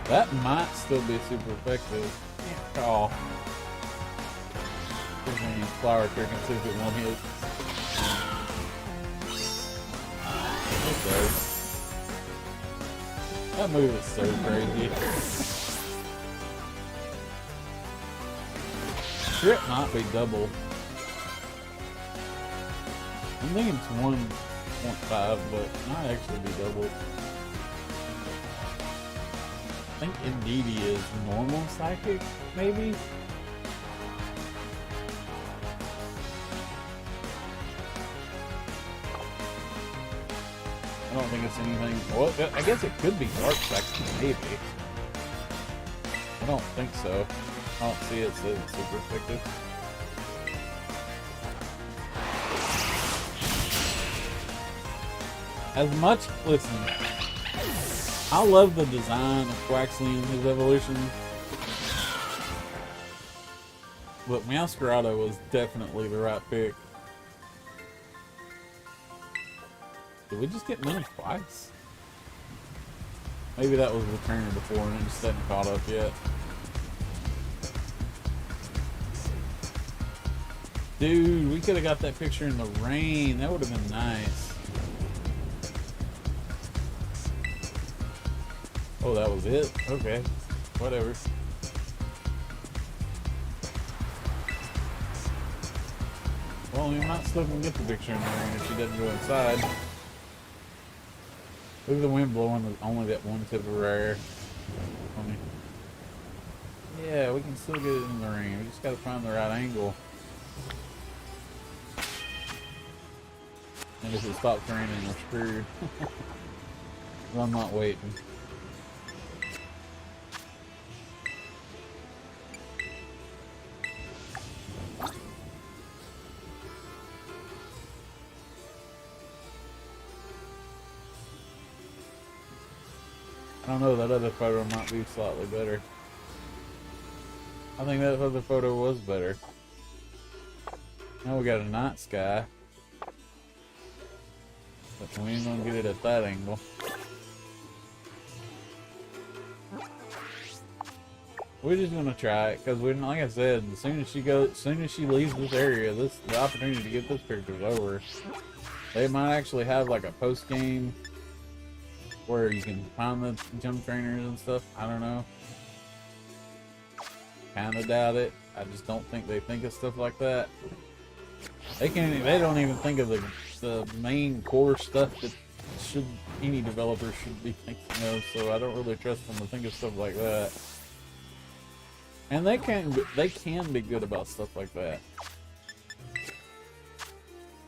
That might still be super effective. Can't call. Give me a flower trick and see if it won't hit. It does. That move is so crazy. Trip might be double. I'm thinking it's 1.5, but it might actually be double. I think Indeedee is normal psychic, maybe? I don't think it's anything. Well, I guess it could be dark psychic, maybe. I don't think so. I don't see it says it's super effective. As much, listen, I love the design of Quaxley and his evolution. But Meowscarada was definitely the right pick. Did we just get money twice? Maybe that was the trainer before and it just hadn't caught up yet. Dude, we could have got that picture in the rain. That would have been nice. Oh, that was it? Okay. Whatever. Well, we might still can get the picture in the rain if she doesn't go inside. Look at the wind blowing only that one tip of her hair. Funny. Yeah, we can still get it in the rain. We just gotta find the right angle. And if it stops raining, we're screwed. I'm not waiting. I don't know, that other photo might be slightly better. I think that other photo was better. Now we got a night sky. But we ain't gonna get it at that angle. We're just gonna try it, cause we, like I said, as soon as she leaves this area, the opportunity to get this picture is over. They might actually have like a post game where you can find the gym trainers and stuff. I don't know. Kinda doubt it. I just don't think they think of stuff like that. They don't even think of the main core stuff that any developer should be thinking of, so I don't really trust them to think of stuff like that. And they can be good about stuff like that.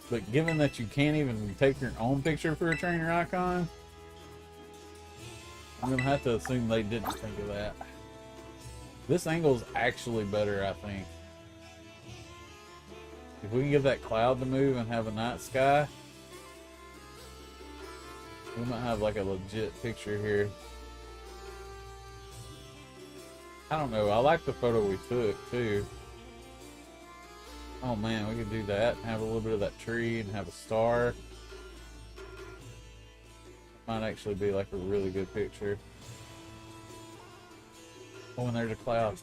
But given that you can't even take your own picture for a trainer icon, I'm gonna have to assume they didn't think of that. This angle's actually better, I think. If we can get that cloud to move and have a night sky, we might have like a legit picture here. I don't know, I like the photo we took too. Oh man, we could do that and have a little bit of that tree and have a star. Might actually be like a really good picture. Oh, and there's a cloud.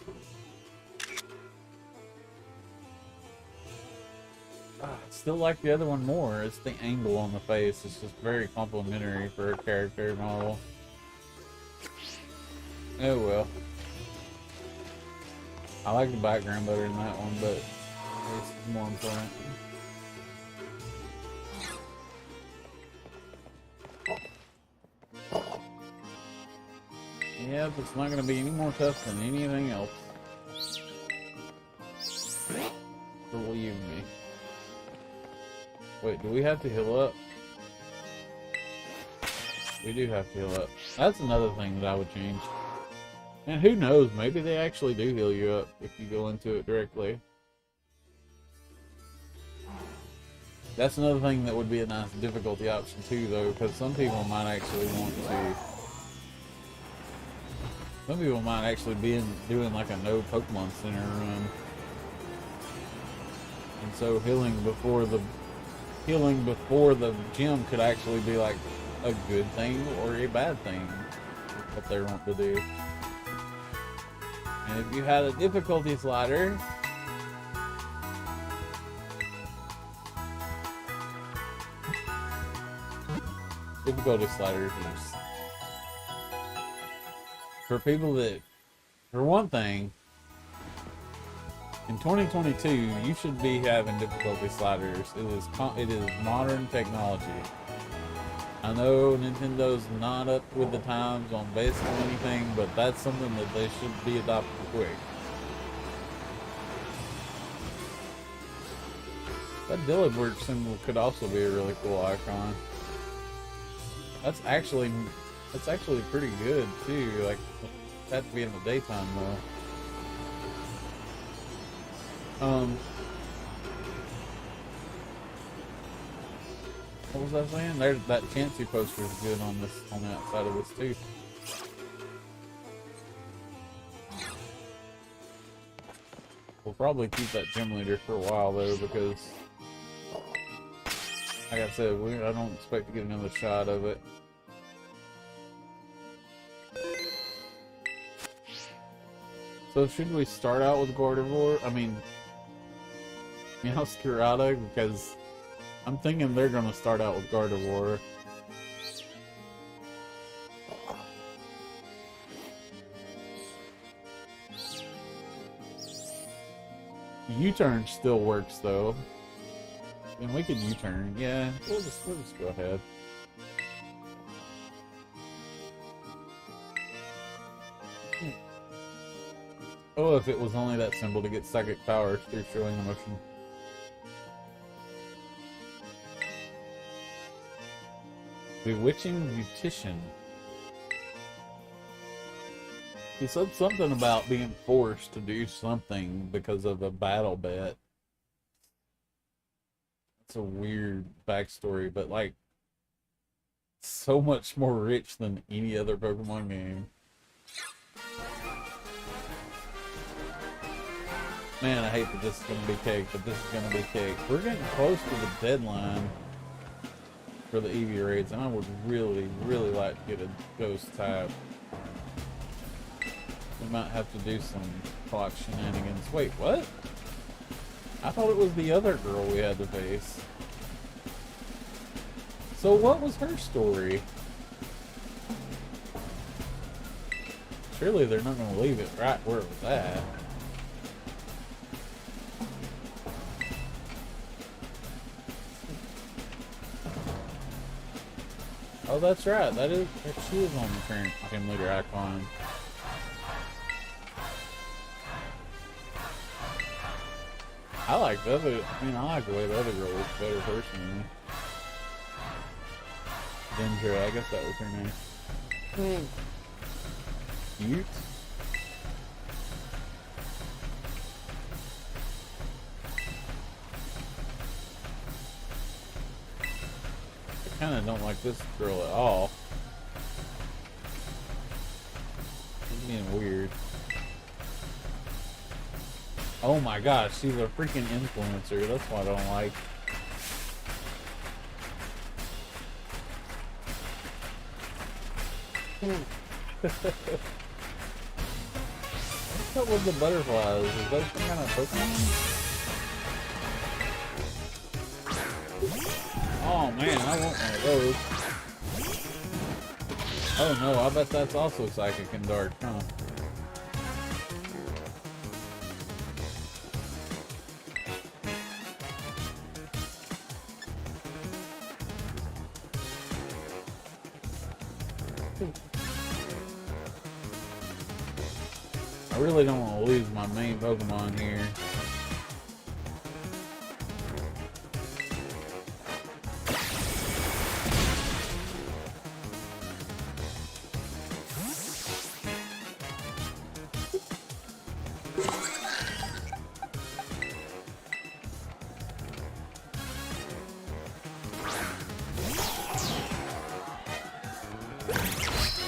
I still like the other one more. It's the angle on the face. It's just very complimentary for a character model. Oh well. I like the background better than that one, but it's more important. Yep, it's not going to be any more tough than anything else. Believe me. Wait, do we have to heal up? We do have to heal up. That's another thing that I would change. And who knows, maybe they actually do heal you up if you go into it directly. That's another thing that would be a nice difficulty option too, though, because some people might actually want to... Some people might actually be doing like a no Pokemon Center run. And so healing before the gym could actually be like a good thing or a bad thing, what they want to do. And if you had a difficulty slider, difficulty sliders are just for people that, for one thing, in 2022, you should be having difficulty sliders. It is modern technology. I know Nintendo's not up with the times on basically anything, but that's something that they should be adopting quick. That Dillibird symbol could also be a really cool icon. That's actually pretty good too. Like, it had to be in the daytime though. What was I saying? There's that Chansey poster is good on the outside of this too. We'll probably keep that gym leader for a while though, because like I said, I don't expect to get another shot of it. So should we start out with Gardevoir? I mean, Meowscarada, because I'm thinking they're gonna start out with Gardevoir. U-turn still works though. And we could U-turn, yeah. We'll just go ahead. Oh, if it was only that symbol to get psychic powers through showing emotion. Bewitching Beautician. He said something about being forced to do something because of a battle bet. It's a weird backstory, but like, so much more rich than any other Pokemon game. Man, I hate that this is going to be cake, but this is going to be cake. We're getting close to the deadline for the Eevee raids, and I would really, really like to get a ghost type. We might have to do some clock shenanigans. Wait, what? I thought it was the other girl we had to face. So what was her story? Surely they're not going to leave it right where it was at. Oh, that's right. She is on the current gym leader icon. I like the other. I mean, I like the way the other girl looks better personally. Dendra, I guess that was her name. Cute. I kind of don't like this girl at all. She's being weird. Oh my gosh, she's a freaking influencer. That's what I don't like. What's up with the butterflies? Is that some kind of Pokemon? Oh man, I want one of those. Oh no, I bet that's also psychic and dark, huh? I really don't want to lose my main Pokemon here.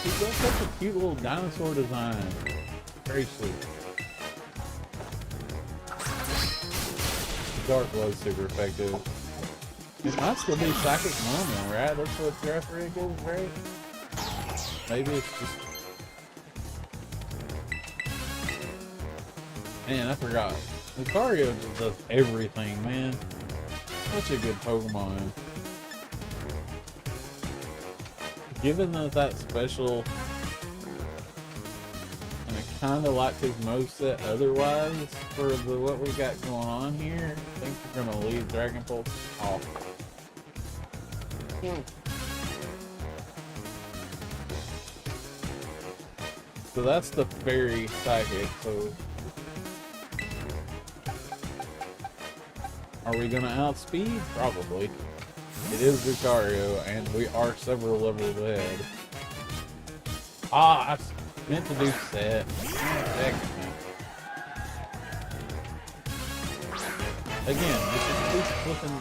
He's got such a cute little dinosaur design. Very sweet. Dark was super effective. It might still be Psychic Normal, right? That's what Draft Rig is, right? Maybe it's just... Man, I forgot. Lucario just does everything, man. Such a good Pokemon. Given that special... Kind of like his moveset otherwise for what we got going on here. I think we're going to leave Dragon Pulse off. So that's the Fairy Psychic. So are we going to outspeed? Probably. It is Lucario, and we are several levels ahead. Ah, I meant to do set. Again, this is keep flipping.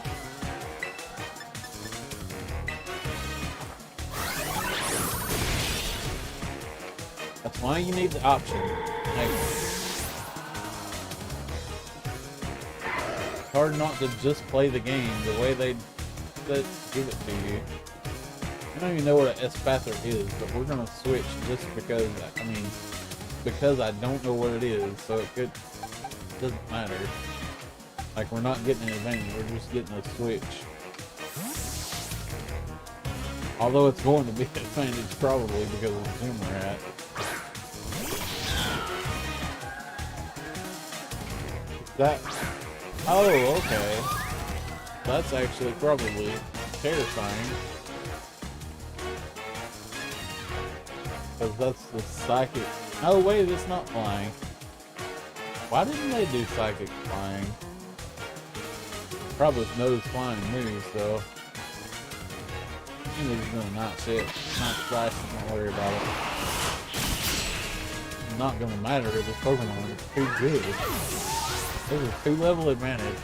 That's why you need the option. Like, hard not to just play the game the way they give it to you. I don't even know what an Espather is, but we're gonna switch just because, I mean, because I don't know what it is, so it doesn't matter. Like, we're not getting an advantage, we're just getting a switch. Although it's going to be an advantage probably because of the zoom we're at. That, oh, okay. That's actually probably terrifying. Because that's the psychic. Oh wait, it's not flying. Why didn't they do psychic flying? Probably knows flying moves though. They're just doing night shit. Night flash, don't worry about it. It's not gonna matter if this Pokemon is too good. This is 2-level advantage.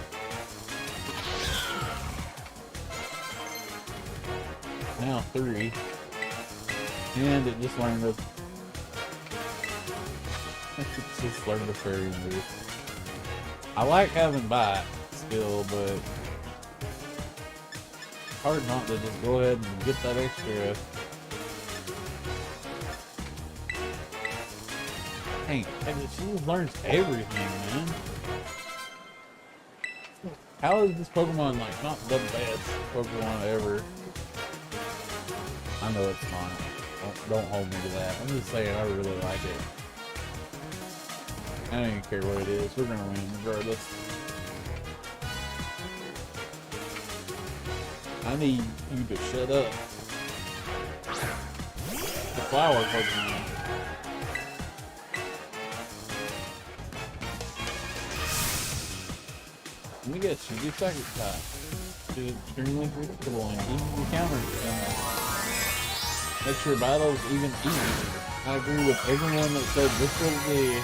Now 3. And it just learned the just learned the fairy move. I like having bite still, but hard not to just go ahead and get that extra. Dang, she just learns everything, man. How is this Pokemon like not the best Pokemon ever? I know it's not. Don't hold me to that. I'm just saying I really like it. I don't even care what it is. We're gonna win regardless. I need you to shut up. The flower Pokemon. Let me guess, you do psychic type. She's extremely predictable and easy to counter. Makes your battles even easier. I agree with everyone that said this was the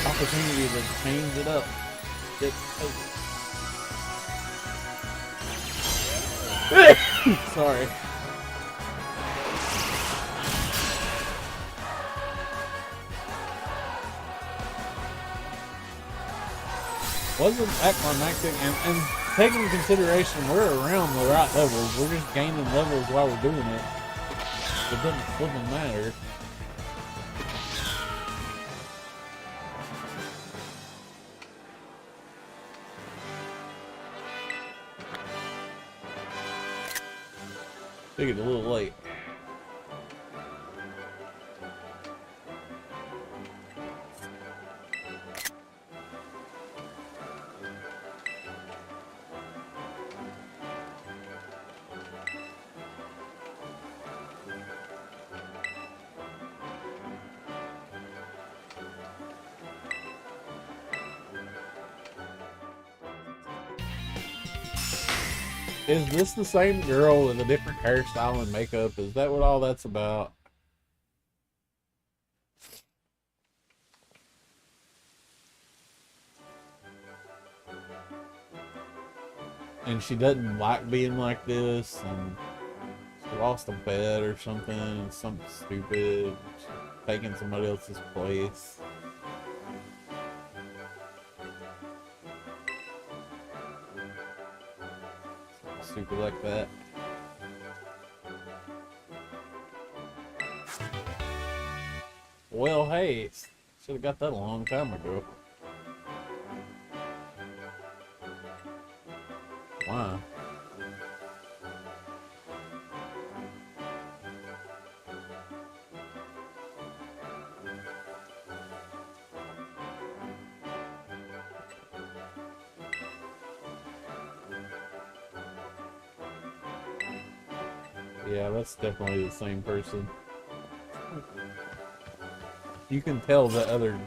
opportunity to change it up. Sorry. Wasn't acclimactic, and taking into consideration we're around the right levels. We're just gaining levels while we're doing it. It doesn't flipping matter. I think it's a little late. Is this the same girl with a different hairstyle and makeup? Is that what all that's about? And she doesn't like being like this, and she lost a bet or something, and something stupid, taking somebody else's place. Stupid like that. Well, hey, should have got that a long time ago. Why? Yeah, that's definitely the same person. You can tell the other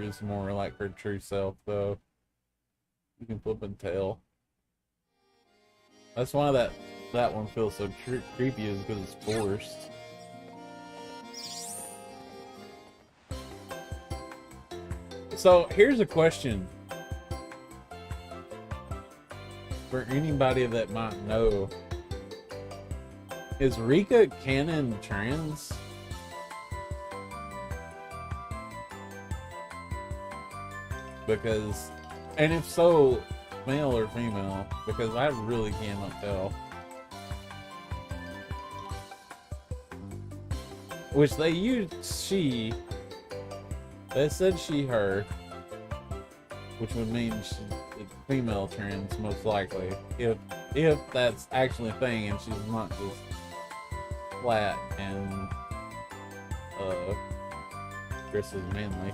is more like her true self, though. You can flip and tell. That's why that one feels so creepy, is because it's forced. So here's a question for anybody that might know. Is Rika canon trans? Because, and if so, male or female, because I really cannot tell. Which they used she. They said she, her, which would mean it's female trans most likely. If that's actually a thing and she's not just flat and Chris is manly.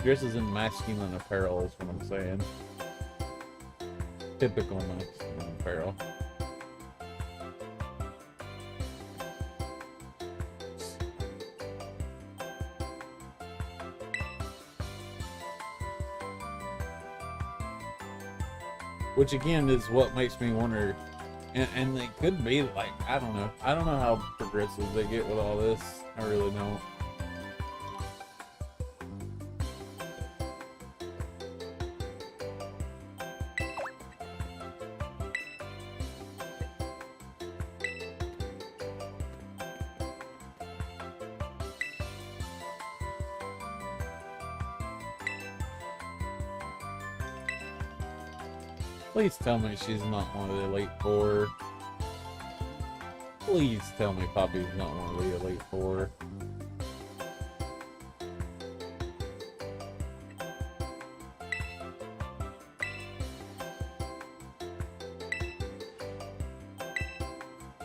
Dresses in masculine apparel is what I'm saying. Typical masculine apparel. Which again is what makes me wonder, and they could be like, I don't know how progressive they get with all this. I really don't. Please tell me she's not one of the Elite Four. Please tell me Poppy's not one of the Elite Four.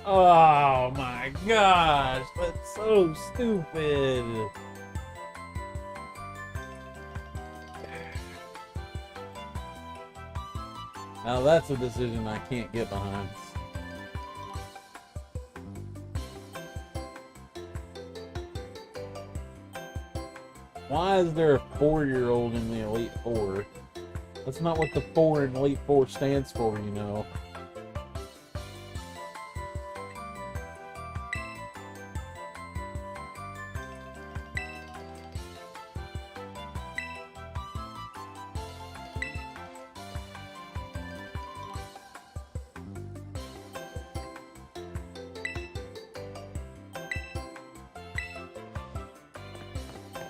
Oh my gosh, that's so stupid. Now that's a decision I can't get behind. Why is there a 4-year-old in the Elite Four? That's not what the 4 in Elite Four stands for, you know.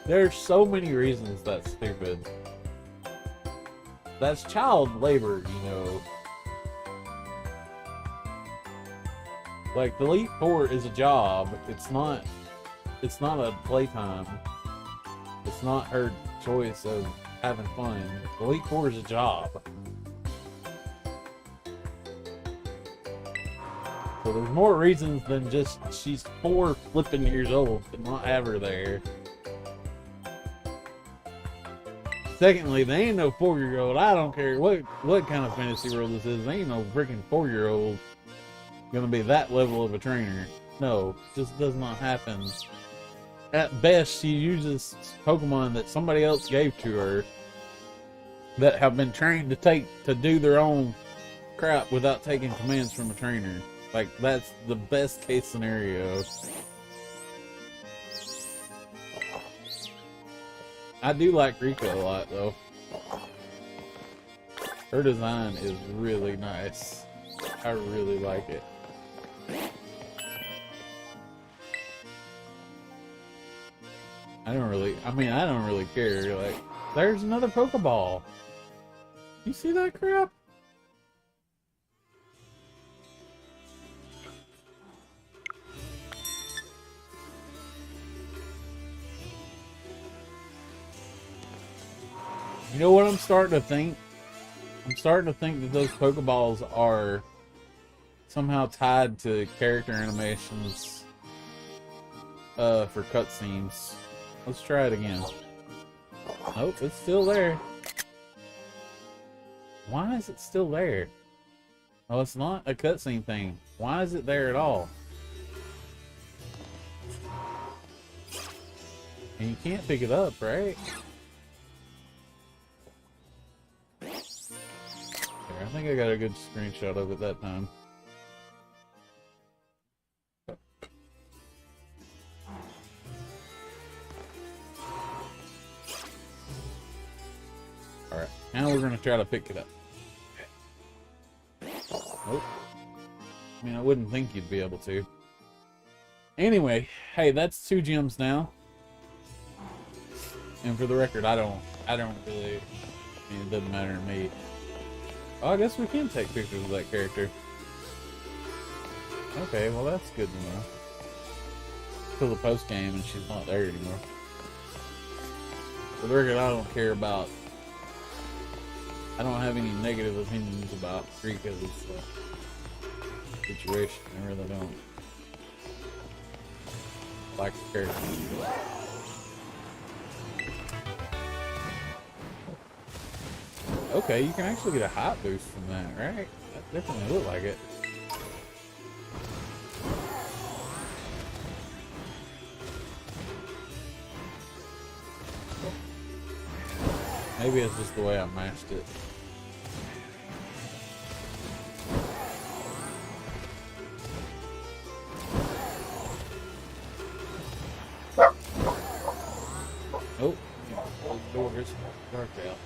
There's so many reasons that's stupid. That's child labor, you know. Like, the Elite Four is a job. It's not a playtime. It's not her choice of having fun. The Elite Four is a job. So there's more reasons than just she's 4 flipping years old to not have her there. Secondly, they ain't no 4-year-old. I don't care what kind of fantasy world this is. They ain't no freaking 4-year-old gonna be that level of a trainer. No, just does not happen. At best, she uses Pokemon that somebody else gave to her that have been trained to do their own crap without taking commands from a trainer. Like, that's the best case scenario. I do like Rika a lot, though. Her design is really nice. I really like it. I don't really care. Like, there's another Pokeball. You see that crap? You know what I'm starting to think? I'm starting to think that those Pokeballs are somehow tied to character animations for cutscenes. Let's try it again. Nope, it's still there. Why is it still there? Oh, it's not a cutscene thing. Why is it there at all? And you can't pick it up, right? I think I got a good screenshot of it that time. Alright, now we're going to try to pick it up. Nope. I mean, I wouldn't think you'd be able to. Anyway, hey, that's 2 gems now. And for the record, I don't really, I mean, it doesn't matter to me. Oh, I guess we can take pictures of that character. Okay, well that's good to know. Till the post game and she's not there anymore. For the record, I don't care about. I don't have any negative opinions about Rika's situation. I really don't like the character. Okay, you can actually get a height boost from that, right? That definitely looked like it. Maybe it's just the way I mashed it. Oh, close doors. Dark out.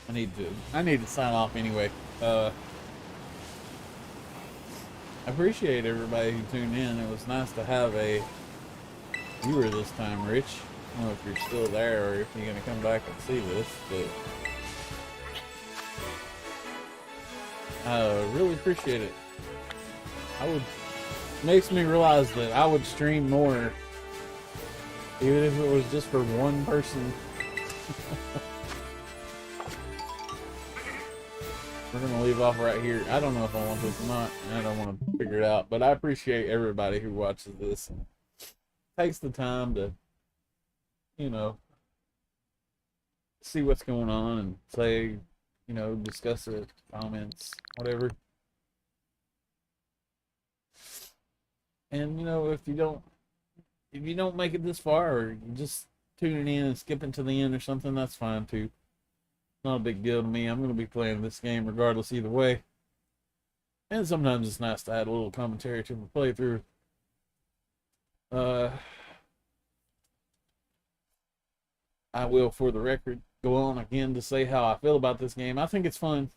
I need to sign off anyway. I appreciate everybody who tuned in. It was nice to have a viewer this time, Rich. I don't know if you're still there or if you're gonna come back and see this, but really appreciate it. Makes me realize that I would stream more even if it was just for one person. We're gonna leave off right here. I don't know if I want this or not, and I don't want to figure it out, but I appreciate everybody who watches this and takes the time to, you know, see what's going on and say, you know, discuss it, comments, whatever. And you know, if you don't make it this far, or you just tuning in and skipping to the end or something, that's fine too. Not a big deal to me. I'm going to be playing this game regardless either way. And sometimes it's nice to add a little commentary to my playthrough. I will, for the record, go on again to say how I feel about this game. I think it's fun.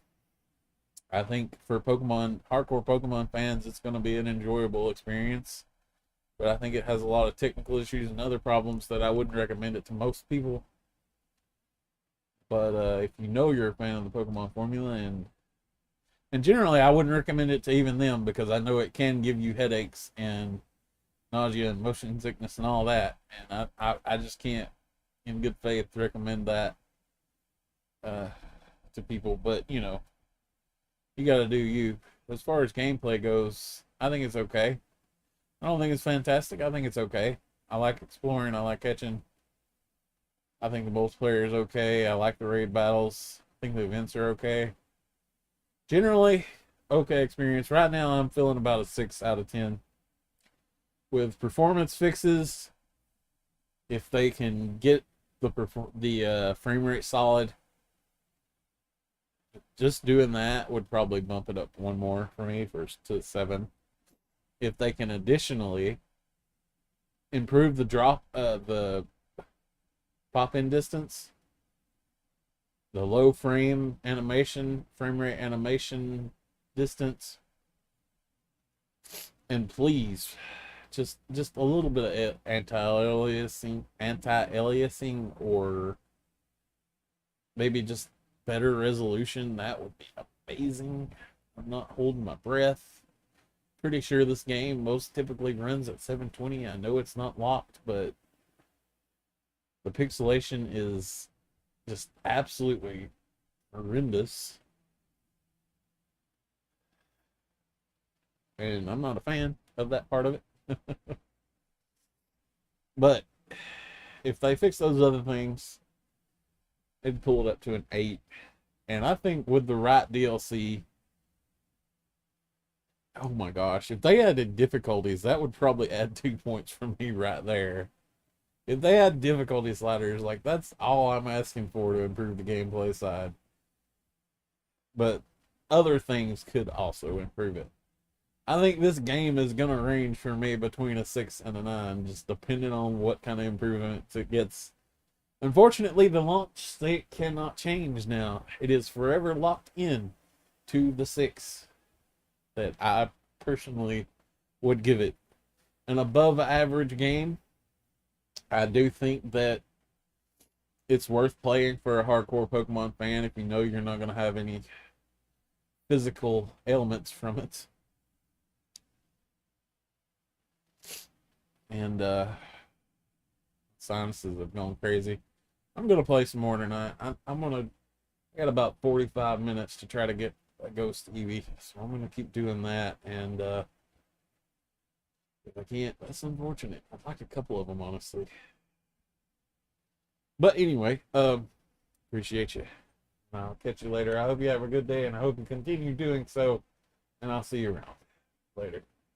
I think for hardcore Pokemon fans, it's going to be an enjoyable experience. But I think it has a lot of technical issues and other problems that I wouldn't recommend it to most people. But if you know you're a fan of the Pokemon formula, and generally I wouldn't recommend it to even them, because I know it can give you headaches and nausea and motion sickness and all that, and I just can't in good faith recommend that to people. But you know, you got to do you. As far as gameplay goes, I think it's okay. I don't think it's fantastic. I think it's okay. I like exploring. I like catching. I think the multiplayer is okay. I like the raid battles. I think the events are okay. Generally, okay experience. Right now, I'm feeling about a 6 out of 10. With performance fixes, if they can get the frame rate solid, just doing that would probably bump it up one more for me to 7. If they can additionally improve the pop-in distance, the low frame rate animation distance, and please just a little bit of anti-aliasing, or maybe just better resolution, that would be amazing. I'm not holding my breath. Pretty sure this game most typically runs at 720. I know it's not locked, but the pixelation is just absolutely horrendous. And I'm not a fan of that part of it. But if they fix those other things, they'd pull it up to an 8. And I think with the right DLC, oh my gosh, if they added difficulties, that would probably add 2 points for me right there. If they had difficulty sliders, like, that's all I'm asking for to improve the gameplay side. But other things could also improve it. I think this game is going to range for me between a 6 and a 9, just depending on what kind of improvements it gets. Unfortunately, the launch state cannot change now. It is forever locked in to the 6 that I personally would give it. an above average game. I do think that it's worth playing for a hardcore Pokemon fan if you know you're not going to have any physical ailments from it. And sinuses have gone crazy. I'm going to play some more tonight. I'm going to, I got about 45 minutes to try to get a Ghost Eevee. So I'm going to keep doing that. And if I can't, that's unfortunate. I'd like a couple of them, honestly. But anyway, appreciate you. I'll catch you later. I hope you have a good day, and I hope you continue doing so. And I'll see you around. Later.